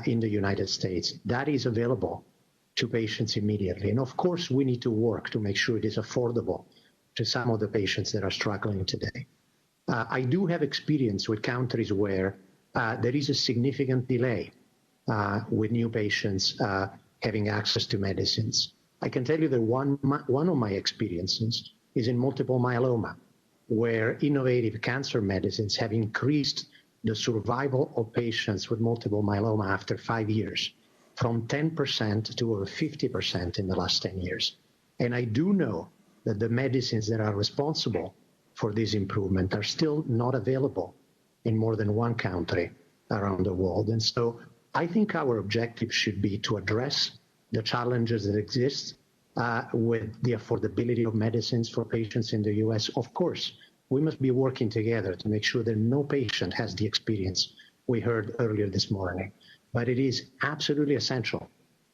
in the United States, that is available to patients immediately. And of course, we need to work to make sure it is affordable to some of the patients that are struggling today. I do have experience with countries where there is a significant delay with new patients having access to medicines. I can tell you that one of my experiences is in multiple myeloma, where innovative cancer medicines have increased the survival of patients with multiple myeloma after 5 years from 10% to over 50% in the last 10 years. And I do know that the medicines that are responsible for this improvement are still not available in more than one country around the world. And so I think our objective should be to address the challenges that exist with the affordability of medicines for patients in the US. Of course, we must be working together to make sure that no patient has the experience we heard earlier this morning. But it is absolutely essential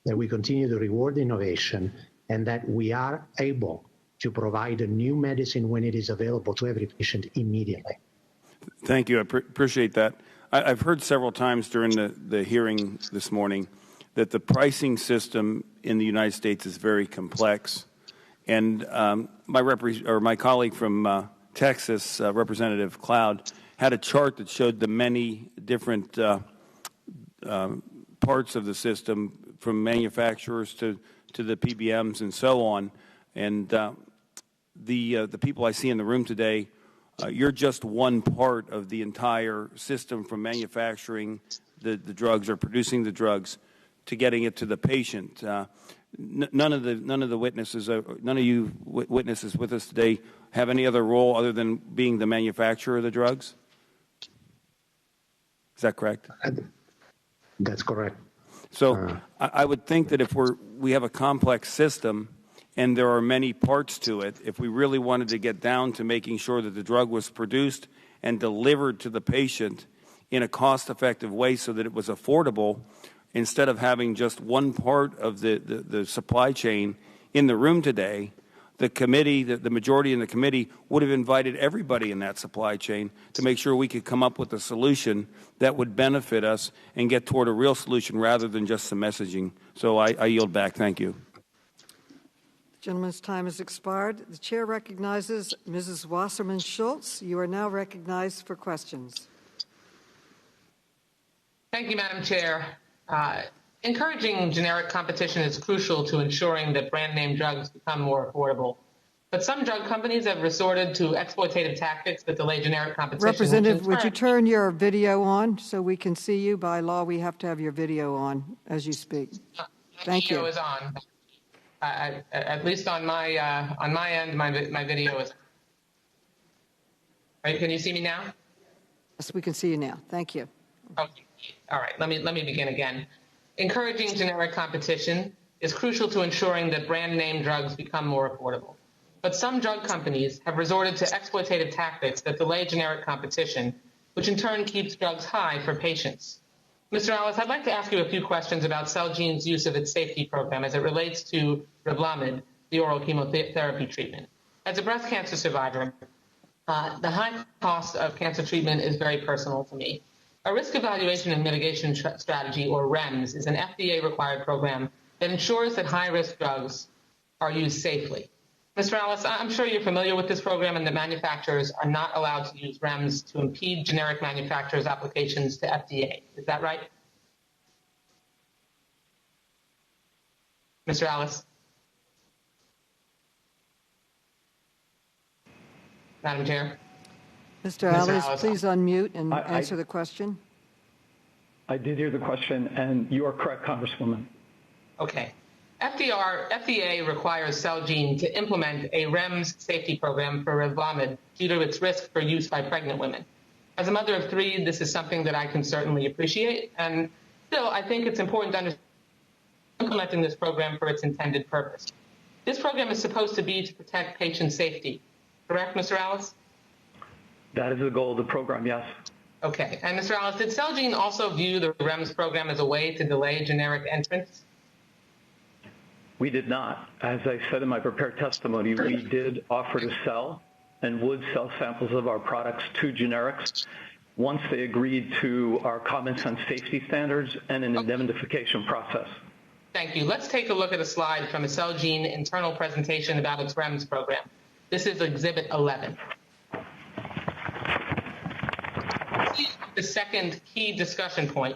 that we continue to reward innovation and that we are able to provide a new medicine when it is available to every patient immediately. Thank you. I appreciate that. I've heard several times during the hearing this morning that the pricing system in the United States is very complex. And my colleague from Texas, Representative Cloud, had a chart that showed the many different parts of the system, from manufacturers to the PBMs and so on. And the people I see in the room today, you're just one part of the entire system, from manufacturing the drugs or producing the drugs to getting it to the patient. None of the witnesses, none of you witnesses with us today have any other role other than being the manufacturer of the drugs? Is that correct? That's correct. So I would think that if we have a complex system and there are many parts to it, if we really wanted to get down to making sure that the drug was produced and delivered to the patient in a cost-effective way so that it was affordable, instead of having just one part of the supply chain in the room today, the committee, the majority in the committee, would have invited everybody in that supply chain to make sure we could come up with a solution that would benefit us and get toward a real solution rather than just some messaging. So I yield back. Thank you. The gentleman's time has expired. The chair recognizes Mrs. Wasserman Schultz. You are now recognized for questions. Thank you, Madam Chair. Encouraging generic competition is crucial to ensuring that brand name drugs become more affordable. But some drug companies have resorted to exploitative tactics that delay generic competition. Representative, would you turn your video on so we can see you? By law, we have to have your video on as you speak. Thank you. Video is on. At least on my end, my video is. Right, can you see me now? Yes, we can see you now. Thank you. Okay. All right. Let me begin again. Encouraging generic competition is crucial to ensuring that brand name drugs become more affordable. But some drug companies have resorted to exploitative tactics that delay generic competition, which in turn keeps drugs high for patients. Mr. Alles, I'd like to ask you a few questions about Celgene's use of its safety program as it relates to Revlimid, the oral chemotherapy treatment. As a breast cancer survivor, the high cost of cancer treatment is very personal to me. A risk evaluation and mitigation strategy, or Rems, is an FDA-required program that ensures that high-risk drugs are used safely. Mr. Alles, I'm sure you're familiar with this program and that manufacturers are not allowed to use Rems to impede generic manufacturers' applications to FDA. Is that right? Mr. Alles? Madam Chair? Mr. Alles, please unmute and answer the question. I did hear the question, and you are correct, Congresswoman. Okay. FDA requires Celgene to implement a Rems safety program for Revlimid due to its risk for use by pregnant women. As a mother of three, this is something that I can certainly appreciate, and still, I think it's important to understand implementing this program for its intended purpose. This program is supposed to be to protect patient safety. Correct, Mr. Alles? That is the goal of the program, yes. Okay. And Mr. Alles, did Celgene also view the Rems program as a way to delay generic entrants? We did not. As I said in my prepared testimony, we did offer to sell and would sell samples of our products to generics once they agreed to our comments on safety standards and an indemnification process. Thank you. Let's take a look at a slide from a Celgene internal presentation about its Rems program. This is Exhibit 11. The second key discussion point.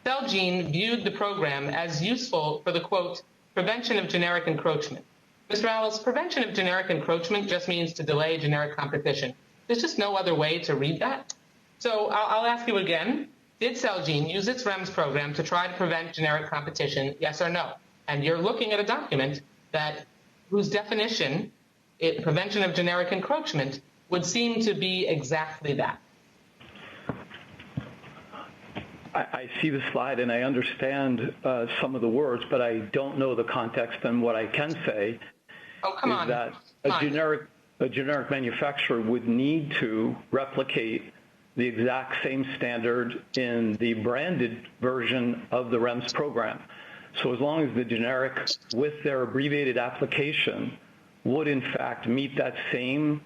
Celgene viewed the program as useful for the, quote, prevention of generic encroachment. Mr. Alles, prevention of generic encroachment just means to delay generic competition. There's just no other way to read that. So I'll ask you again. Did Celgene use its Rems program to try to prevent generic competition, yes or no? And you're looking at a document whose definition, prevention of generic encroachment, would seem to be exactly that. I see the slide and I understand some of the words, but I don't know the context. And what I can say is that a generic manufacturer would need to replicate the exact same standard in the branded version of the Rems program. So as long as the generic with their abbreviated application would in fact meet that same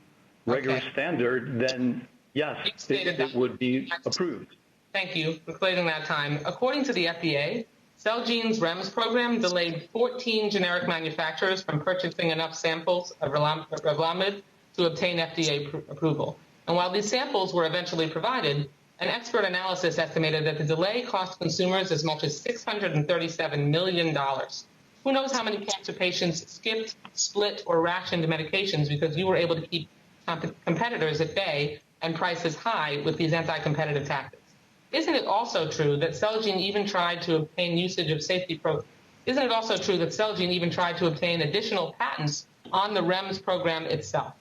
rigorous standard, then yes, it would be approved. Thank you for clearing that time. According to the FDA, Celgene's Rems program delayed 14 generic manufacturers from purchasing enough samples of Revlimid to obtain FDA approval. And while these samples were eventually provided, an expert analysis estimated that the delay cost consumers as much as $637 million. Who knows how many cancer patients skipped, split, or rationed medications because you were able to keep competitors at bay and prices high with these anti-competitive tactics? Isn't it also true that Celgene even tried to obtain usage of safety Isn't it also true that Celgene even tried to obtain additional patents on the Rems program itself?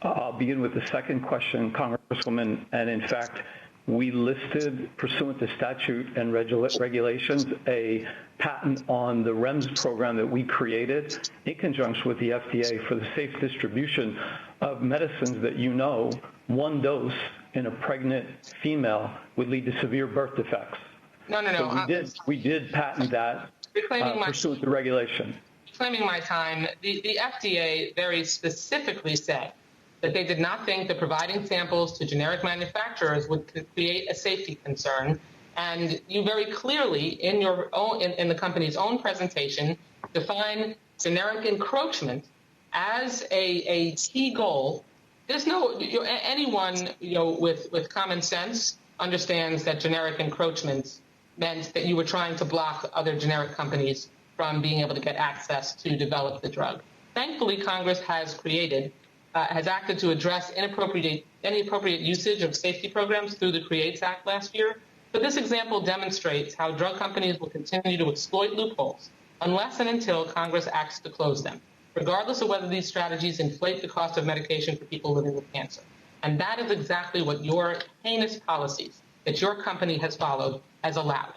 I'll begin with the second question, Congresswoman. And in fact, we listed, pursuant to statute and regulations, a patent on the Rems program that we created in conjunction with the FDA for the safe distribution of medicines that one dose in a pregnant female would lead to severe birth defects. No. So we did patent that pursuant to regulation. Reclaiming my time, the FDA very specifically said that they did not think that providing samples to generic manufacturers would create a safety concern. And you very clearly, in the company's own presentation, define generic encroachment as a key goal. There's anyone with common sense understands that generic encroachment meant that you were trying to block other generic companies from being able to get access to develop the drug. Thankfully, Congress has acted to address any appropriate usage of safety programs through the CREATES Act last year. But this example demonstrates how drug companies will continue to exploit loopholes unless and until Congress acts to close them, regardless of whether these strategies inflate the cost of medication for people living with cancer. And that is exactly what your heinous policies that your company has followed has allowed.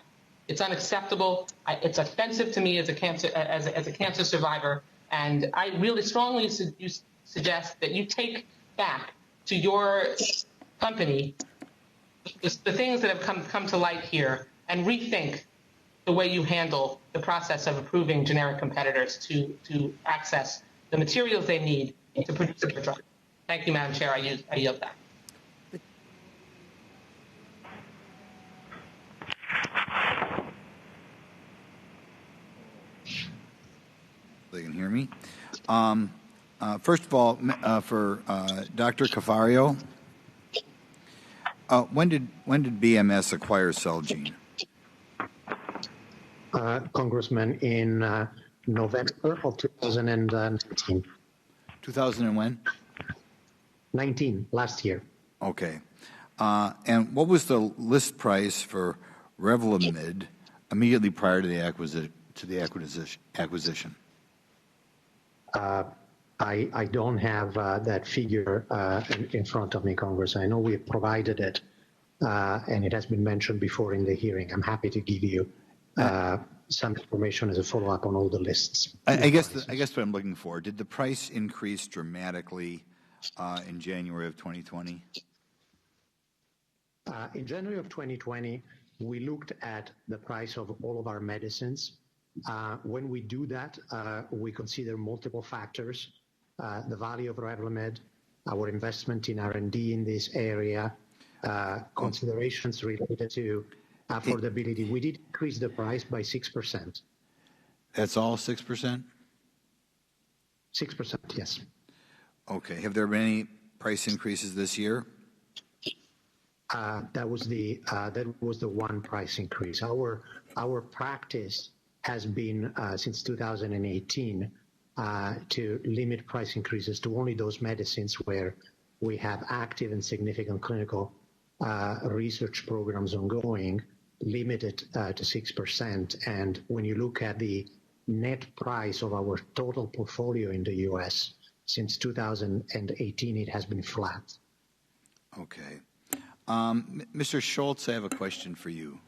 It's unacceptable. It's offensive to me as a cancer survivor. And I really strongly suggest that you take back to your company the things that have come to light here and rethink the way you handle the process of approving generic competitors to access the materials they need to produce their drug. Thank you, Madam Chair. I yield back. They can hear me. First of all, for Dr. Caforio, when did BMS acquire Celgene? Congressman, in November of 2019. 2000 and when? 19, last year. Okay. And what was the list price for Revlimid immediately prior to the acquisition? I don't have that figure in front of me, Congress. I know we have provided it, and it has been mentioned before in the hearing. I'm happy to give you some information as a follow-up on all the lists. I guess what I'm looking for, did the price increase dramatically in January of 2020? In January of 2020, we looked at the price of all of our medicines. When we do that, we consider multiple factors. The value of Revlimid, our investment in R&D in this area, considerations related to affordability. We did increase the price by 6%. That's all 6%? 6%, yes. Okay. Have there been any price increases this year? That was the one price increase. Our practice has been since 2018 to limit price increases to only those medicines where we have active and significant clinical research programs ongoing, limited to 6%. And when you look at the net price of our total portfolio in the U.S., since 2018, it has been flat. Okay. Mr. Schultz, I have a question for you.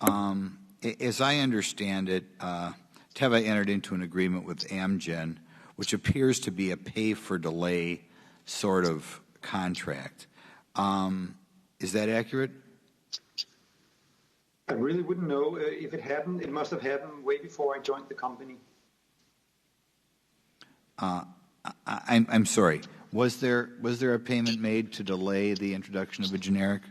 As I understand it, Teva entered into an agreement with Amgen, which appears to be a pay-for-delay sort of contract. Is that accurate? I really wouldn't know. If it happened, it must have happened way before I joined the company. I'm sorry. Was there a payment made to delay the introduction of a generic?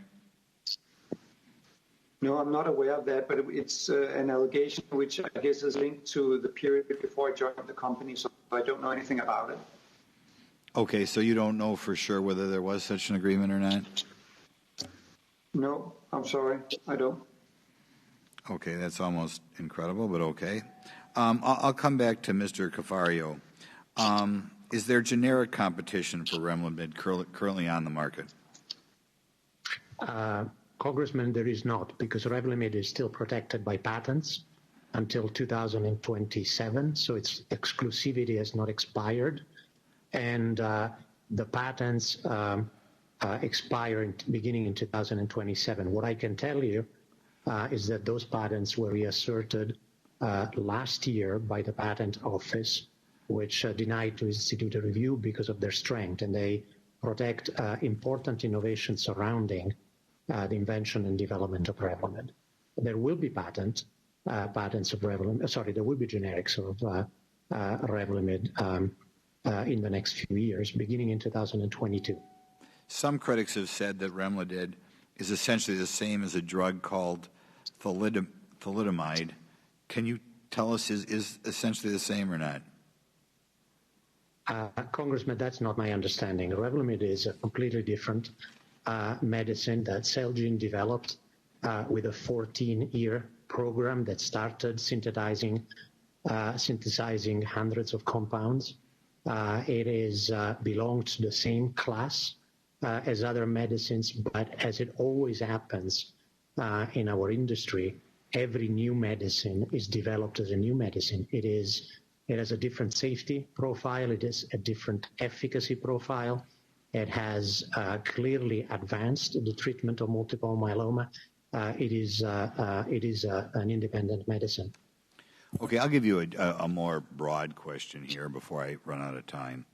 No, I'm not aware of that, but it's an allegation which I guess is linked to the period before I joined the company, so I don't know anything about it. Okay, so you don't know for sure whether there was such an agreement or not? No, I'm sorry, I don't. Okay, that's almost incredible, but okay. I'll come back to Mr. Caforio. Is there generic competition for Revlimid currently on the market? Congressman, there is not, because Revlimid is still protected by patents until 2027, so its exclusivity has not expired. And the patents expire beginning in 2027. What I can tell you is that those patents were reasserted last year by the Patent Office, which denied to institute a review because of their strength, and they protect important innovation surrounding the invention and development of Revlimid. There will be patents of Revlimid, there will be generics of Revlimid in the next few years, beginning in 2022. Some critics have said that Revlimid is essentially the same as a drug called thalidomide. Can you tell us, is essentially the same or not? Congressman, that's not my understanding. Revlimid is a completely different medicine that Celgene developed with a 14-year program that started synthesizing hundreds of compounds. It is belongs to the same class as other medicines, but as it always happens in our industry, every new medicine is developed as a new medicine. It has a different safety profile. It is a different efficacy profile. It has clearly advanced the treatment of multiple myeloma. It is an independent medicine. Okay, I'll give you a more broad question here before I run out of time.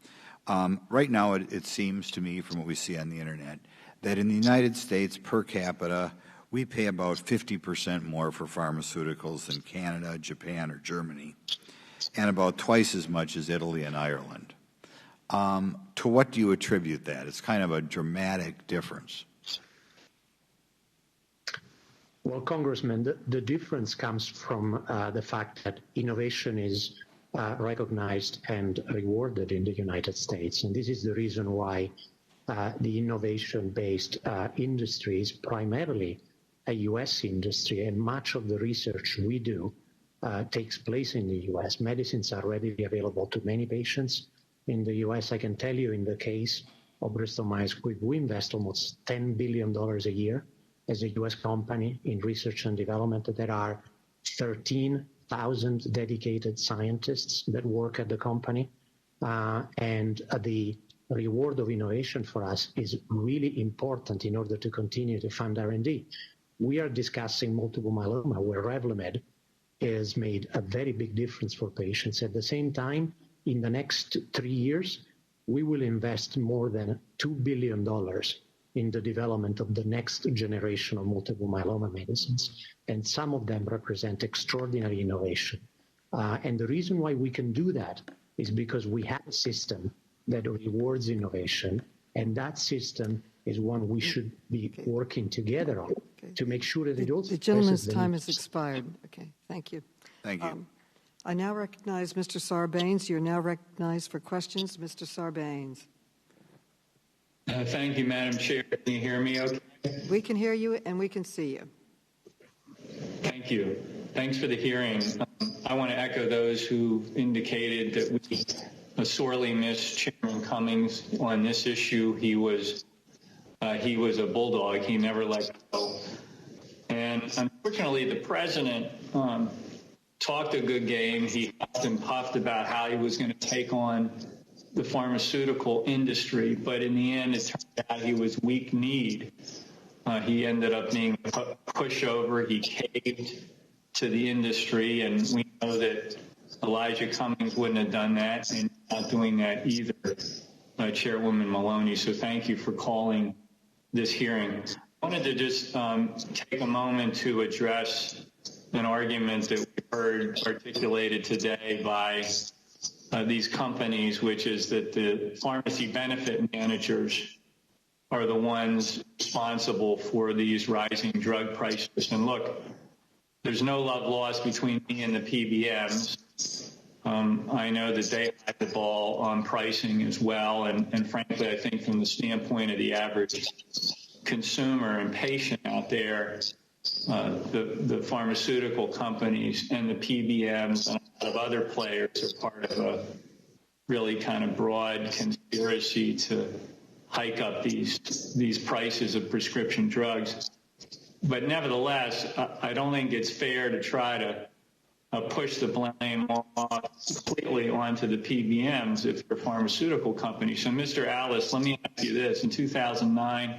Right now, it seems to me from what we see on the internet that in the United States per capita, we pay about 50% more for pharmaceuticals than Canada, Japan, or Germany, and about twice as much as Italy and Ireland. To what do you attribute that? It's kind of a dramatic difference. Well, Congressman, the difference comes from the fact that innovation is recognized and rewarded in the United States. And this is the reason why the innovation-based industry is primarily a U.S. industry, and much of the research we do takes place in the U.S. Medicines are readily available to many patients in the U.S. I can tell you in the case of Bristol Myers Squibb, we invest almost $10 billion a year as a U.S. company in research and development. There are 13,000 dedicated scientists that work at the company, and the reward of innovation for us is really important in order to continue to fund R&D. We are discussing multiple myeloma, where Revlimid has made a very big difference for patients. At the same time, in the next 3 years, we will invest more than $2 billion in the development of the next generation of multiple myeloma medicines, and some of them represent extraordinary innovation. And the reason why we can do that is because we have a system that rewards innovation, and that system is one we should be working together on to make sure that it also... The gentleman's time has expired. Okay, thank you. Thank you. I now recognize Mr. Sarbanes. You're now recognized for questions. Mr. Sarbanes. Thank you, Madam Chair. Can you hear me okay? We can hear you and we can see you. Thank you. Thanks for the hearing. I want to echo those who indicated that we sorely miss Chairman Cummings on this issue. He was He was a bulldog. He never let go. And unfortunately, the president talked a good game. He huffed and puffed about how he was going to take on the pharmaceutical industry, but in the end, it turned out he was weak-kneed. He ended up being a pushover. He caved to the industry, and we know that Elijah Cummings wouldn't have done that, and not doing that either, Chairwoman Maloney. So thank you for calling this hearing. I wanted to just take a moment to address an argument that we heard articulated today by these companies, which is that the pharmacy benefit managers are the ones responsible for these rising drug prices. And look, there's no love lost between me and the PBMs. I know that they had the ball on pricing as well. And frankly, I think from the standpoint of the average consumer and patient out there, the pharmaceutical companies and the PBMs and a lot of other players are part of a really kind of broad conspiracy to hike up these prices of prescription drugs. But nevertheless, I don't think it's fair to try to push the blame off completely onto the PBMs if they're pharmaceutical companies. So, Mr. Alles, let me ask you this. In 2009,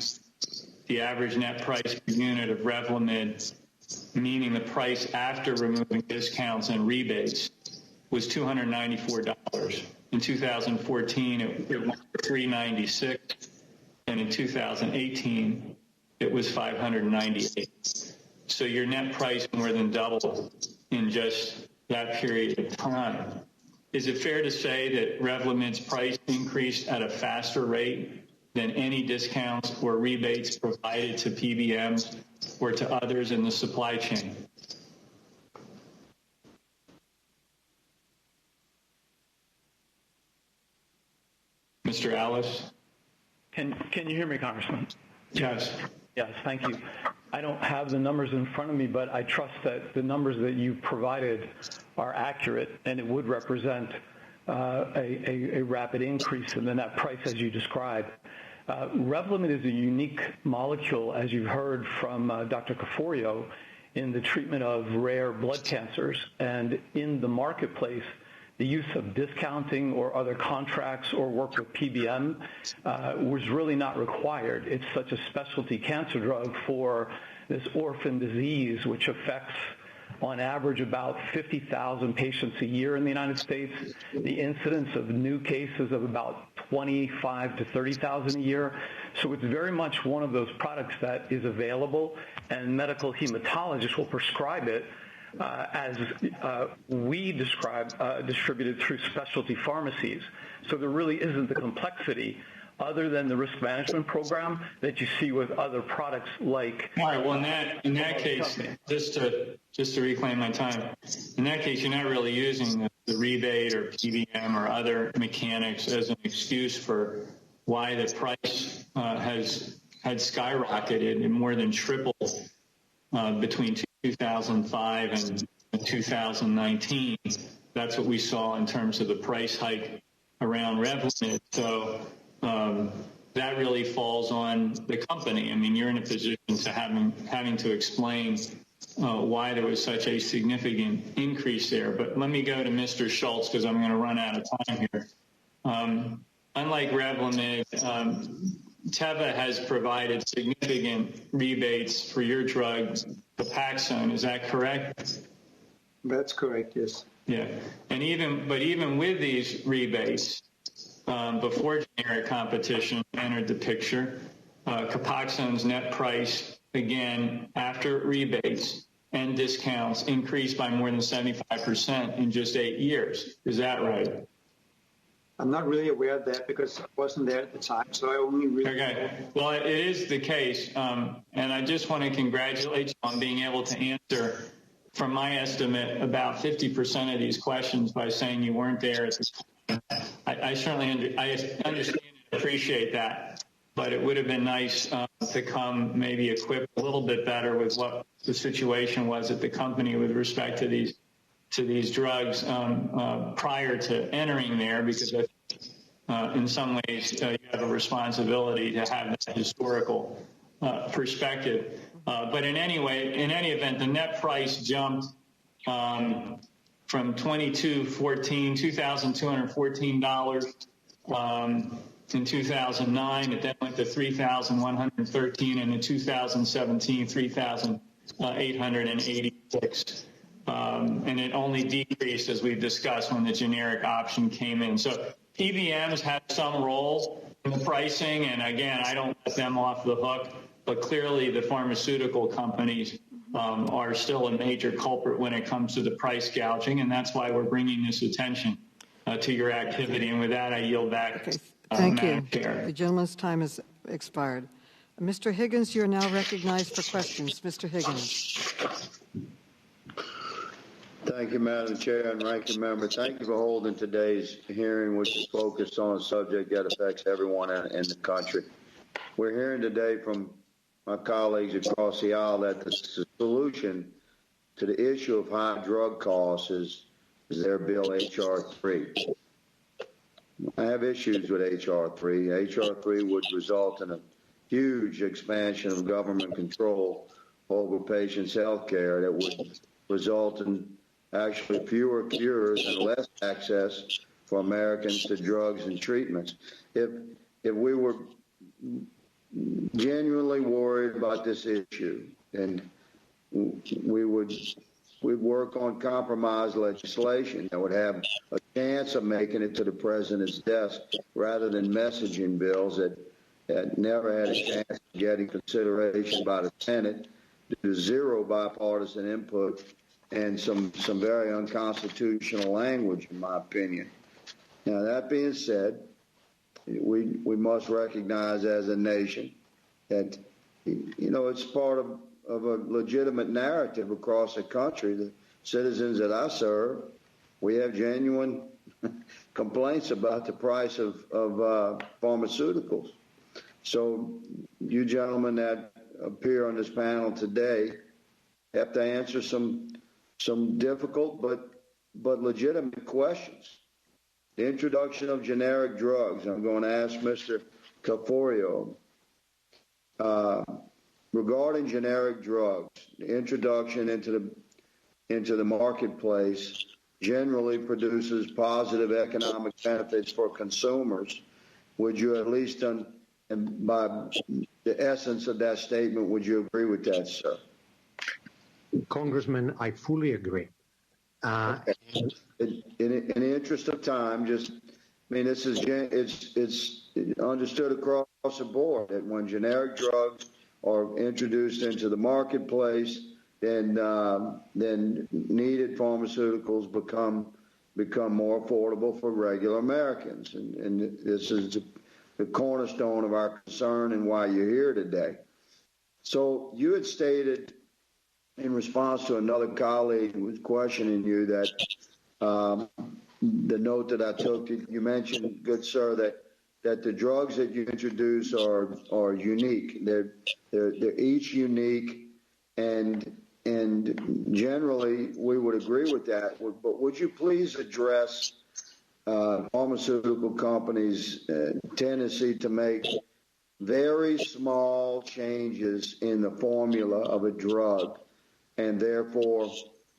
the average net price per unit of Revlimid, meaning the price after removing discounts and rebates, was $294. In 2014, it went to $396, and in 2018, it was $598. So your net price more than doubled in just that period of time. Is it fair to say that Revlimid's price increased at a faster rate than any discounts or rebates provided to PBMs or to others in the supply chain? Mr. Alles? Can you hear me, Congressman? Yes. Yes, thank you. I don't have the numbers in front of me, but I trust that the numbers that you provided are accurate, and it would represent a rapid increase in the net price as you described. Revlimid is a unique molecule, as you've heard from Dr. Caforio, in the treatment of rare blood cancers. And in the marketplace, the use of discounting or other contracts or work with PBM was really not required. It's such a specialty cancer drug for this orphan disease, which affects on average about 50,000 patients a year in the United States. The incidence of new cases of about 25 to 30,000 a year. So it's very much one of those products that is available, and medical hematologists will prescribe it as we distributed through specialty pharmacies. So there really isn't the complexity other than the risk management program that you see with other products like. All right. Well, in that case, just to reclaim my time, in that case, you're not really using the rebate or PBM or other mechanics as an excuse for why the price had skyrocketed and more than tripled between 2005 and 2019. That's what we saw in terms of the price hike around Revlimid. So that really falls on the company. I mean, you're in a position to having to explain why there was such a significant increase there. But let me go to Mr. Schultz because I'm going to run out of time here. Unlike Revlimid, Teva has provided significant rebates for your drug, Copaxone. Is that correct? That's correct, yes. Yeah. And even with these rebates, before generic competition entered the picture, Copaxone's net price, again, after rebates and discounts, increased by more than 75% in just 8 years. Is that right? I'm not really aware of that because I wasn't there at the time, so I only really... Okay. Well, it is the case, and I just want to congratulate you on being able to answer, from my estimate, about 50% of these questions by saying you weren't there at the time. I certainly understand and appreciate that, but it would have been nice to come maybe equipped a little bit better with what the situation was at the company with respect to these drugs prior to entering there, because in some ways, you have a responsibility to have that historical perspective. But in any event, the net price jumped from $2,214 in 2009. It then went to $3,113, and in 2017, $3,886. And it only decreased, as we've discussed, when the generic option came in. So PBMs had some role in the pricing, and again, I don't let them off the hook, but clearly the pharmaceutical companies are still a major culprit when it comes to the price gouging, and that's why we're bringing this attention to your activity. And with that, I yield back. Okay. Thank you. Chair. The gentleman's time has expired. Mr. Higgins, you're now recognized for questions. Mr. Higgins. Thank you, Madam Chair and Ranking Member. Thank you for holding today's hearing, which is focused on a subject that affects everyone in the country. We're hearing today from my colleagues across the aisle that the solution to the issue of high drug costs is their bill, H.R. 3. I have issues with H.R. 3. H.R. 3 would result in a huge expansion of government control over patients' health care that would result in actually fewer cures and less access for Americans to drugs and treatments. If we were genuinely worried about this issue, and we'd work on compromise legislation that would have a chance of making it to the president's desk rather than messaging bills that never had a chance of getting consideration by the Senate due to zero bipartisan input and some very unconstitutional language, in my opinion. Now, that being said, we must recognize as a nation that, it's part of a legitimate narrative across the country. The citizens that I serve, we have genuine complaints about the price of pharmaceuticals. So you gentlemen that appear on this panel today have to answer some difficult but legitimate questions. The introduction of generic drugs. I'm going to ask Mr. Caforio regarding generic drugs. The introduction into the marketplace generally produces positive economic benefits for consumers. Would you at least, and by the essence of that statement, would you agree with that, sir? Congressman, I fully agree. Okay. In the interest of time, it's understood across the board that when generic drugs are introduced into the marketplace, then needed pharmaceuticals become more affordable for regular Americans, and this is the cornerstone of our concern and why you're here today. So you had stated in response to another colleague who was questioning you that the note that I took, you mentioned, good sir, that the drugs that you introduce are unique. They're each unique, and generally we would agree with that. But would you please address pharmaceutical companies' tendency to make very small changes in the formula of a drug and therefore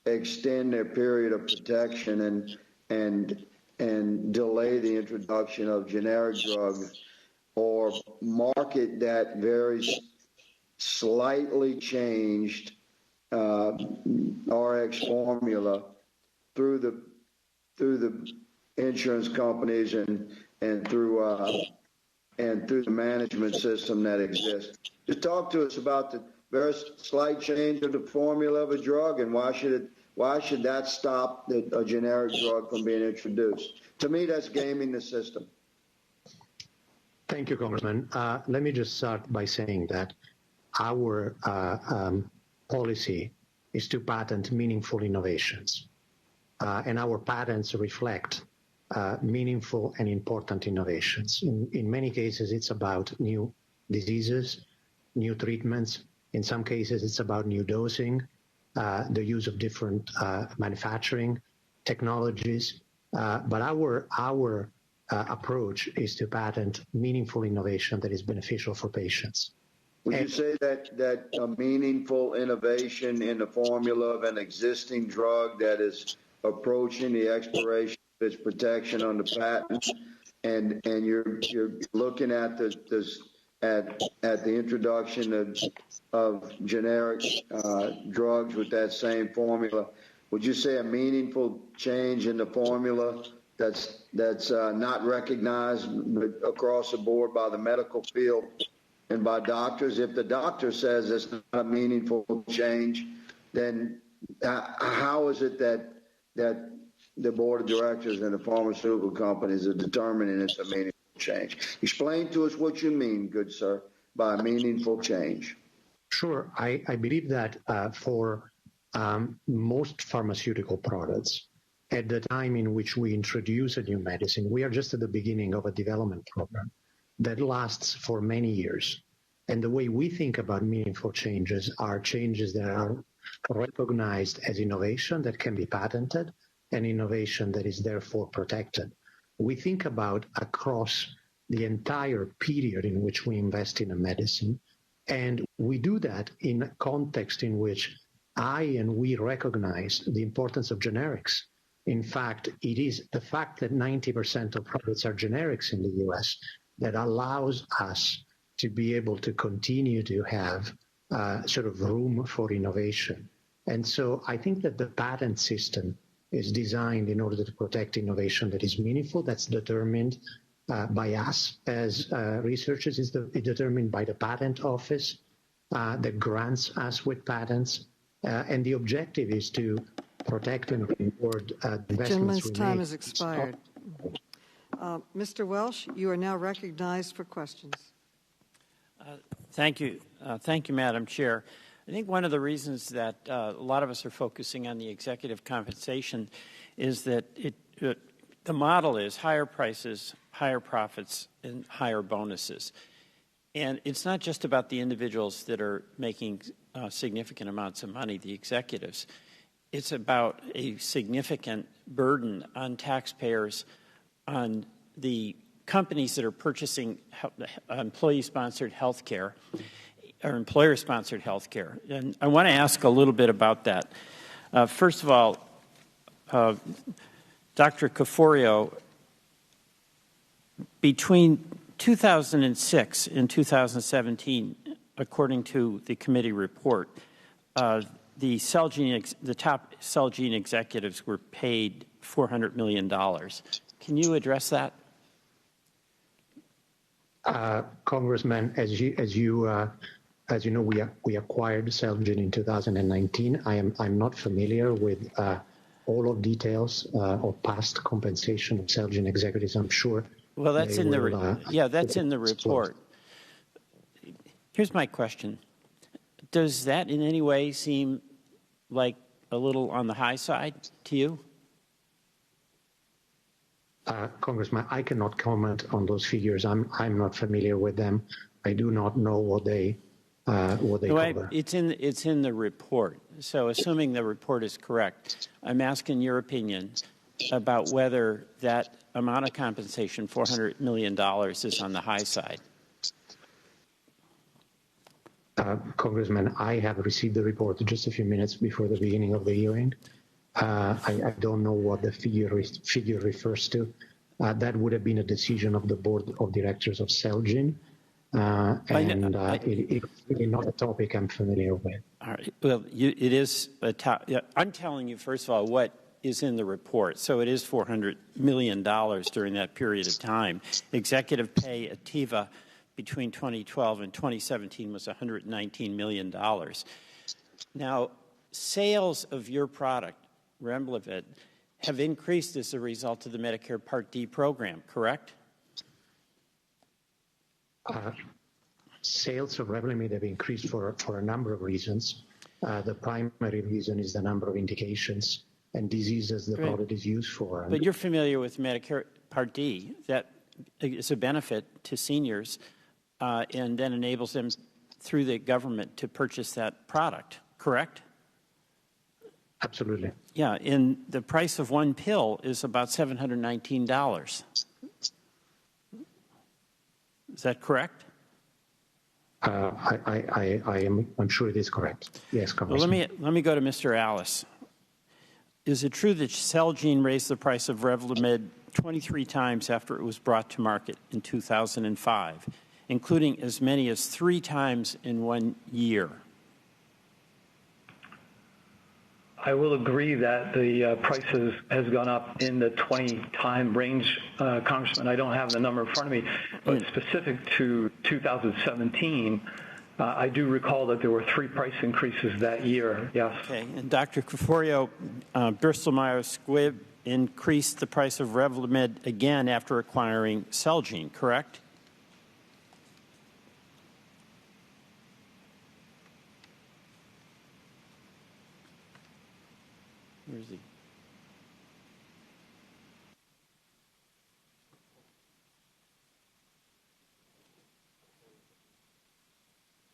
extend their period of protection and delay the introduction of generic drugs, or market that very slightly changed RX formula through the insurance companies and through the management system that exists. Just talk to us about the very slight change of the formula of a drug, and why should that stop a generic drug from being introduced? To me, that's gaming the system. Thank you, Congressman. Let me just start by saying that our policy is to patent meaningful innovations, and our patents reflect meaningful and important innovations. In many cases, it's about new diseases, new treatments. In some cases, it's about new dosing, the use of different manufacturing technologies. But our approach is to patent meaningful innovation that is beneficial for patients. Would you say that a meaningful innovation in the formula of an existing drug that is approaching the expiration of its protection on the patent, and you're looking at the introduction of generic drugs with that same formula? Would you say a meaningful change in the formula that's not recognized across the board by the medical field and by doctors? If the doctor says it's not a meaningful change, then how is it that the board of directors and the pharmaceutical companies are determining it's a meaningful change? Explain to us what you mean, good sir, by a meaningful change. Sure. I believe that for most pharmaceutical products, at the time in which we introduce a new medicine, we are just at the beginning of a development program that lasts for many years. And the way we think about meaningful changes are changes that are recognized as innovation that can be patented and innovation that is therefore protected. We think about across the entire period in which we invest in a medicine, and we do that in a context in which we recognize the importance of generics. In fact, it is the fact that 90% of products are generics in the U.S. that allows us to be able to continue to have sort of room for innovation. And so I think that the patent system is designed in order to protect innovation that is meaningful. That's determined by us as researchers. It's determined by the patent office that grants us with patents. And the objective is to protect and reward investments we make. Gentleman's time has expired. Mr. Welsh, you are now recognized for questions. Thank you. Thank you, Madam Chair. I think one of the reasons that a lot of us are focusing on the executive compensation is that the model is higher prices, higher profits, and higher bonuses. And it's not just about the individuals that are making significant amounts of money, the executives. It's about a significant burden on taxpayers, on the companies that are purchasing employee-sponsored health care or employer-sponsored health care. And I want to ask a little bit about that. First of all, Dr. Caforio, between 2006 and 2017, according to the committee report, the top Celgene executives were paid $400 million. Can you address that? Congressman, as you know, we acquired Celgene in 2019. I'm not familiar with all of details of past compensation of Celgene executives. I'm sure. Well, that's in the report. Here's my question: does that in any way seem like a little on the high side to you? Congressman, I cannot comment on those figures. I'm not familiar with them. I do not know what they cover. It's in the report. So assuming the report is correct, I'm asking your opinion about whether that amount of compensation, $400 million, is on the high side. Congressman, I have received the report just a few minutes before the beginning of the hearing. I don't know what the figure refers to. That would have been a decision of the board of directors of Celgene, and it's really not a topic I'm familiar with. All right. Well, it is I'm telling you, first of all, what is in the report. So it is $400 million during that period of time. Executive pay at Teva between 2012 and 2017 was $119 million. Now, sales of your product, Remlevit, have increased as a result of the Medicare Part D program, correct? Sales of Revlimid have increased for a number of reasons. The primary reason is the number of indications and diseases the product is used for. But you're familiar with Medicare Part D. That is a benefit to seniors and then enables them through the government to purchase that product, correct? Absolutely. Yeah, and the price of one pill is about $719. Is that correct? I'm sure it is correct. Yes, Congressman. Well, let me go to Mr. Alles. Is it true that Celgene raised the price of Revlimid 23 times after it was brought to market in 2005, including as many as 3 times in 1 year? I will agree that the prices has gone up in the 20-time range, Congressman. I don't have the number in front of me, but specific to 2017, I do recall that there were 3 price increases that year, yes. Okay, and Dr. Caforio, Bristol Myers Squibb increased the price of Revlimid again after acquiring Celgene, correct? Where is he?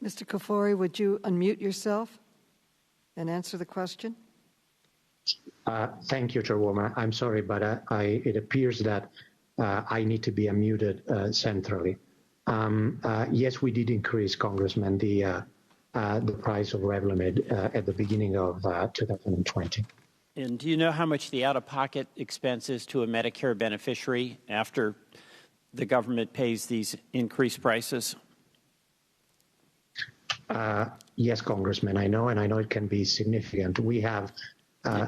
Mr. Caforio, would you unmute yourself and answer the question? Thank you, Chairwoman. I'm sorry, but it appears that I need to be unmuted centrally. Yes, we did increase, Congressman, the price of Revlimid at the beginning of 2020. And do you know how much the out-of-pocket expense is to a Medicare beneficiary after the government pays these increased prices? Yes, Congressman, I know, and I know it can be significant. We have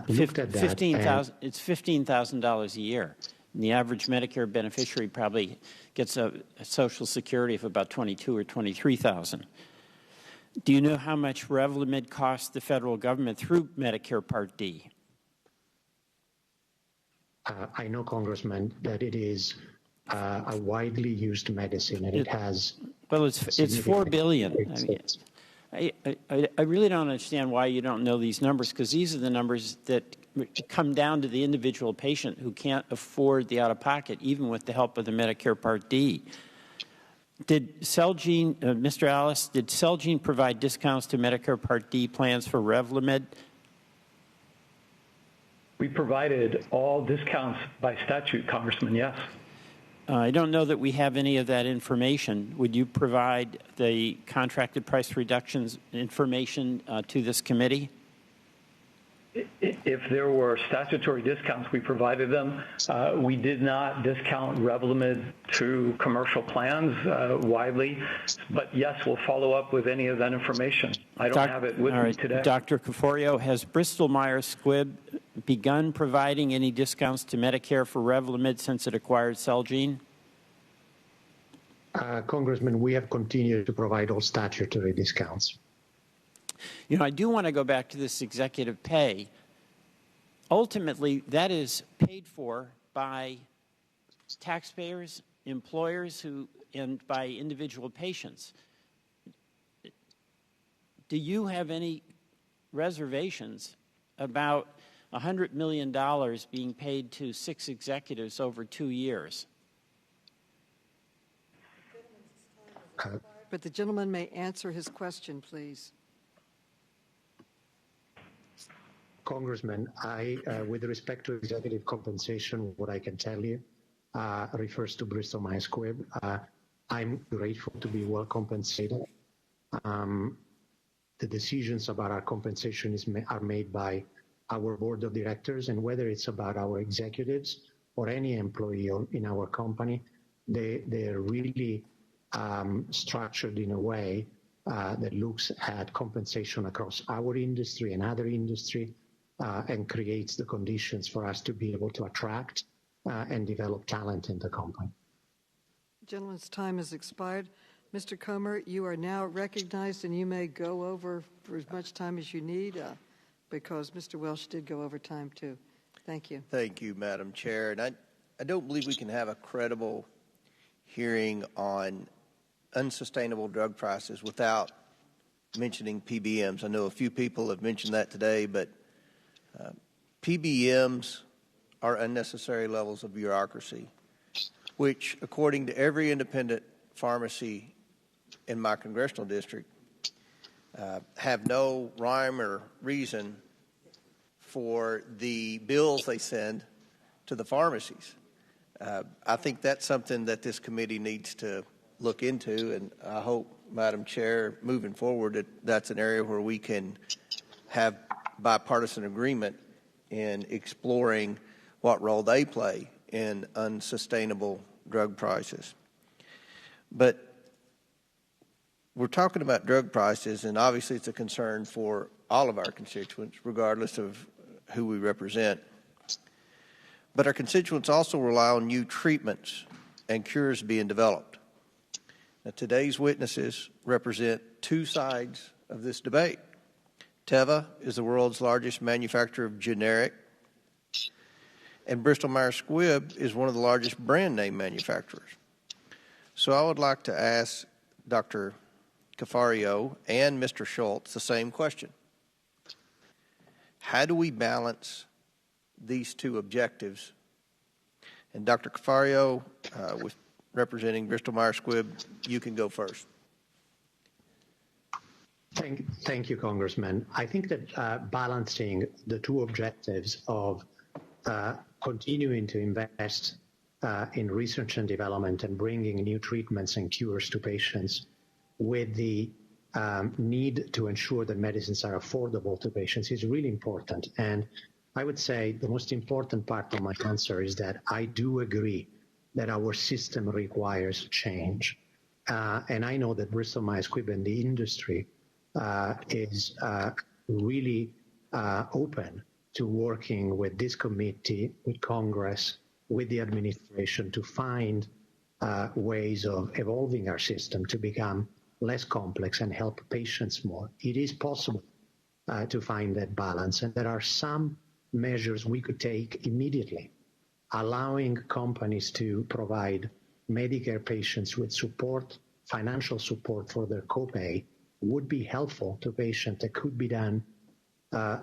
looked at that. It's $15,000 a year. And the average Medicare beneficiary probably gets a Social Security of about $22,000 or $23,000. Do you know how much Revlimid costs the federal government through Medicare Part D? I know, Congressman, that it is a widely used medicine, and it has. Well, it's $4 billion. I really don't understand why you don't know these numbers, because these are the numbers that come down to the individual patient who can't afford the out-of-pocket, even with the help of the Medicare Part D. Did Celgene, Mr. Alles, did Celgene provide discounts to Medicare Part D plans for Revlimid? We provided all discounts by statute, Congressman, yes. I don't know that we have any of that information. Would you provide the contracted price reductions information to this committee? If there were statutory discounts, we provided them. We did not discount Revlimid to commercial plans widely, but yes, we'll follow up with any of that information. I don't have it with me today. Dr. Caforio, has Bristol Myers Squibb begun providing any discounts to Medicare for Revlimid since it acquired Celgene? Congressman, we have continued to provide all statutory discounts. You know, I do want to go back to this executive pay. Ultimately, that is paid for by taxpayers, employers, and by individual patients. Do you have any reservations about $100 million being paid to 6 executives over 2 years? But the gentleman may answer his question, please. Congressman, with respect to executive compensation, what I can tell you refers to Bristol Myers Squibb. I'm grateful to be well compensated. The decisions about our compensation are made by our board of directors, and whether it's about our executives or any employee in our company, they're really structured in a way that looks at compensation across our industry and other industry, and creates the conditions for us to be able to attract and develop talent in the company. Gentleman's time has expired. Mr. Comer, you are now recognized, and you may go over for as much time as you need, because Mr. Welsh did go over time too. Thank you. Thank you, Madam Chair. And I don't believe we can have a credible hearing on unsustainable drug prices without mentioning PBMs. I know a few people have mentioned that today, but PBMs are unnecessary levels of bureaucracy, which, according to every independent pharmacy in my congressional district, have no rhyme or reason for the bills they send to the pharmacies. I think that's something that this committee needs to look into, and I hope, Madam Chair, moving forward, that's an area where we can have bipartisan agreement in exploring what role they play in unsustainable drug prices. But we're talking about drug prices, and obviously it's a concern for all of our constituents, regardless of who we represent. But our constituents also rely on new treatments and cures being developed. Now, today's witnesses represent two sides of this debate. Teva is the world's largest manufacturer of generic, and Bristol Myers Squibb is one of the largest brand name manufacturers. So I would like to ask Dr. Caforio and Mr. Schultz the same question. How do we balance these two objectives? And Dr. Caforio, with representing Bristol Myers Squibb, you can go first. Thank you, Congressman. I think that balancing the two objectives of continuing to invest in research and development and bringing new treatments and cures to patients with the need to ensure that medicines are affordable to patients is really important. And I would say the most important part of my answer is that I do agree that our system requires change. And I know that Bristol Myers Squibb and the industry is really open to working with this committee, with Congress, with the administration to find ways of evolving our system to become less complex and help patients more. It is possible to find that balance, and there are some measures we could take immediately, allowing companies to provide Medicare patients with support, financial support for their copay would be helpful to patients. That could be done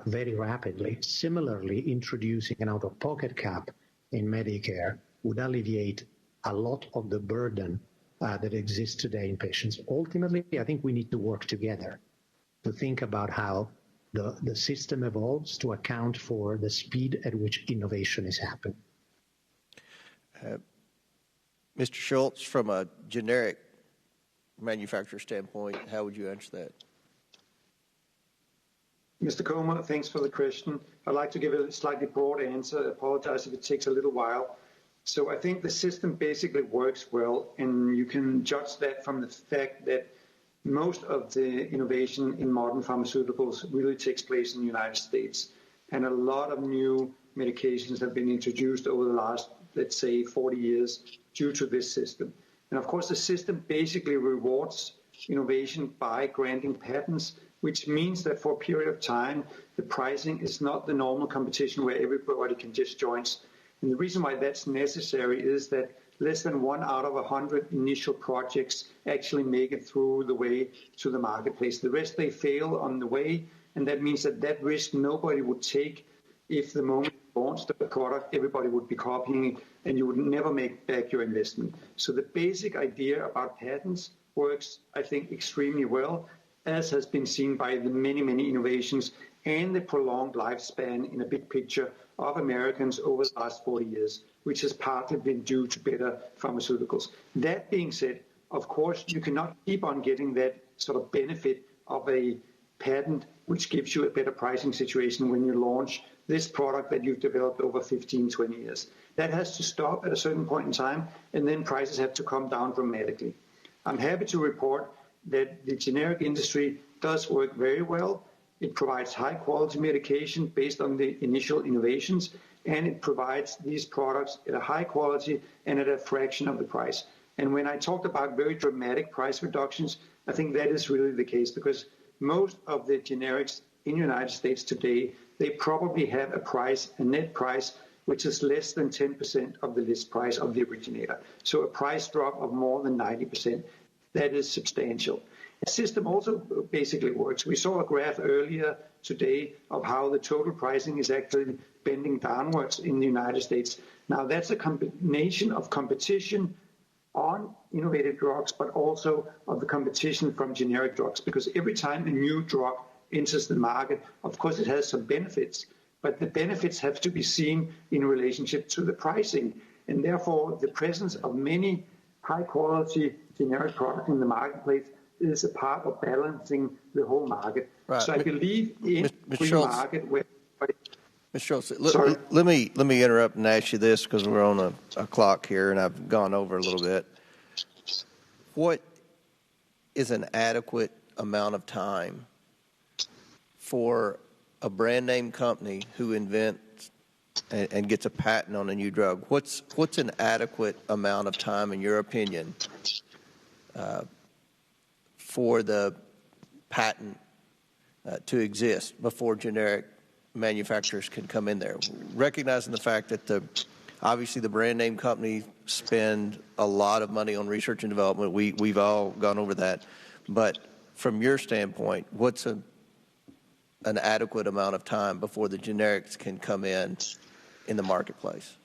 very rapidly. Similarly, introducing an out-of-pocket cap in Medicare would alleviate a lot of the burden that exists today in patients. Ultimately, I think we need to work together to think about how the system evolves to account for the speed at which innovation is happening. Mr. Schultz, from a generic manufacturer standpoint, how would you answer that? Mr. Comer, thanks for the question. I'd like to give a slightly broad answer. I apologize if it takes a little while. So I think the system basically works well, and you can judge that from the fact that most of the innovation in modern pharmaceuticals really takes place in the United States. And a lot of new medications have been introduced over the last, let's say, 40 years due to this system. And of course, the system basically rewards innovation by granting patents, which means that for a period of time, the pricing is not the normal competition where everybody can just join. And the reason why that's necessary is that less than 1 out of 100 initial projects actually make it through the way to the marketplace. The rest, they fail on the way, and that means that risk nobody would take if the moment you launched the product, everybody would be copying it, and you would never make back your investment. So the basic idea about patents works, I think, extremely well, as has been seen by the many, many innovations and the prolonged lifespan in a big picture of Americans over the last 40 years, which has partly been due to better pharmaceuticals. That being said, of course, you cannot keep on getting that sort of benefit of a patent which gives you a better pricing situation when you launch this product that you've developed over 15, 20 years. That has to stop at a certain point in time, and then prices have to come down dramatically. I'm happy to report that the generic industry does work very well. It provides high-quality medication based on the initial innovations, and it provides these products at a high quality and at a fraction of the price. And when I talked about very dramatic price reductions, I think that is really the case, because most of the generics in the United States today, they probably have a net price, which is less than 10% of the list price of the originator. So a price drop of more than 90%, that is substantial. The system also basically works. We saw a graph earlier today of how the total pricing is actually bending downwards in the United States. Now, that's a combination of competition on innovative drugs, but also of the competition from generic drugs, because every time a new drug enters the market, of course, it has some benefits, but the benefits have to be seen in relationship to the pricing. And therefore, the presence of many high-quality generic product in the marketplace is a part of balancing the whole market. Right. So I believe in a free market where... Mr. Schultz, let me interrupt and ask you this because we're on a clock here and I've gone over a little bit. What is an adequate amount of time for a brand name company who invents and gets a patent on a new drug? What's an adequate amount of time, in your opinion, for the patent to exist before generic manufacturers can come in there, recognizing the fact that obviously the brand name companies spend a lot of money on research and development. We've all gone over that. But from your standpoint, what's an adequate amount of time before the generics can come in the marketplace?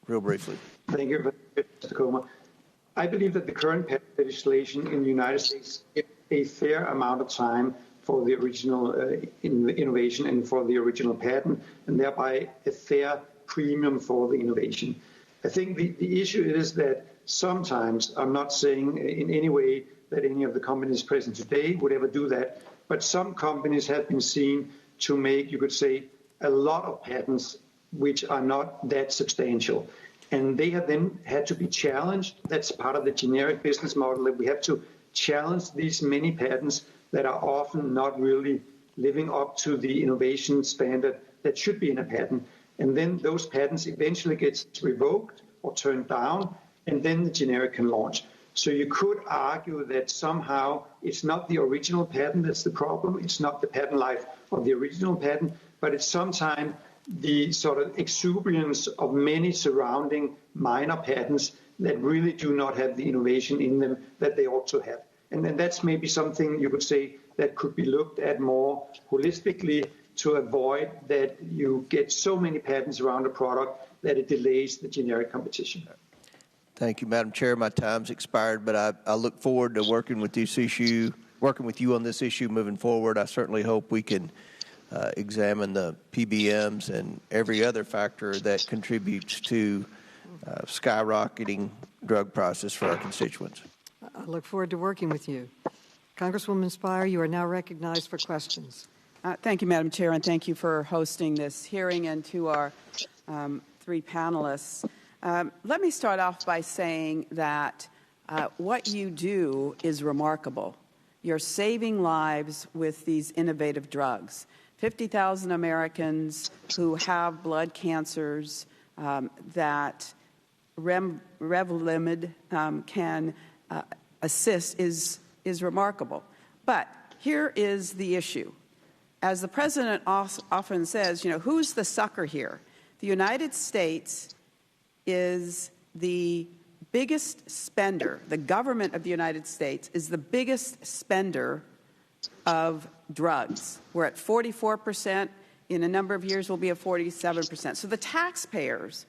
Real briefly. Thank you, Mr. Comer. I believe that the current patent legislation in the United States gives a fair amount of time for the original innovation and for the original patent, and thereby a fair premium for the innovation. I think the issue is that sometimes, I'm not saying in any way that any of the companies present today would ever do that, but some companies have been seen to make, you could say, a lot of patents which are not that substantial. And they have then had to be challenged. That's part of the generic business model, that we have to challenge these many patents that are often not really living up to the innovation standard that should be in a patent. And then those patents eventually get revoked or turned down, and then the generic can launch. So you could argue that somehow it's not the original patent that's the problem. It's not the patent life of the original patent, but it's sometimes the sort of exuberance of many surrounding minor patents that really do not have the innovation in them that they ought to have. And then that's maybe something you could say that could be looked at more holistically to avoid that you get so many patents around a product that it delays the generic competition. Thank you, Madam Chair. My time's expired, but I look forward to working with you on this issue moving forward. I certainly hope we can examine the PBMs and every other factor that contributes to skyrocketing drug prices for our constituents. I look forward to working with you. Congresswoman Spire, you are now recognized for questions. Thank you, Madam Chair, and thank you for hosting this hearing, and to our three panelists. Let me start off by saying that what you do is remarkable. You're saving lives with these innovative drugs. 50,000 Americans who have blood cancers that Revlimid can assist is remarkable. But here is the issue. As the President often says, who's the sucker here? The United States is the biggest spender. The government of the United States is the biggest spender of drugs. We're at 44%. In a number of years, we'll be at 47%. So the taxpayers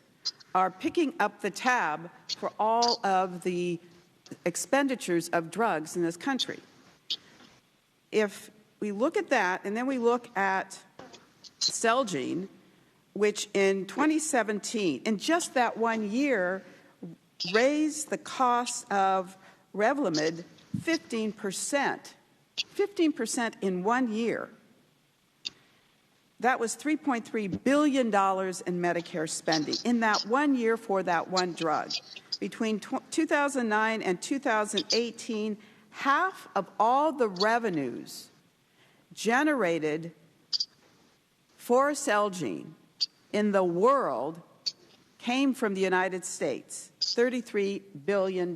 are picking up the tab for all of the expenditures of drugs in this country. If we look at that, and then we look at Celgene, which in 2017, in just that 1 year, raised the cost of Revlimid 15%. 15% in 1 year. That was $3.3 billion in Medicare spending in that 1 year for that one drug. Between 2009 and 2018, half of all the revenues generated for Celgene in the world came from the United States, $33 billion.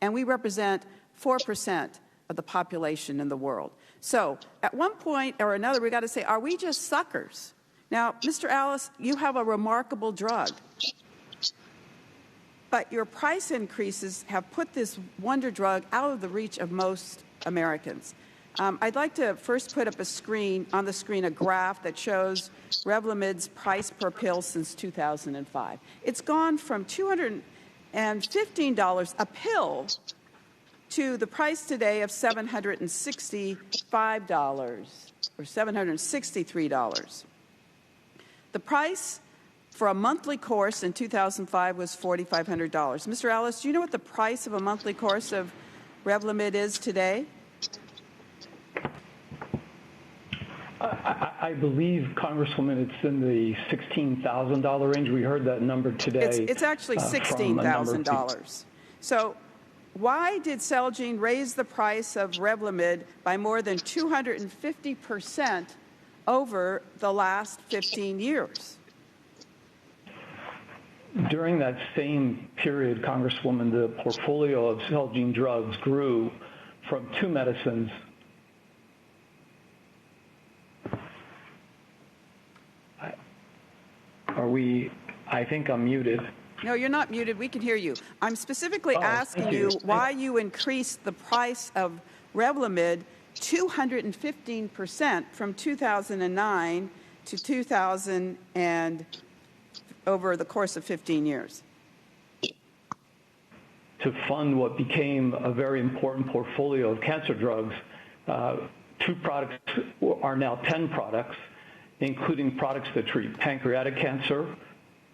And we represent 4% of the population in the world. So at one point or another, we've got to say, are we just suckers? Now, Mr. Alles, you have a remarkable drug. But your price increases have put this wonder drug out of the reach of most Americans. I'd like to first put up on the screen a graph that shows Revlimid's price per pill since 2005. It's gone from $215 a pill to the price today of $765 or $763. The price for a monthly course in 2005 was $4,500. Mr. Alles, do you know what the price of a monthly course of Revlimid is today? I believe, Congresswoman, it's in the $16,000 range. We heard that number today. It's actually $16,000. So why did Celgene raise the price of Revlimid by more than 250% over the last 15 years? During that same period, Congresswoman, the portfolio of Celgene drugs grew from 2 medicines. I think I'm muted. No, you're not muted. We can hear you. I'm specifically asking you why you increased the price of Revlimid 215% from 2009 to 2000 and over the course of 15 years. To fund what became a very important portfolio of cancer drugs, 2 products are now 10 products, including products that treat pancreatic cancer,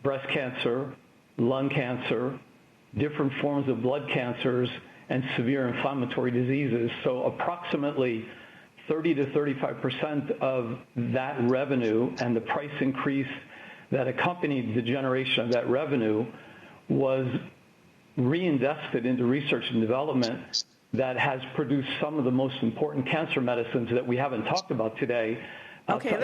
breast cancer, lung cancer, different forms of blood cancers, and severe inflammatory diseases. So approximately 30 to 35% of that revenue and the price increase that accompanied the generation of that revenue was reinvested into research and development that has produced some of the most important cancer medicines that we haven't talked about today. Okay,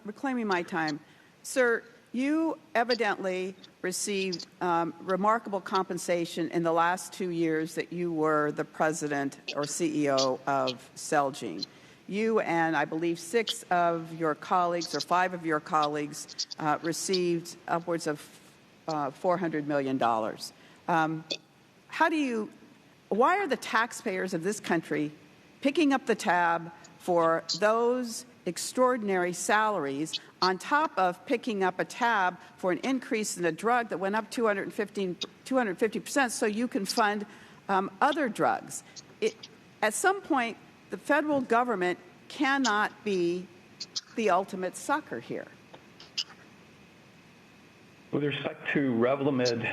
reclaiming my time. Sir, you evidently received remarkable compensation in the last 2 years that you were the president or CEO of Celgene. You and I believe 6 of your colleagues or 5 of your colleagues received upwards of $400 million. Why are the taxpayers of this country picking up the tab for those extraordinary salaries on top of picking up a tab for an increase in a drug that went up 250% so you can fund other drugs? At some point, the federal government cannot be the ultimate sucker here. With respect to Revlimid,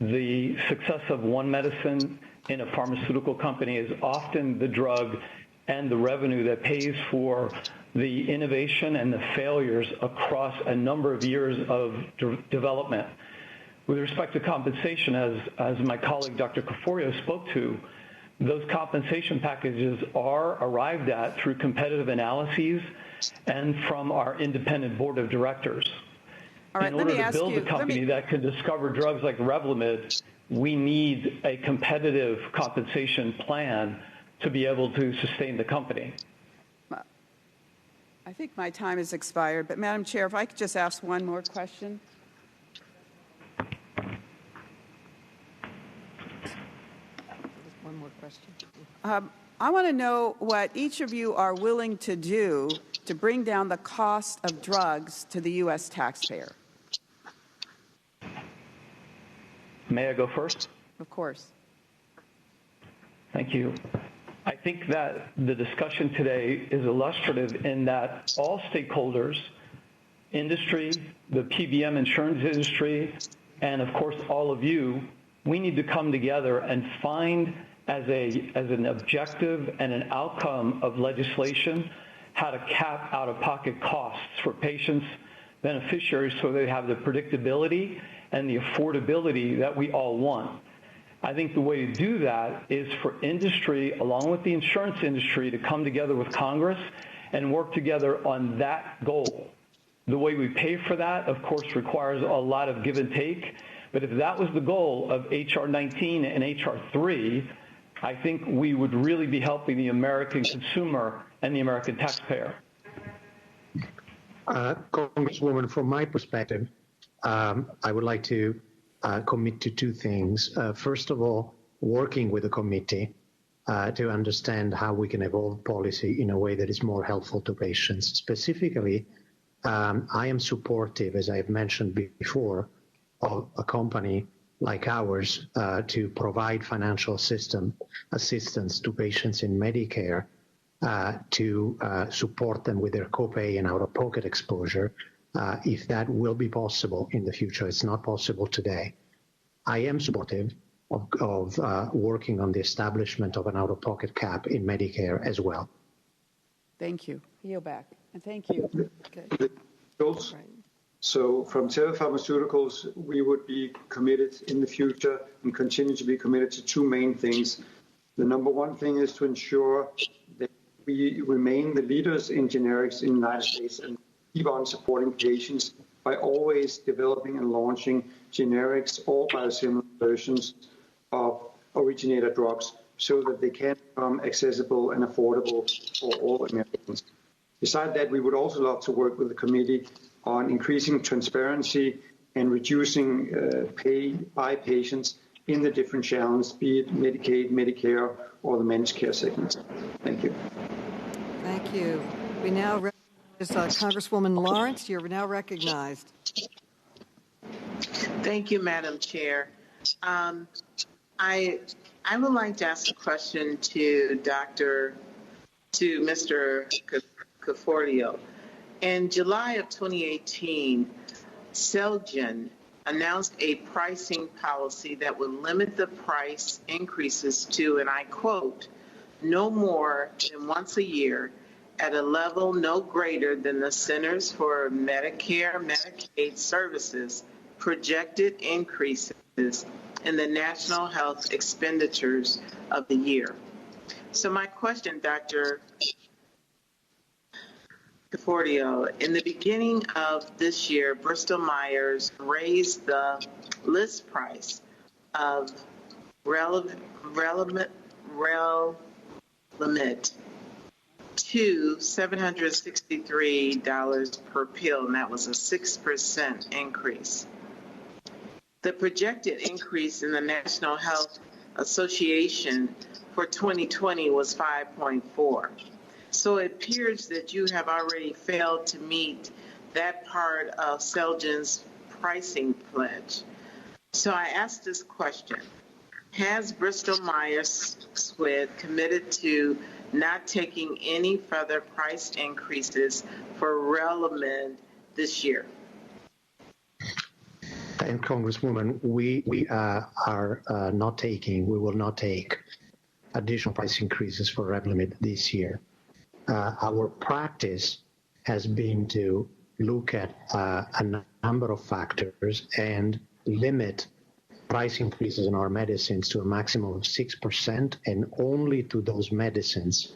the success of one medicine in a pharmaceutical company is often the drug and the revenue that pays for the innovation and the failures across a number of years of development. With respect to compensation, as my colleague Dr. Caforio spoke to, those compensation packages are arrived at through competitive analyses and from our independent board of directors. All right, in order to build a company that can discover drugs like Revlimid, we need a competitive compensation plan to be able to sustain the company. I think my time has expired, but Madam Chair, if I could just ask one more question. One more question. I want to know what each of you are willing to do to bring down the cost of drugs to the U.S. taxpayer. May I go first? Of course. Thank you. I think that the discussion today is illustrative in that all stakeholders, industry, the PBM insurance industry, and of course all of you, we need to come together and find as an objective and an outcome of legislation how to cap out-of-pocket costs for patients, beneficiaries, so they have the predictability and the affordability that we all want. I think the way to do that is for industry, along with the insurance industry, to come together with Congress and work together on that goal. The way we pay for that, of course, requires a lot of give and take. But if that was the goal of H.R. 19 and H.R. 3, I think we would really be helping the American consumer and the American taxpayer. Congresswoman, from my perspective, I would like to commit to 2 things. First of all, working with the committee to understand how we can evolve policy in a way that is more helpful to patients. Specifically, I am supportive, as I have mentioned before, of a company like ours to provide financial assistance to patients in Medicare to support them with their copay and out-of-pocket exposure, if that will be possible in the future. It's not possible today. I am supportive of working on the establishment of an out-of-pocket cap in Medicare as well. Thank you. Yield back. And thank you. Okay. Schultz. So from Teva Pharmaceuticals, we would be committed in the future and continue to be committed to two main things. The number one thing is to ensure that we remain the leaders in generics in the United States and keep on supporting patients by always developing and launching generics or biosimilar versions of originator drugs so that they can become accessible and affordable for all Americans. Besides that, we would also love to work with the committee on increasing transparency and reducing pay by patients in the different channels, be it Medicaid, Medicare, or the managed care segments. Thank you. Thank you. We now recognize Congresswoman Lawrence. You're now recognized. Thank you, Madam Chair. I would like to ask a question to Mr. Caforio. In July of 2018, Celgene announced a pricing policy that would limit the price increases to, and I quote, no more than once a year at a level no greater than the Centers for Medicare and Medicaid Services projected increases in the national health expenditures of the year. So my question, Dr. Caforio, in the beginning of this year, Bristol Myers raised the list price of Revlimid to $763 per pill, and that was a 6% increase. The projected increase in the National Health Association for 2020 was 5.4. So it appears that you have already failed to meet that part of Celgene's pricing pledge. So I ask this question. Has Bristol Myers Squibb committed to not taking any further price increases for Revlimid this year? And Congresswoman, we will not take additional price increases for Revlimid this year. Our practice has been to look at a number of factors and limit price increases in our medicines to a maximum of 6% and only to those medicines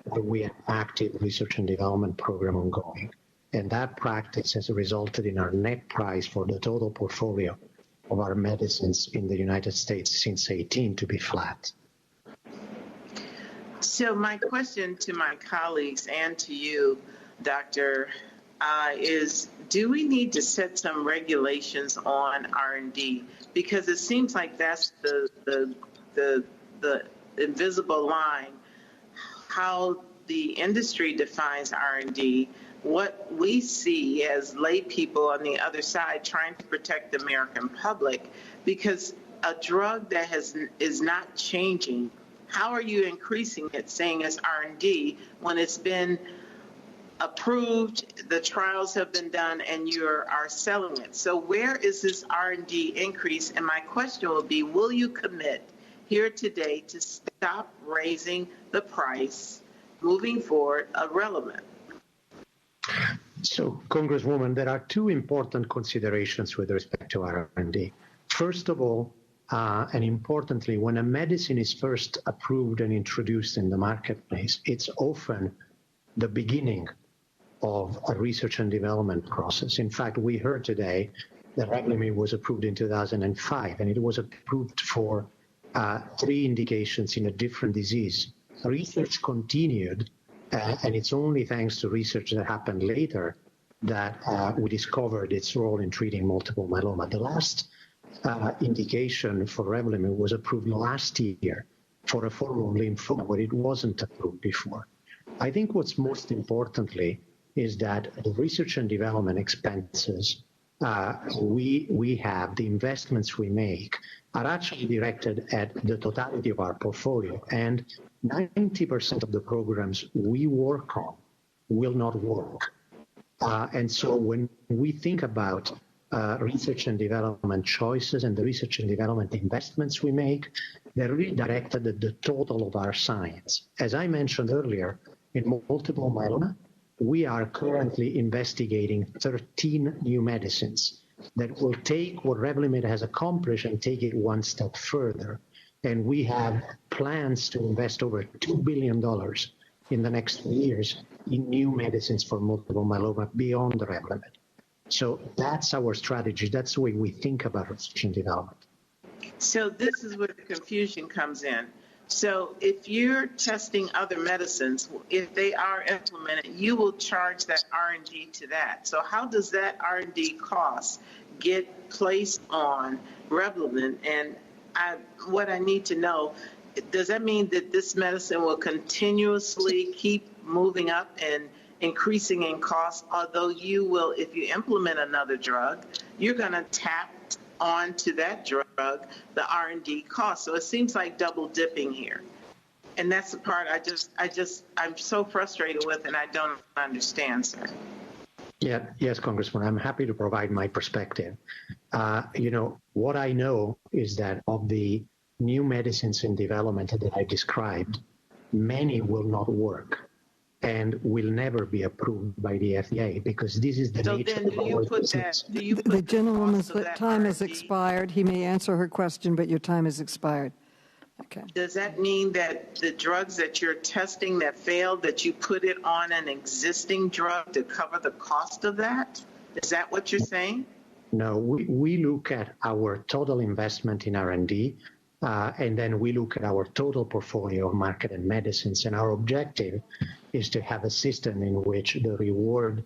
where we have active research and development program ongoing. And that practice has resulted in our net price for the total portfolio of our medicines in the United States since 2018 to be flat. So my question to my colleagues and to you, Doctor, is do we need to set some regulations on R&D? Because it seems like that's the invisible line, how the industry defines R&D, what we see as lay people on the other side trying to protect the American public, because a drug that is not changing, how are you increasing it, saying it's R&D, when it's been approved, the trials have been done, and you are selling it? So where is this R&D increase? And my question will be, will you commit here today to stop raising the price moving forward of Revlimid? So, Congresswoman, there are two important considerations with respect to R&D. First of all, and importantly, when a medicine is first approved and introduced in the marketplace, it's often the beginning of a research and development process. In fact, we heard today that Revlimid was approved in 2005, and it was approved for 3 indications in a different disease. Research continued, and it's only thanks to research that happened later that we discovered its role in treating multiple myeloma. The last indication for Revlimid was approved last year for a form of lymphoma, where it wasn't approved before. I think what's most importantly is that the research and development expenses we have, the investments we make, are actually directed at the totality of our portfolio. And 90% of the programs we work on will not work And so when we think about research and development choices and the research and development investments we make, they're really directed at the total of our science. As I mentioned earlier, in multiple myeloma, we are currently investigating 13 new medicines that will take what Revlimid has accomplished and take it one step further. And we have plans to invest over $2 billion in the next 3 years in new medicines for multiple myeloma beyond the Revlimid. So that's our strategy. That's the way we think about research and development. So this is where the confusion comes in. So if you're testing other medicines, if they are implemented, you will charge that R&D to that. So how does that R&D cost get placed on Revlimid? And what I need to know, does that mean that this medicine will continuously keep moving up and increasing in cost, although you will, if you implement another drug, you're going to tap onto that drug the R&D cost? So it seems like double dipping here. And that's the part I'm so frustrated with, and I don't understand, sir. Yeah, yes, Congressman, I'm happy to provide my perspective. What I know is that of the new medicines in development that I described, many will not work and will never be approved by the FDA because this is the nature of our business. The gentlewoman's time has expired. He may answer her question, but your time has expired. Okay. Does that mean that the drugs that you're testing that failed, that you put it on an existing drug to cover the cost of that? Is that what you're saying? No, we look at our total investment in R&D, and then we look at our total portfolio of marketed medicines, and our objective is to have a system in which the reward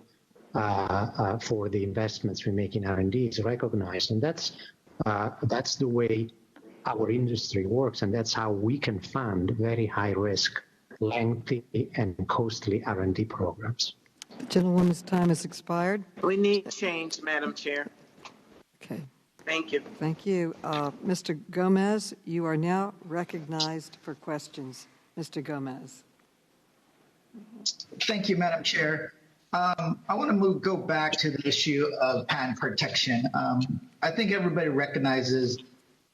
for the investments we make in R&D is recognized, and that's the way our industry works, and that's how we can fund very high-risk, lengthy, and costly R&D programs. The gentlewoman's time has expired. We need change, Madam Chair. Okay. Thank you. Thank you. Mr. Gomez, you are now recognized for questions. Mr. Gomez. Thank you, Madam Chair. I want to go back to the issue of patent protection. I think everybody recognizes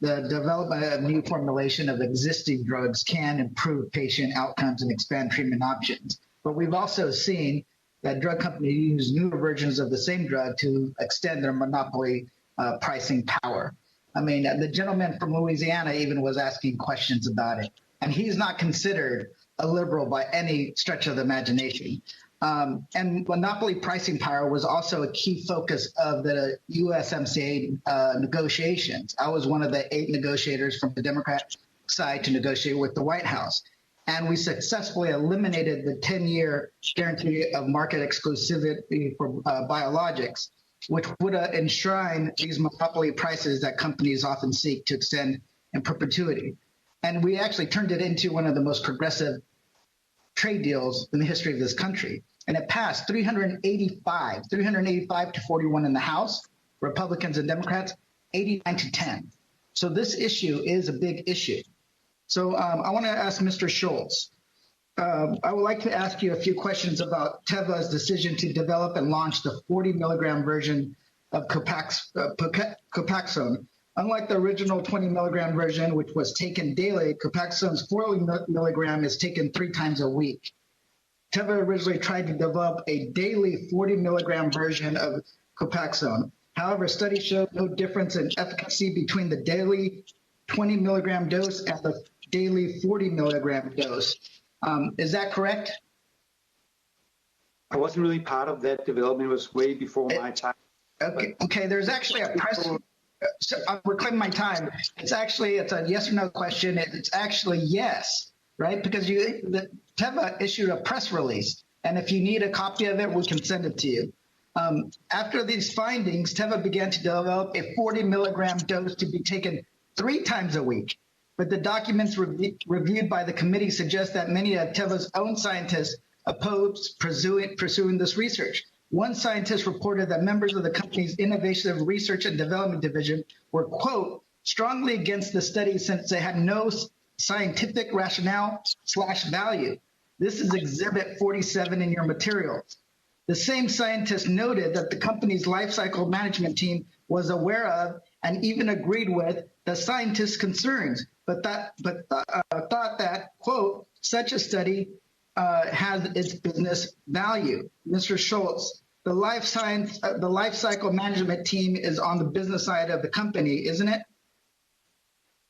the development of new formulation of existing drugs can improve patient outcomes and expand treatment options. But we've also seen that drug companies use newer versions of the same drug to extend their monopoly pricing power. I mean, the gentleman from Louisiana even was asking questions about it, and he's not considered a liberal by any stretch of the imagination. And monopoly pricing power was also a key focus of the USMCA negotiations. I was one of the 8 negotiators from the Democrat side to negotiate with the White House. And we successfully eliminated the 10-year guarantee of market exclusivity for biologics, which would enshrine these monopoly prices that companies often seek to extend in perpetuity. And we actually turned it into one of the most progressive trade deals in the history of this country. And it passed 385 to 41 in the House, Republicans and Democrats, 89 to 10. So this issue is a big issue. So I want to ask Mr. Schultz. I would like to ask you a few questions about Teva's decision to develop and launch the 40-milligram version of Copaxone. Unlike the original 20-milligram version, which was taken daily, Copaxone's 40-milligram is taken 3 times a week. Teva originally tried to develop a daily 40-milligram version of Copaxone. However, studies showed no difference in efficacy between the daily 20-milligram dose and the daily 40-milligram dose. Is that correct? I wasn't really part of that development. It was way before my time. Okay. There's actually a press. So I'm reclaiming my time. It's a yes or no question. It's actually yes, right? Because Teva issued a press release, and if you need a copy of it, we can send it to you. After these findings, Teva began to develop a 40-milligram dose to be taken 3 times a week. But the documents reviewed by the committee suggest that many of Teva's own scientists opposed pursuing this research. One scientist reported that members of the company's Innovative Research and Development Division were, quote, strongly against the study since they had no scientific rationale/value. This is Exhibit 47 in your materials. The same scientist noted that the company's lifecycle management team was aware of and even agreed with the scientists' concerns, but thought that, quote, such a study has its business value. Mr. Schultz, the lifecycle management team is on the business side of the company, isn't it?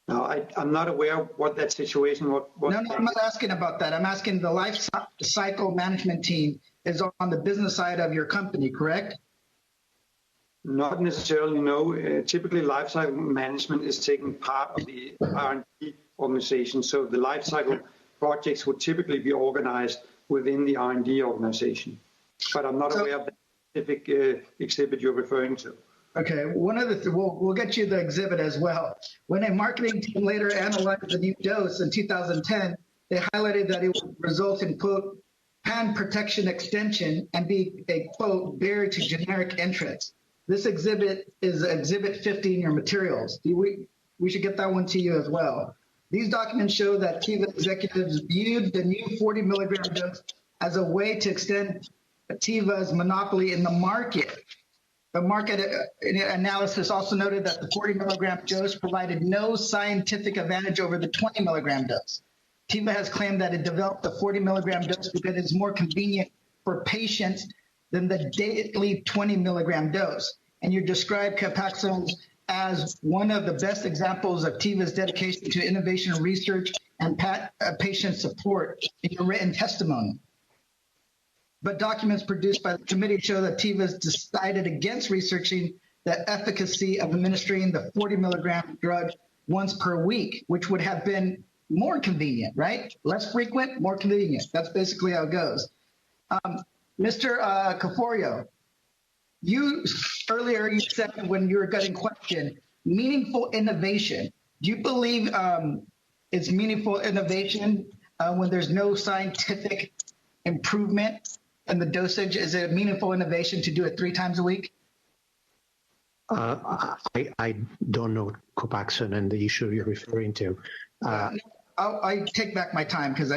No, I'm not aware of what that situation was. No, I'm not asking about that. I'm asking the life cycle management team is on the business side of your company, correct? Not necessarily, no. Typically, life cycle management is taking part of the R&D organization. So the life cycle projects would typically be organized within the R&D organization. But I'm not aware of the specific exhibit you're referring to. Okay, one of the we'll get you the exhibit as well. When a marketing team later analyzed the new dose in 2010, they highlighted that it would result in, quote, pan protection extension and be a, quote, barrier to generic entrance. This exhibit is Exhibit 50 in your materials. We should get that one to you as well. These documents show that Teva executives viewed the new 40 milligram dose as a way to extend Teva's monopoly in the market. The market analysis also noted that the 40 milligram dose provided no scientific advantage over the 20 milligram dose. Teva has claimed that it developed the 40 milligram dose because it's more convenient for patients than the daily 20 milligram dose. And you described Copaxone as one of the best examples of Teva's dedication to innovation and research and patient support in your written testimony. But documents produced by the committee show that Teva's decided against researching the efficacy of administering the 40 milligram drug once per week, which would have been more convenient, right? Less frequent, more convenient. That's basically how it goes. Mr. Caforio, earlier you said when you were getting questioned, meaningful innovation. Do you believe it's meaningful innovation when there's no scientific improvement in the dosage? Is it a meaningful innovation to do it 3 times a week? I don't know Copaxone and the issue you're referring to. I take back my time because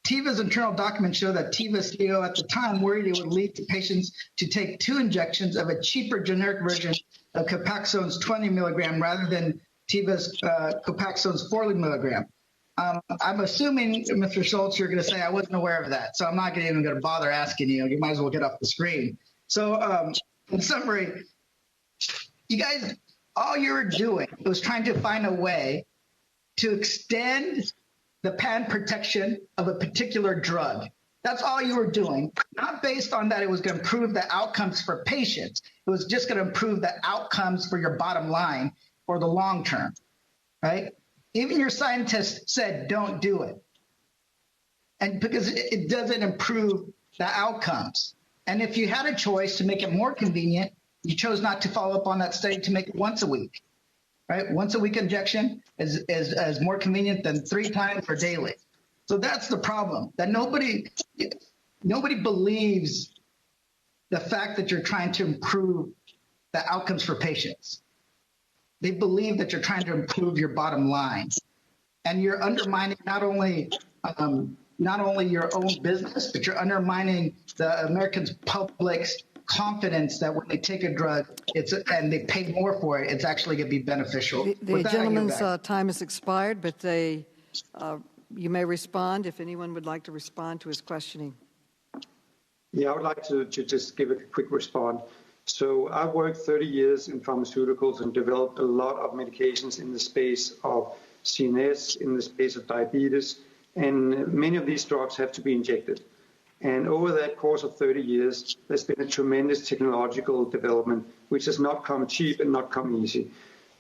Teva's internal documents show that Teva's CEO at the time worried it would lead to patients to take 2 injections of a cheaper generic version of Copaxone's 20 milligram rather than Teva's Copaxone's 40 milligram. I'm assuming, Mr. Schultz, you're going to say I wasn't aware of that, so I'm not even going to bother asking you. You might as well get off the screen. So in summary, you guys, all you were doing was trying to find a way to extend the patent protection of a particular drug. That's all you were doing, not based on that it was going to improve the outcomes for patients. It was just going to improve the outcomes for your bottom line for the long term, right? Even your scientists said don't do it, and because it doesn't improve the outcomes. And if you had a choice to make it more convenient, you chose not to follow up on that study to make it once a week, right? Once a week injection is more convenient than 3 times or daily. So that's the problem, that nobody believes the fact that you're trying to improve the outcomes for patients. They believe that you're trying to improve your bottom line, and you're undermining not only your own business, but you're undermining the American public's confidence that when they take a drug, and they pay more for it, it's actually going to be beneficial. The gentleman's time has expired, but you may respond if anyone would like to respond to his questioning. Yeah, I would like to just give a quick response. So I've worked 30 years in pharmaceuticals and developed a lot of medications in the space of CNS, in the space of diabetes, and many of these drugs have to be injected. And over that course of 30 years, there's been a tremendous technological development, which has not come cheap and not come easy.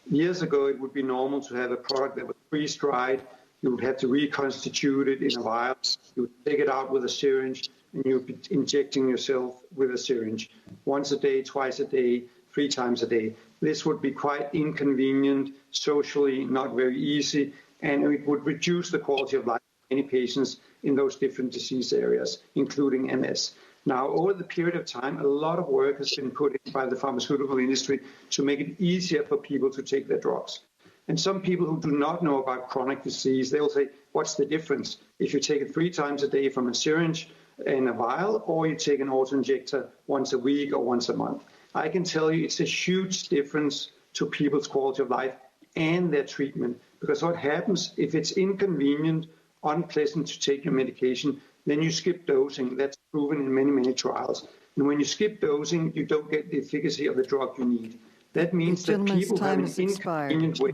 Years ago, it would be normal to have a product that was freeze-dried. You would have to reconstitute it in a vial. You would take it out with a syringe, and you would be injecting yourself with a syringe once a day, twice a day, 3 times a day. This would be quite inconvenient, socially not very easy, and it would reduce the quality of life of many patients in those different disease areas, including MS. Now, over the period of time, a lot of work has been put in by the pharmaceutical industry to make it easier for people to take their drugs. And some people who do not know about chronic disease, they'll say, what's the difference? If you take it 3 times a day from a syringe in a vial, or you take an auto-injector once a week or once a month. I can tell you it's a huge difference to people's quality of life and their treatment, because what happens if it's inconvenient, unpleasant to take your medication, then you skip dosing. That's proven in many, many trials. And when you skip dosing, you don't get the efficacy of the drug you need. That means that people have an inconvenient way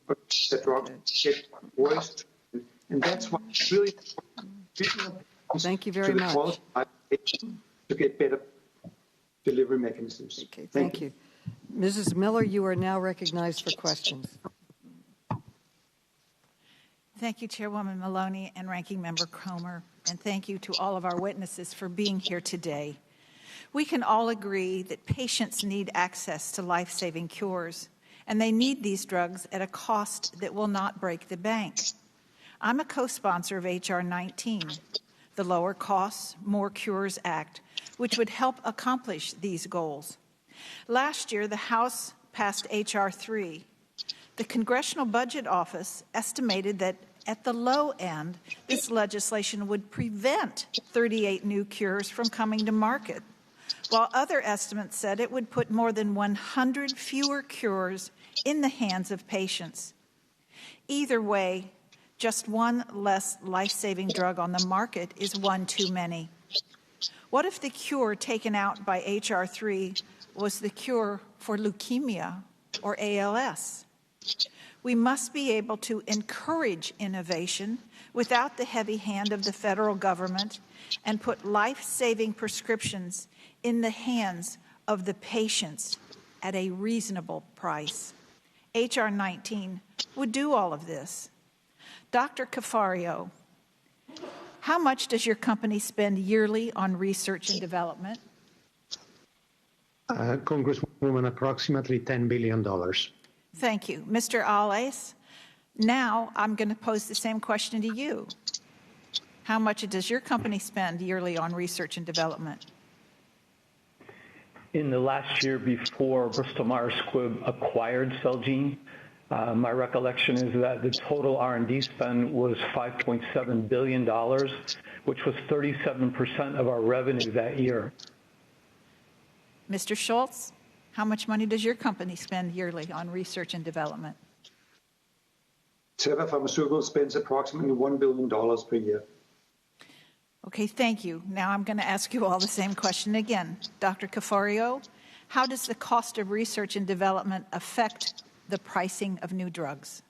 of the drug get worse. And that's why it's really thank you very much. To get better delivery mechanisms. Okay, thank you. Mrs. Miller, you are now recognized for questions. Thank you, Chairwoman Maloney and Ranking Member Comer, and thank you to all of our witnesses for being here today. We can all agree that patients need access to life-saving cures, and they need these drugs at a cost that will not break the bank. I'm a co-sponsor of H.R. 19, the Lower Costs, More Cures Act, which would help accomplish these goals. Last year, the House passed H.R. 3. The Congressional Budget Office estimated that at the low end, this legislation would prevent 38 new cures from coming to market, while other estimates said it would put more than 100 fewer cures in the hands of patients. Either way, just one less life-saving drug on the market is one too many. What if the cure taken out by H.R. 3 was the cure for leukemia or ALS? We must be able to encourage innovation without the heavy hand of the federal government and put life-saving prescriptions in the hands of the patients at a reasonable price. H.R. 19 would do all of this. Dr. Caforio, how much does your company spend yearly on research and development? Congresswoman, approximately $10 billion. Thank you. Mr. Alles, now I'm going to pose the same question to you. How much does your company spend yearly on research and development? In the last year before Bristol-Myers Squibb acquired Celgene, my recollection is that the total R&D spend was $5.7 billion, which was 37% of our revenue that year. Mr. Schultz, how much money does your company spend yearly on research and development? Teva Pharmaceuticals spends approximately $1 billion per year. Okay, thank you. Now I'm going to ask you all the same question again. Dr. Caforio, how does the cost of research and development affect the pricing of new drugs?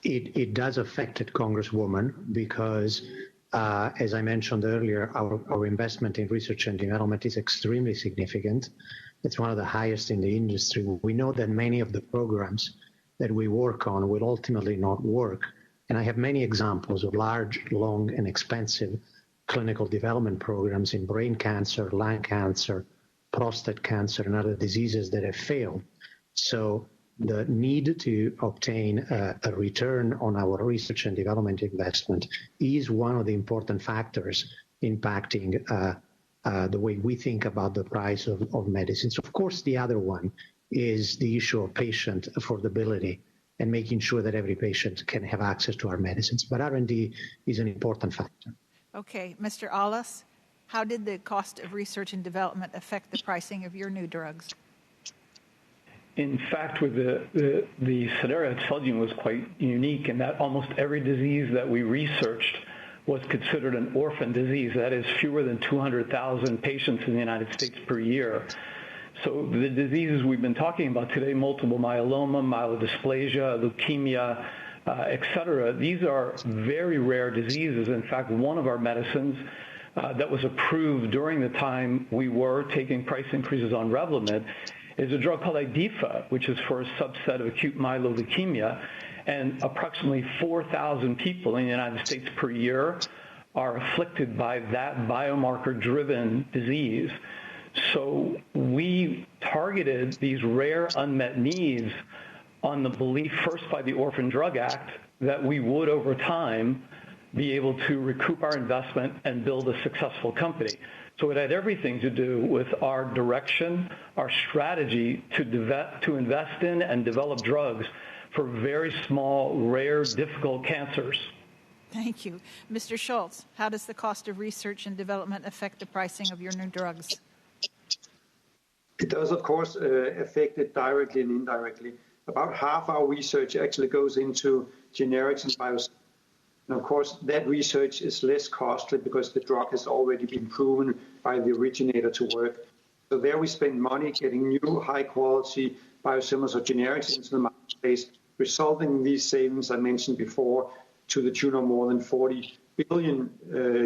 It does affect it, Congresswoman, because as I mentioned earlier, our investment in research and development is extremely significant. It's one of the highest in the industry. We know that many of the programs that we work on will ultimately not work. And I have many examples of large, long, and expensive clinical development programs in brain cancer, lung cancer, prostate cancer, and other diseases that have failed. So the need to obtain a return on our research and development investment is one of the important factors impacting the way we think about the price of medicines. Of course, the other one is the issue of patient affordability and making sure that every patient can have access to our medicines. But R&D is an important factor. Okay, Mr. Alles, how did the cost of research and development affect the pricing of your new drugs? In fact, with the scenario at Celgene was quite unique in that almost every disease that we researched was considered an orphan disease. That is fewer than 200,000 patients in the United States per year. So the diseases we've been talking about today, multiple myeloma, myelodysplasia, leukemia, et cetera, these are very rare diseases. In fact, one of our medicines that was approved during the time we were taking price increases on Revlimid is a drug called Idifa, which is for a subset of acute myeloid leukemia, and approximately 4,000 people in the United States per year are afflicted by that biomarker-driven disease. So we targeted these rare unmet needs on the belief, first by the Orphan Drug Act, that we would over time be able to recoup our investment and build a successful company. So it had everything to do with our direction, our strategy to invest in and develop drugs for very small, rare, difficult cancers. Thank you. Mr. Schultz, how does the cost of research and development affect the pricing of your new drugs? It does, of course, affect it directly and indirectly. About half our research actually goes into generics and biosimilars. And of course, that research is less costly because the drug has already been proven by the originator to work. So there we spend money getting new high-quality biosimilars or generics into the marketplace, resulting in these savings I mentioned before to the tune of more than $40 billion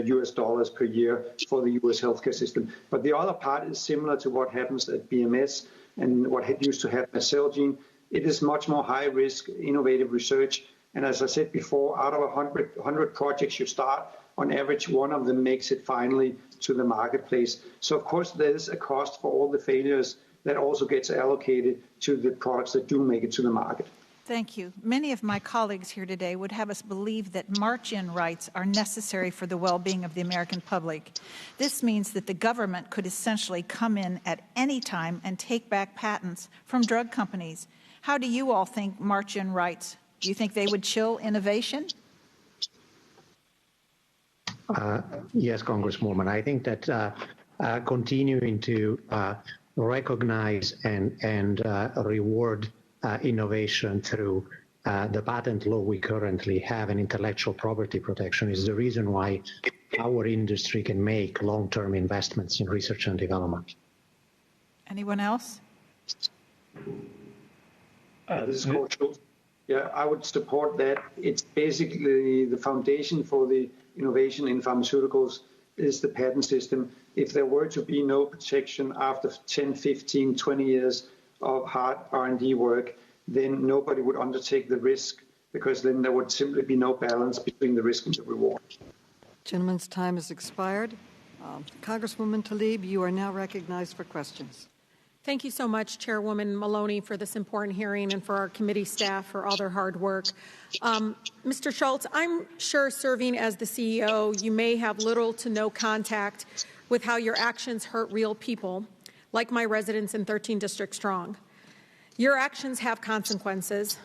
US dollars per year for the US healthcare system. But the other part is similar to what happens at BMS and what used to happen at Celgene. It is much more high-risk, innovative research. And as I said before, out of 100 projects you start, on average, one of them makes it finally to the marketplace. So, of course, there's a cost for all the failures that also gets allocated to the products that do make it to the market. Thank you. Many of my colleagues here today would have us believe that march-in rights are necessary for the well-being of the American public. This means that the government could essentially come in at any time and take back patents from drug companies. How do you all think march-in rights? Do you think they would chill innovation? Yes, Congresswoman. I think that continuing to recognize and reward innovation through the patent law we currently have and intellectual property protection is the reason why our industry can make long-term investments in research and development. Anyone else? This is Coach Schultz. Yeah, I would support that. It's basically the foundation for the innovation in pharmaceuticals is the patent system. If there were to be no protection after 10, 15, 20 years of hard R&D work, then nobody would undertake the risk because then there would simply be no balance between the risk and the reward. Gentleman's time has expired. Congresswoman Tlaib, you are now recognized for questions. Thank you so much, Chairwoman Maloney, for this important hearing and for our committee staff for all their hard work. Mr. Schultz, I'm sure serving as the CEO, you may have little to no contact with how your actions hurt real people, like my residents in 13 District Strong. Your actions have consequences,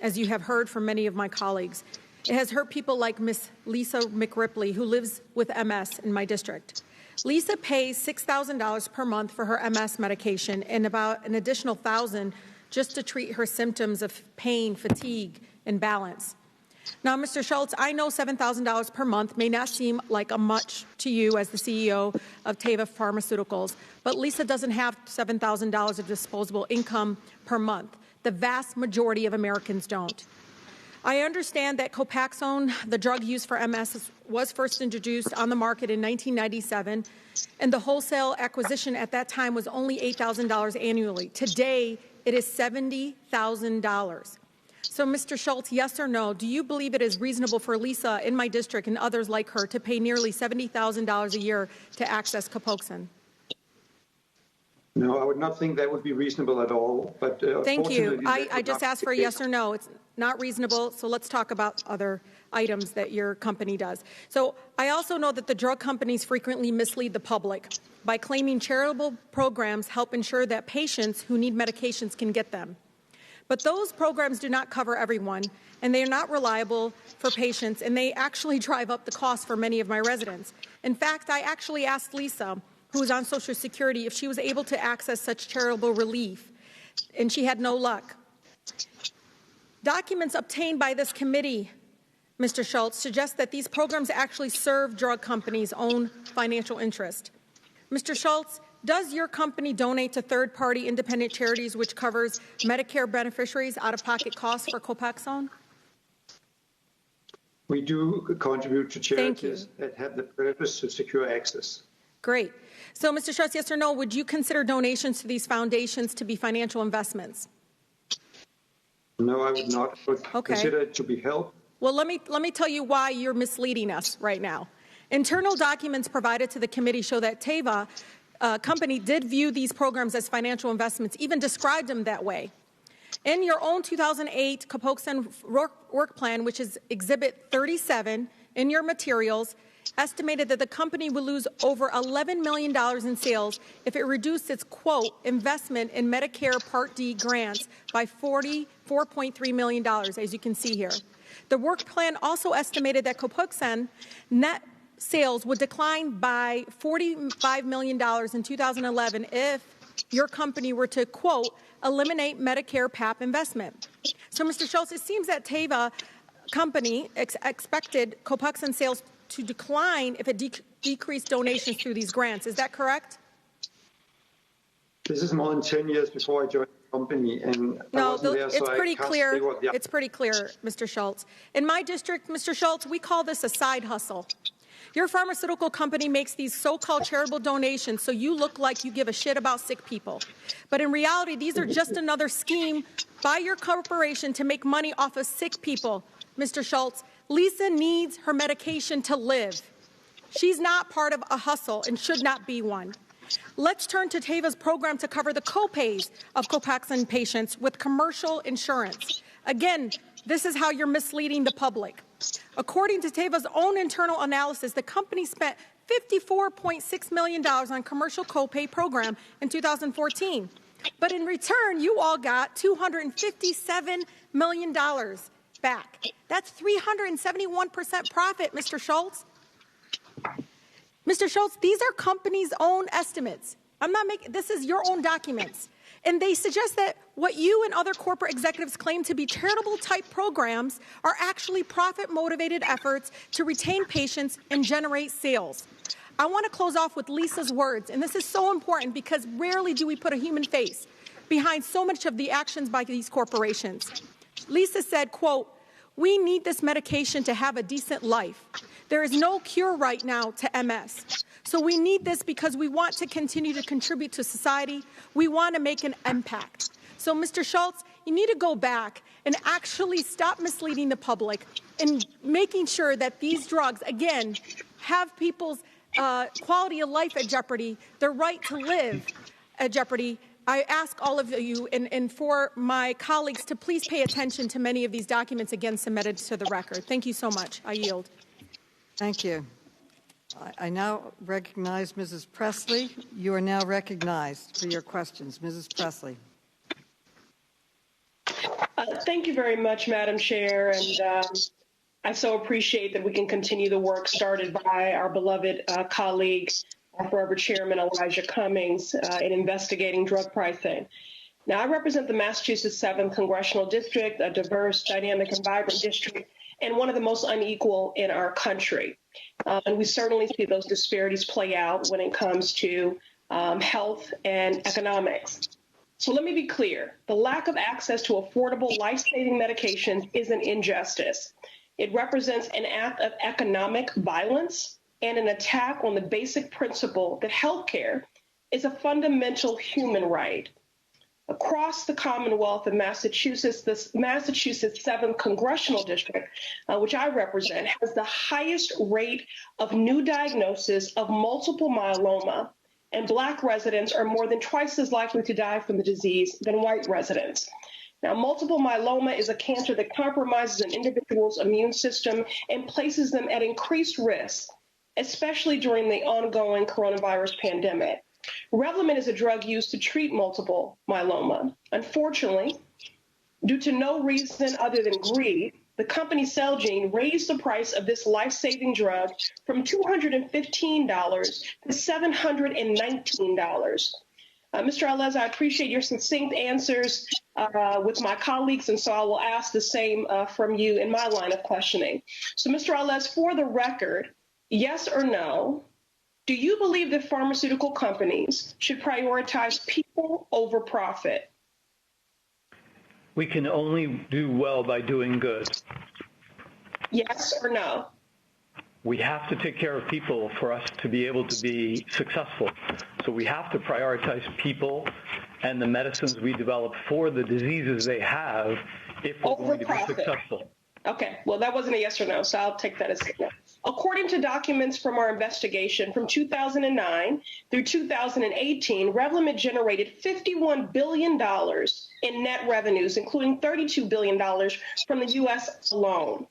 as you have heard from many of my colleagues. It has hurt people like Miss Lisa McRipley, who lives with MS in my district. Lisa pays $6,000 per month for her MS medication and about an additional $1,000 just to treat her symptoms of pain, fatigue, and balance. Now, Mr. Schultz, I know $7,000 per month may not seem like a much to you as the CEO of Teva Pharmaceuticals, but Lisa doesn't have $7,000 of disposable income per month. The vast majority of Americans don't. I understand that Copaxone, the drug used for MS, was first introduced on the market in 1997, and the wholesale acquisition at that time was only $8,000 annually. Today, it is $70,000. So, Mr. Schultz, yes or no, do you believe it is reasonable for Lisa in my district and others like her to pay nearly $70,000 a year to access Copaxone? No, I would not think that would be reasonable at all. But thank you. I just asked for a yes or no. It's not reasonable, so let's talk about other items that your company does. So I also know that the drug companies frequently mislead the public by claiming charitable programs help ensure that patients who need medications can get them. But those programs do not cover everyone, and they are not reliable for patients, and they actually drive up the cost for many of my residents. In fact, I actually asked Lisa, who is on Social Security, if she was able to access such charitable relief, and she had no luck. Documents obtained by this committee, Mr. Schultz, suggest that these programs actually serve drug companies' own financial interest. Mr. Schultz, does your company donate to third-party independent charities which covers Medicare beneficiaries' out-of-pocket costs for Copaxone? We do contribute to charities that have the purpose to secure access. Great. So, Mr. Schultz, yes or no, would you consider donations to these foundations to be financial investments? No, I would not. I would consider it to be help. Well, let me tell you why you're misleading us right now. Internal documents provided to the committee show that Teva company did view these programs as financial investments, even described them that way. In your own 2008 Copaxone work plan, which is Exhibit 37 in your materials, estimated that the company would lose over $11 million in sales if it reduced its, quote, investment in Medicare Part D grants by $44.3 million, as you can see here. The work plan also estimated that Copaxone net sales would decline by $45 million in 2011 if your company were to, quote, eliminate Medicare PAP investment. So, Mr. Schultz, it seems that Teva company expected Copaxone sales to decline if it decreased donations through these grants. Is that correct? This is more than 10 years before I joined the company, and it's pretty clear. It's pretty clear, Mr. Schultz. In my district, Mr. Schultz, we call this a side hustle. Your pharmaceutical company makes these so-called charitable donations so you look like you give a shit about sick people. But in reality, these are just another scheme by your corporation to make money off of sick people. Mr. Schultz, Lisa needs her medication to live. She's not part of a hustle and should not be one. Let's turn to Teva's program to cover the copays of Copaxone patients with commercial insurance. Again, this is how you're misleading the public. According to Teva's own internal analysis, the company spent $54.6 million on commercial copay program in 2014. But in return, you all got $257 million back. That's 371% profit, Mr. Schultz. Mr. Schultz, these are companies' own estimates. This is your own documents. And they suggest that what you and other corporate executives claim to be charitable-type programs are actually profit-motivated efforts to retain patients and generate sales. I want to close off with Lisa's words, and this is so important because rarely do we put a human face behind so much of the actions by these corporations. Lisa said, quote, "We need this medication to have a decent life. There is no cure right now to MS. So we need this because we want to continue to contribute to society. We want to make an impact." So, Mr. Schultz, you need to go back and actually stop misleading the public and making sure that these drugs, again, have people's quality of life at jeopardy, their right to live at jeopardy. I ask all of you and for my colleagues to please pay attention to many of these documents again submitted to the record. Thank you so much. I yield. Thank you. I now recognize Mrs. Presley. You are now recognized for your questions. Mrs. Presley. Thank you very much, Madam Chair, and I so appreciate that we can continue the work started by our beloved colleague, our forever Chairman Elijah Cummings, in investigating drug pricing. Now, I represent the Massachusetts 7th Congressional District, a diverse, dynamic, and vibrant district, and one of the most unequal in our country. And we certainly see those disparities play out when it comes to health and economics. So let me be clear. The lack of access to affordable, life-saving medications is an injustice. It represents an act of economic violence and an attack on the basic principle that healthcare is a fundamental human right. Across the Commonwealth of Massachusetts, the Massachusetts 7th Congressional District, which I represent, has the highest rate of new diagnosis of multiple myeloma, and Black residents are more than twice as likely to die from the disease than white residents. Now, multiple myeloma is a cancer that compromises an individual's immune system and places them at increased risk, especially during the ongoing coronavirus pandemic. Revlimid is a drug used to treat multiple myeloma. Unfortunately, due to no reason other than greed, the company Celgene raised the price of this life-saving drug from $215 to $719. Mr. Alles, I appreciate your succinct answers with my colleagues, and so I will ask the same from you in my line of questioning. So, Mr. Alles, for the record, yes or no, do you believe that pharmaceutical companies should prioritize people over profit? We can only do well by doing good. Yes or no? We have to take care of people for us to be able to be successful. So we have to prioritize people and the medicines we develop for the diseases they have if we're going to be successful. Okay, well, that wasn't a yes or no, so I'll take that as a no. According to documents from our investigation from 2009 through 2018, Revlimid generated $51 billion in net revenues, including $32 billion from the U.S. alone.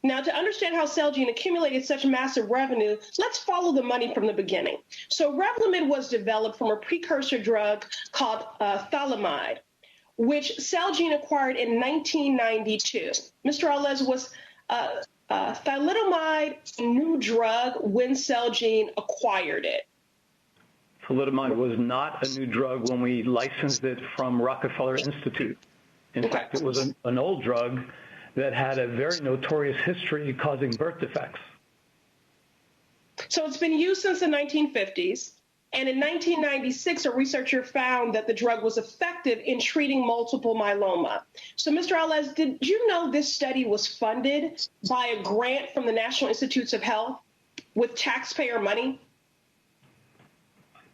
Now, to understand how Celgene accumulated such massive revenue, let's follow the money from the beginning. So Revlimid was developed from a precursor drug called phthalimide, which Celgene acquired in 1992. Mr. Alles, was thalidomide a new drug when Celgene acquired it? Thalidomide was not a new drug when we licensed it from Rockefeller Institute. In fact, it was an old drug that had a very notorious history causing birth defects. So it's been used since the 1950s. And in 1996, a researcher found that the drug was effective in treating multiple myeloma. So, Mr. Alles, did you know this study was funded by a grant from the National Institutes of Health with taxpayer money?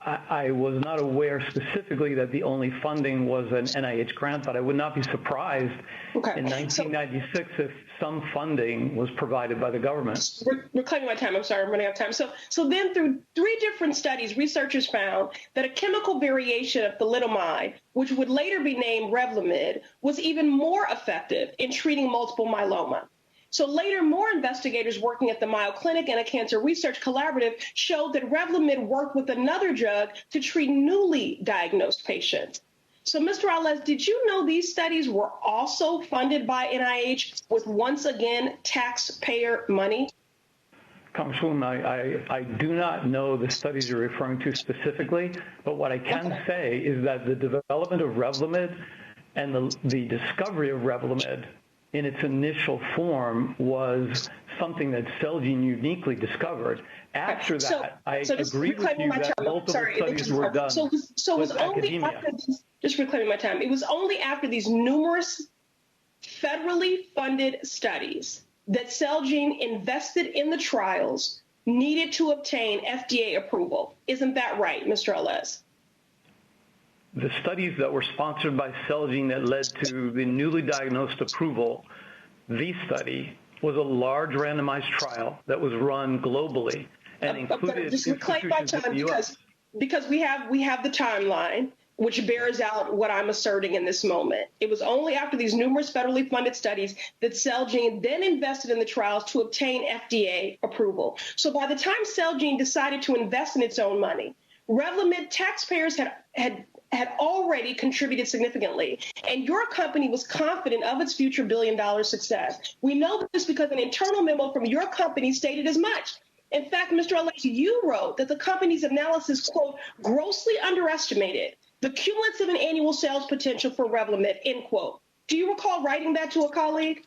I was not aware specifically that the only funding was an NIH grant, but I would not be surprised in 1996 if some funding was provided by the government. We're claiming my time. I'm sorry, I'm running out of time. So then through 3 different studies, researchers found that a chemical variation of thalidomide, which would later be named Revlimid, was even more effective in treating multiple myeloma. So later, more investigators working at the Mayo Clinic and a cancer research collaborative showed that Revlimid worked with another drug to treat newly diagnosed patients. So, Mr. Alles, did you know these studies were also funded by NIH with, once again, taxpayer money? Congresswoman, I do not know the studies you're referring to specifically, but what I can say is that the development of Revlimid and the discovery of Revlimid in its initial form was something that Celgene uniquely discovered. After that, I agree with you that multiple studies were done with academia. Just reclaiming my time. It was only after these numerous federally funded studies that Celgene invested in the trials needed to obtain FDA approval. Isn't that right, Mr. Alles? The studies that were sponsored by Celgene that led to the newly diagnosed approval, the study was a large randomized trial that was run globally and included just reclaim my time because we have the timeline, which bears out what I'm asserting in this moment. It was only after these numerous federally funded studies that Celgene then invested in the trials to obtain FDA approval. So by the time Celgene decided to invest in its own money, Revlimid taxpayers had already contributed significantly, and your company was confident of its future billion-dollar success. We know this because an internal memo from your company stated as much. In fact, Mr. Alles, you wrote that the company's analysis, quote, grossly underestimated the cumulative and annual sales potential for Revlimid, end quote. Do you recall writing that to a colleague?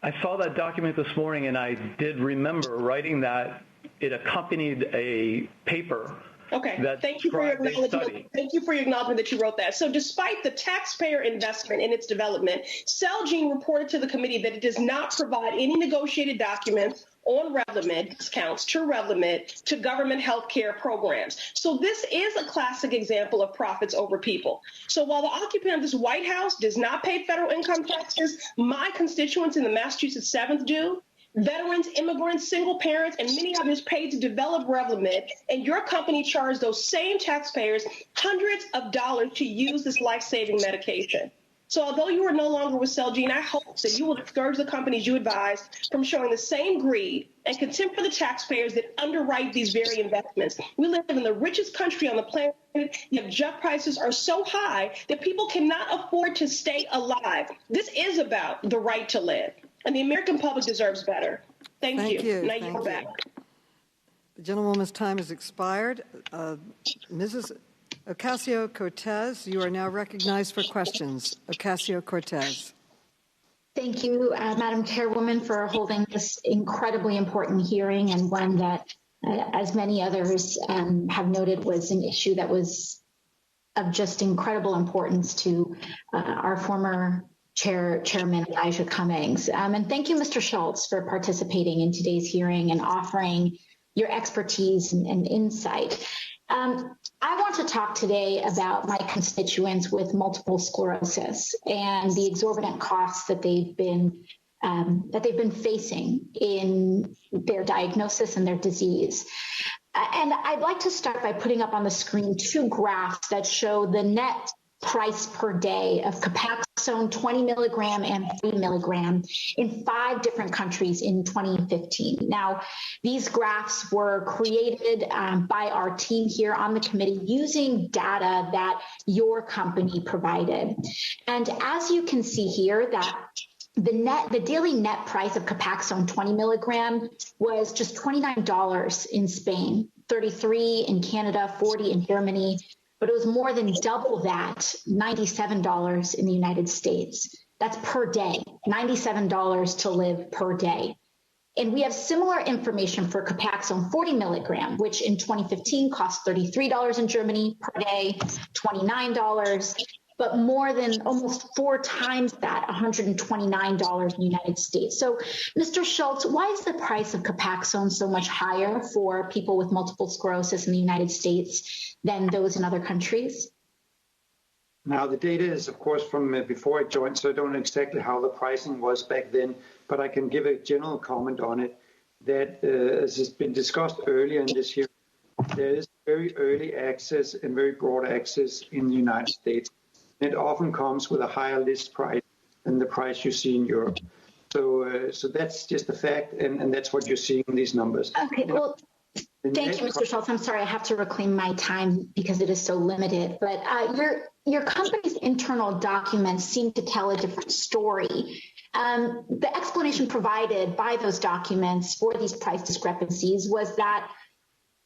I saw that document this morning, and I did remember writing that it accompanied a paper. Okay, thank you for your acknowledgement. Thank you for your acknowledgement that you wrote that. So despite the taxpayer investment in its development, Celgene reported to the committee that it does not provide any negotiated documents on Revlimid discounts to Revlimid to government health care programs. So this is a classic example of profits over people. So while the occupant of this White House does not pay federal income taxes, my constituents in the Massachusetts 7th do. Veterans, immigrants, single parents, and many others paid to develop Revlimid, and your company charged those same taxpayers hundreds of dollars to use this life-saving medication. So although you are no longer with Celgene, I hope that you will discourage the companies you advise from showing the same greed and contempt for the taxpayers that underwrite these very investments. We live in the richest country on the planet, yet drug prices are so high that people cannot afford to stay alive. This is about the right to live, and the American public deserves better. Thank you. Now you go back. The gentlewoman's time has expired. Mrs. Ocasio-Cortez, you are now recognized for questions. Ocasio-Cortez. Thank you, Madam Chairwoman, for holding this incredibly important hearing, and one that, as many others have noted, was an issue that was of just incredible importance to our former Chairman Elijah Cummings. And thank you, Mr. Schultz, for participating in today's hearing and offering your expertise and insight. I want to talk today about my constituents with multiple sclerosis and the exorbitant costs that they've been facing in their diagnosis and their disease. And I'd like to start by putting up on the screen 2 graphs that show the net price per day of Copaxone 20 milligram and 3 milligram in 5 different countries in 2015. Now, these graphs were created by our team here on the committee using data that your company provided. And as you can see here, that The daily net price of Copaxone 20 milligram was just $29 in Spain, $33 in Canada, $40 in Germany, but it was more than double that, $97 in the United States. That's per day, $97 to live per day. And we have similar information for Copaxone 40 milligram, which in 2015 cost $33 in Germany per day, $29, but more than almost 4 times that, $129 in the United States. So, Mr. Schultz, why is the price of Copaxone so much higher for people with multiple sclerosis in the United States than those in other countries? Now, the data is, of course, from before I joined, so I don't know exactly how the pricing was back then, but I can give a general comment on it that, as has been discussed earlier in this year, there is very early access and very broad access in the United States. It often comes with a higher list price than the price you see in Europe. So that's just a fact, and that's what you're seeing in these numbers. Okay, well, thank you, Mr. Schultz. I'm sorry, I have to reclaim my time because it is so limited. But your company's internal documents seem to tell a different story. The explanation provided by those documents for these price discrepancies was that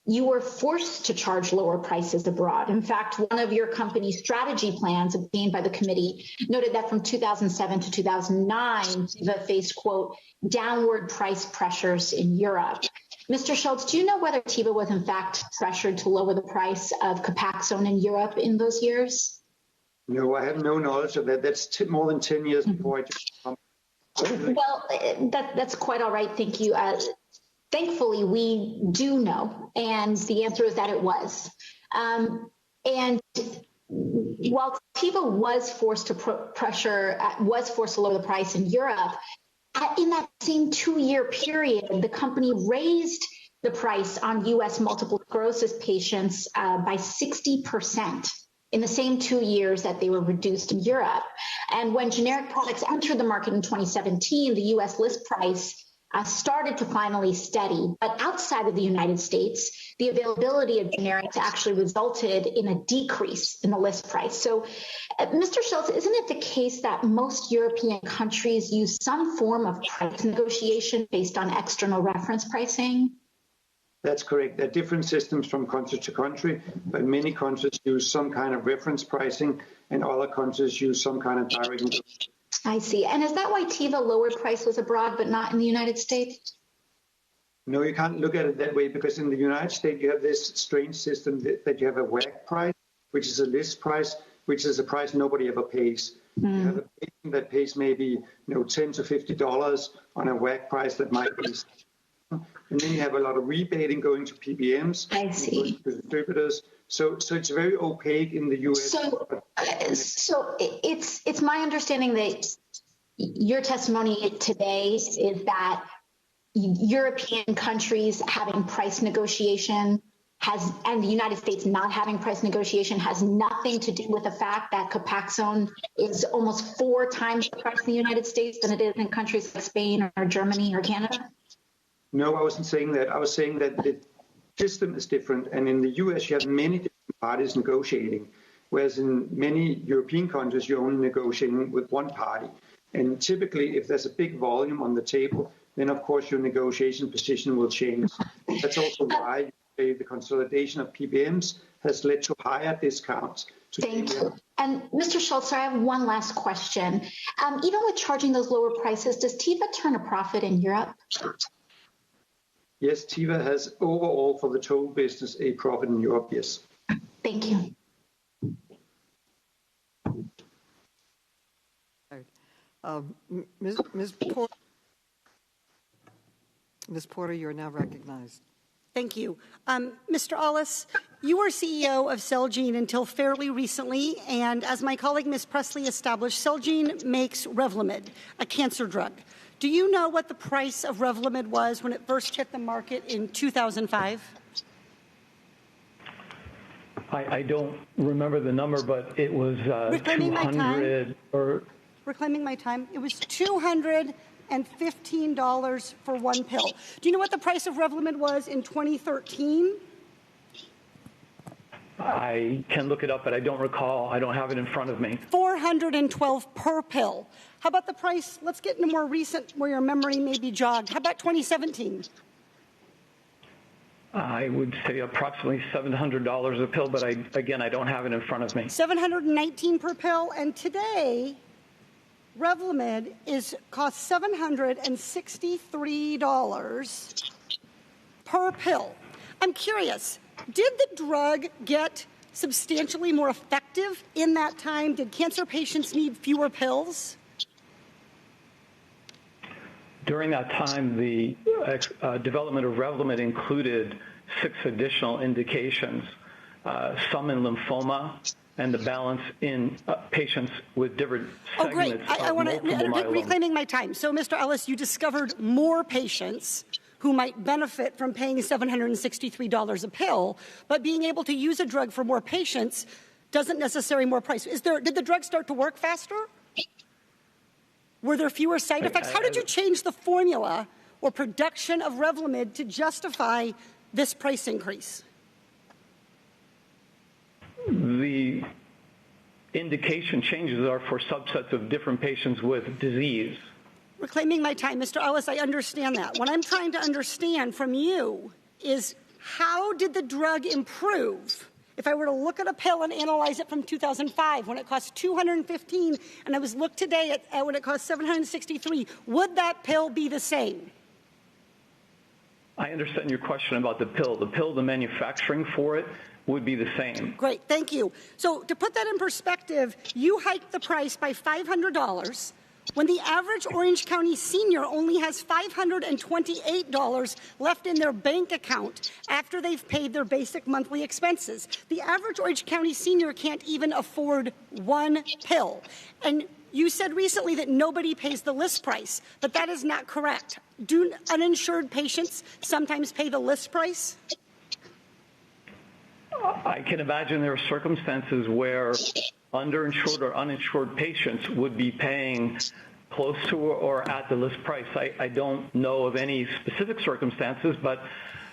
you were forced to charge lower prices abroad. In fact, one of your company's strategy plans obtained by the committee noted that from 2007 to 2009, Teva faced, quote, downward price pressures in Europe. Mr. Schultz, do you know whether Teva was in fact pressured to lower the price of Copaxone in Europe in those years? No, I have no knowledge of that. That's more than 10 years before I joined. Well, that's quite all right. Thank you. Thankfully, we do know, and the answer is that it was. And while Teva was forced to lower the price in Europe, in that same 2-year period, the company raised the price on U.S. multiple sclerosis patients by 60% in the same 2 years that they were reduced in Europe. And when generic products entered the market in 2017, the U.S. list price started to finally steady. But outside of the United States, the availability of generics actually resulted in a decrease in the list price. So, Mr. Schultz, isn't it the case that most European countries use some form of price negotiation based on external reference pricing? That's correct. There are different systems from country to country, but many countries use some kind of reference pricing and other countries use some kind of direct negotiation. I see. And is that why Teva lowered prices abroad but not in the United States? No, you can't look at it that way because in the United States you have this strange system that you have a WAC price, which is a list price, which is a price nobody ever pays. You have a patient that pays maybe $10 to $50 on a WAC price that might be, and then you have a lot of rebating going to PBMs, I see, to distributors. So it's very opaque in the U.S. So it's my understanding that your testimony today is that European countries having price negotiation and the United States not having price negotiation has nothing to do with the fact that Copaxone is almost 4 times the price in the United States than it is in countries like Spain or Germany or Canada? No, I wasn't saying that. I was saying that the system is different. And in the U.S., you have many different parties negotiating, whereas in many European countries, you're only negotiating with one party. And typically, if there's a big volume on the table, then, of course, your negotiation position will change. That's also why the consolidation of PBMs has led to higher discounts. Thank you. And Mr. Schultz, I have one last question. Even with charging those lower prices, does Teva turn a profit in Europe? Yes, Teva has overall for the total business a profit in Europe, yes. Thank you. Ms. Porter, you are now recognized. Thank you. Mr. Alles, you were CEO of Celgene until fairly recently, and as my colleague Ms. Presley established, Celgene makes Revlimid, a cancer drug. Do you know what the price of Revlimid was when it first hit the market in 2005? I don't remember the number, but it was 200 or... Reclaiming my time. It was $215 for one pill. Do you know what the price of Revlimid was in 2013? I can look it up, but I don't recall. I don't have it in front of me. $412 per pill. How about the price? Let's get into more recent, where your memory may be jogged. How about 2017? I would say approximately $700 a pill, but I don't have it in front of me. $719 per pill, and today, Revlimid costs $763 per pill. I'm curious, did the drug get substantially more effective in that time? Did cancer patients need fewer pills? During that time, the development of Revlimid included 6 additional indications, some in lymphoma, and the balance in patients with different segments of multiple myeloma. Reclaiming my time. So, Mr. Alles, you discovered more patients who might benefit from paying $763 a pill, but being able to use a drug for more patients doesn't necessarily more price. Did the drug start to work faster? Were there fewer side effects? How did you change the formula or production of Revlimid to justify this price increase? The indication changes are for subsets of different patients with disease. Reclaiming my time, Mr. Alles, I understand that. What I'm trying to understand from you is, how did the drug improve? If I were to look at a pill and analyze it from 2005 when it cost $215, and I was looked today at when it cost $763, would that pill be the same? I understand your question about the pill. The manufacturing for it would be the same. Great, thank you. So to put that in perspective, you hiked the price by $500 when the average Orange County senior only has $528 left in their bank account after they've paid their basic monthly expenses. The average Orange County senior can't even afford one pill. And you said recently that nobody pays the list price, but that is not correct. Do uninsured patients sometimes pay the list price? I can imagine there are circumstances where underinsured or uninsured patients would be paying close to or at the list price. I don't know of any specific circumstances, but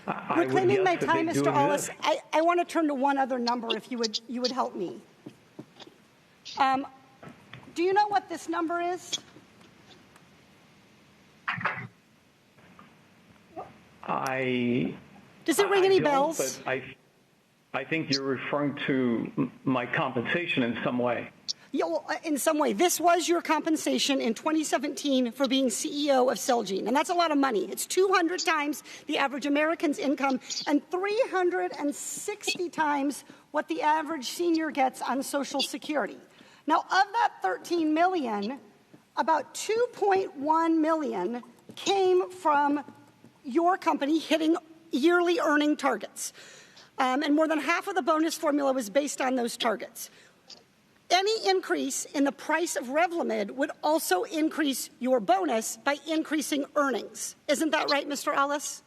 I would guess my that time, they do Mr. Alles. exist. I want to turn to one other number, if you would help me. Do you know what this number is? Does it ring any bells? But I think you're referring to my compensation in some way. Yeah, well, in some way. This was your compensation in 2017 for being CEO of Celgene, and that's a lot of money. It's 200 times the average American's income and 360 times what the average senior gets on Social Security. Now, of that 13 million, about 2.1 million came from your company hitting yearly earning targets. And more than half of the bonus formula was based on those targets. Any increase in the price of Revlimid would also increase your bonus by increasing earnings. Isn't that right, Mr. Alles?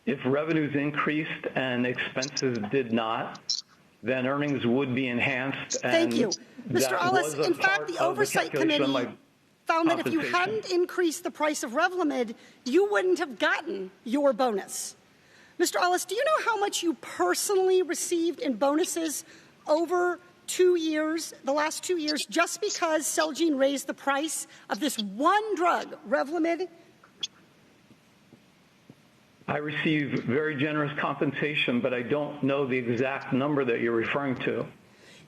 If revenues increased and expenses did not, then earnings would be enhanced. Thank you. Mr. Alles, in fact, the Oversight Committee found that if you hadn't increased the price of Revlimid, you wouldn't have gotten your bonus. Mr. Alles, do you know how much you personally received in bonuses over 2 years, the last 2 years, just because Celgene raised the price of this one drug, Revlimid? I receive very generous compensation, but I don't know the exact number that you're referring to.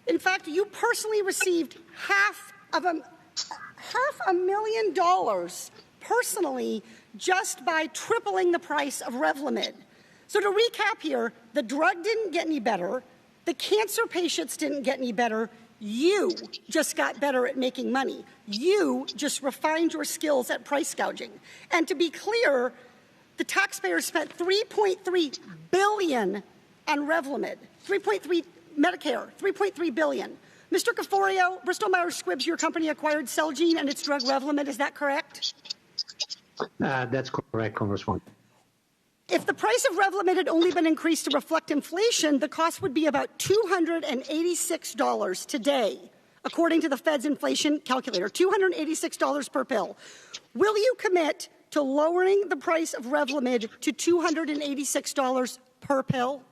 In fact, you personally received $500,000 personally just by tripling the price of Revlimid. So to recap here, the drug didn't get any better. The cancer patients didn't get any better. You just got better at making money. You just refined your skills at price gouging. And to be clear, the taxpayers spent $3.3 billion on Revlimid, Medicare, $3.3 billion. Mr. Caforio, Bristol Myers Squibb, your company acquired Celgene and its drug Revlimid. Is that correct? That's correct, Congresswoman. If the price of Revlimid had only been increased to reflect inflation, the cost would be about $286 today, according to the Fed's inflation calculator, $286 per pill. Will you commit to lowering the price of Revlimid to $286 per pill?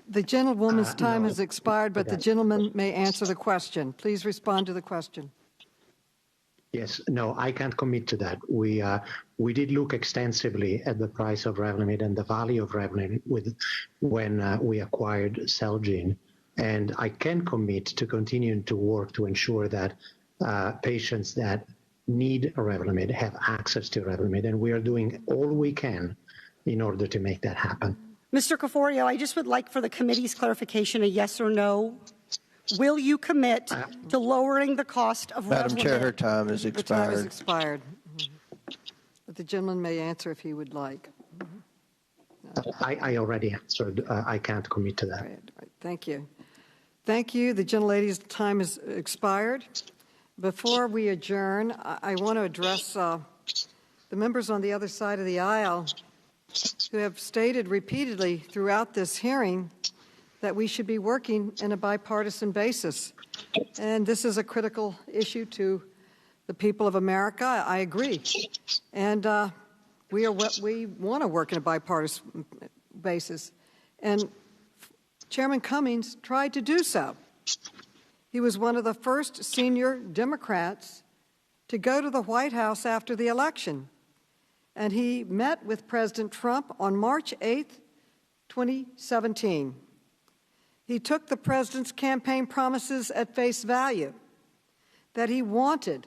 The gentlewoman's time has expired, but the gentleman may answer the question. Please respond to the question. Yes, no, I can't commit to that. We did look extensively at the price of Revlimid and the value of Revlimid when we acquired Celgene, and I can commit to continuing to work to ensure that patients that need Revlimid have access to Revlimid, and we are doing all we can in order to make that happen. Mr. Caforio, I just would like for the committee's clarification, a yes or no. Will you commit to lowering the cost of Madam Chair, her time has expired. The time has expired. But the gentleman may answer if he would like. I already answered. I can't commit to that. Right. Thank you. Thank you. The gentlelady's time has expired. Before we adjourn, I want to address the members on the other side of the aisle who have stated repeatedly throughout this hearing that we should be working in a bipartisan basis. And this is a critical issue to the people of America. I agree. And we want to work in a bipartisan basis. And Chairman Cummings tried to do so. He was one of the first senior Democrats to go to the White House after the election. And he met with President Trump on March 8th, 2017. He took the president's campaign promises at face value, that he wanted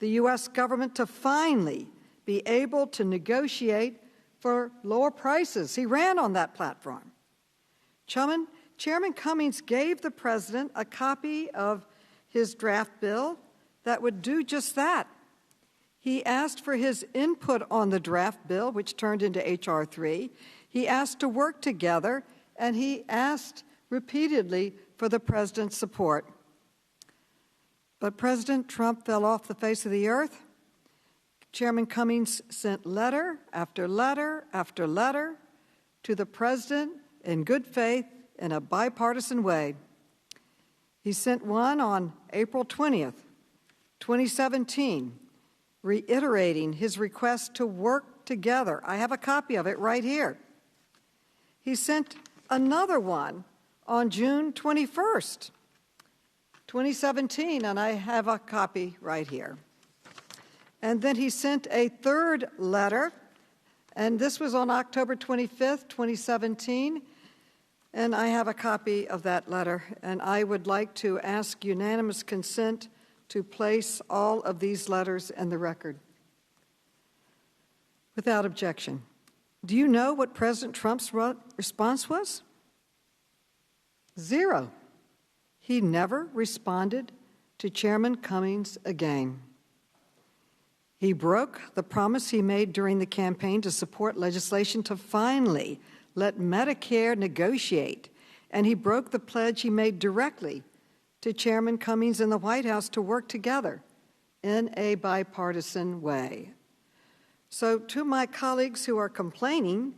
the U.S. government to finally be able to negotiate for lower prices. He ran on that platform. Chairman Cummings gave the president a copy of his draft bill that would do just that. He asked for his input on the draft bill, which turned into H.R. 3. He asked to work together, and he asked repeatedly for the president's support. But President Trump fell off the face of the earth. Chairman Cummings sent letter after letter after letter to the president in good faith in a bipartisan way. He sent one on April 20th, 2017, reiterating his request to work together. I have a copy of it right here. He sent another one on June 21st, 2017, and I have a copy right here. And then he sent a third letter, and this was on October 25th, 2017, and I have a copy of that letter, and I would like to ask unanimous consent to place all of these letters in the record. Without objection. Do you know what President Trump's response was? Zero. He never responded to Chairman Cummings again. He broke the promise he made during the campaign to support legislation to finally let Medicare negotiate, and he broke the pledge he made directly to Chairman Cummings in the White House to work together in a bipartisan way. So to my colleagues who are complaining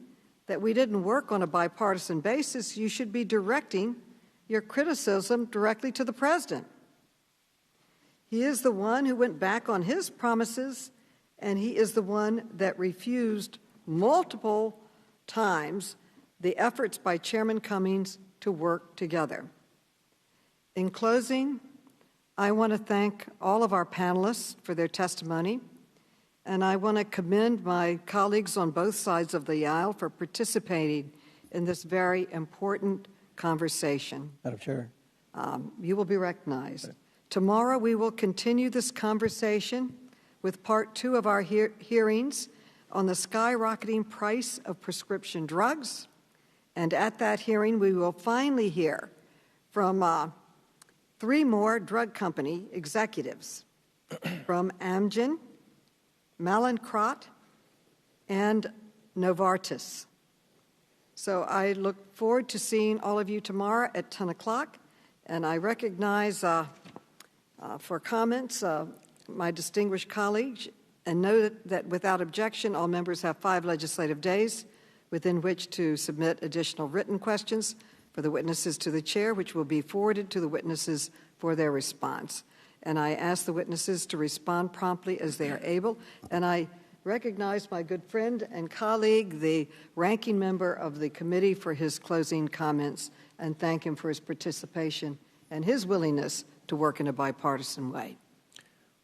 that we didn't work on a bipartisan basis, you should be directing your criticism directly to the president. He is the one who went back on his promises, and he is the one that refused multiple times the efforts by Chairman Cummings to work together. In closing, I want to thank all of our panelists for their testimony, and I want to commend my colleagues on both sides of the aisle for participating in this very important conversation. Madam Chair. You will be recognized. Tomorrow we will continue this conversation with part 2 of our hearings on the skyrocketing price of prescription drugs. And at that hearing, we will finally hear from 3 more drug company executives from Amgen, Mallinckrodt, and Novartis. So I look forward to seeing all of you tomorrow at 10 o'clock, and I recognize for comments my distinguished colleagues, and know that without objection, all members have 5 legislative days within which to submit additional written questions for the witnesses to the chair, which will be forwarded to the witnesses for their response. And I ask the witnesses to respond promptly as they are able, and I recognize my good friend and colleague, the ranking member of the committee, for his closing comments and thank him for his participation and his willingness to work in a bipartisan way.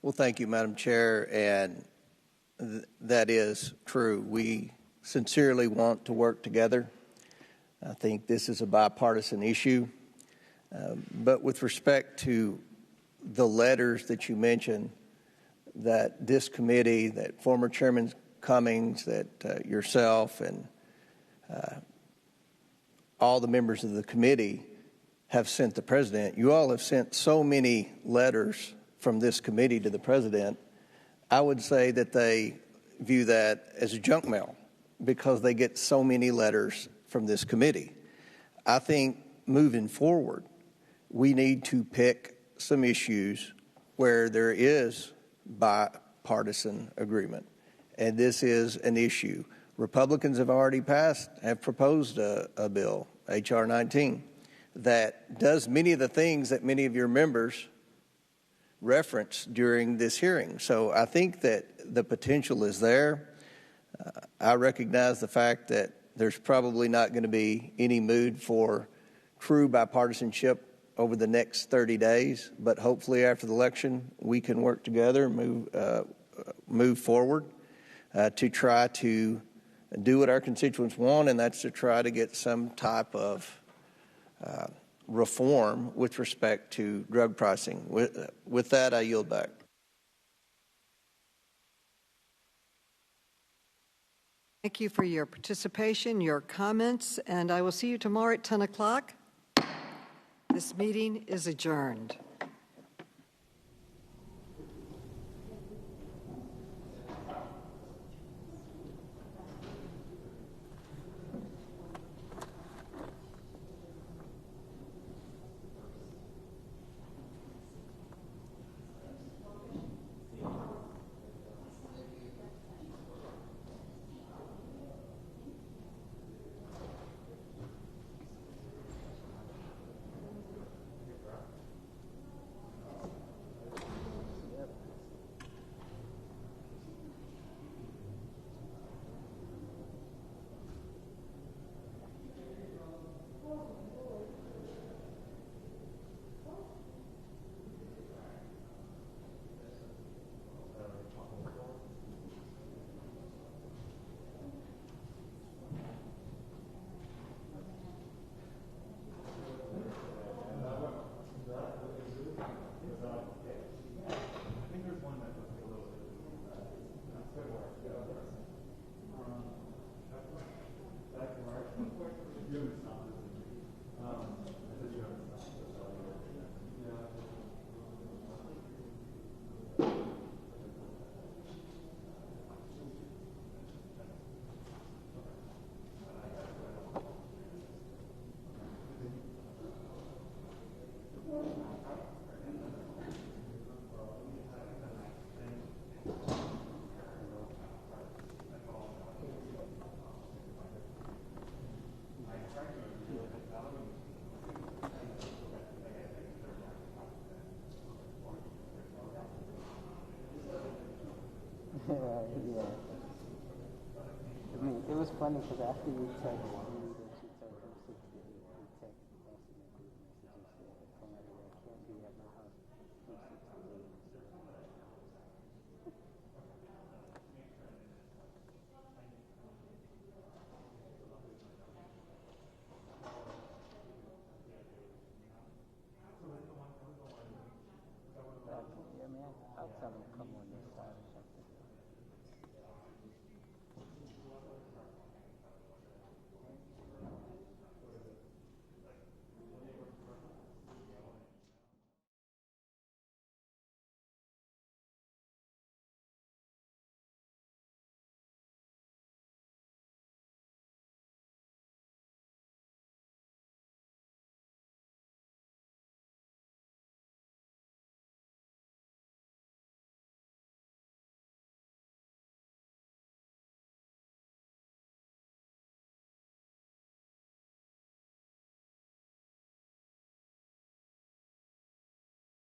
Well, thank you, Madam Chair, and that is true. We sincerely want to work together. I think this is a bipartisan issue. But with respect to the letters that you mentioned, that this committee, that former Chairman Cummings, that yourself and all the members of the committee have sent the President, you all have sent so many letters from this committee to the President. I would say that they view that as junk mail because they get so many letters from this committee. I think moving forward, we need to pick some issues where there is bipartisan agreement, and this is an issue. Republicans have already proposed a bill, H.R. 19, that does many of the things that many of your members referenced during this hearing. So I think that the potential is there. I recognize the fact that there's probably not going to be any mood for true bipartisanship over the next 30 days, but hopefully after the election we can work together and move forward to try to do what our constituents want, and that's to try to get some type of reform with respect to drug pricing. With that, I yield back. Thank you for your participation, your comments, and I will see you tomorrow at 10 o'clock. This meeting is adjourned. I mean, it was funny because after you said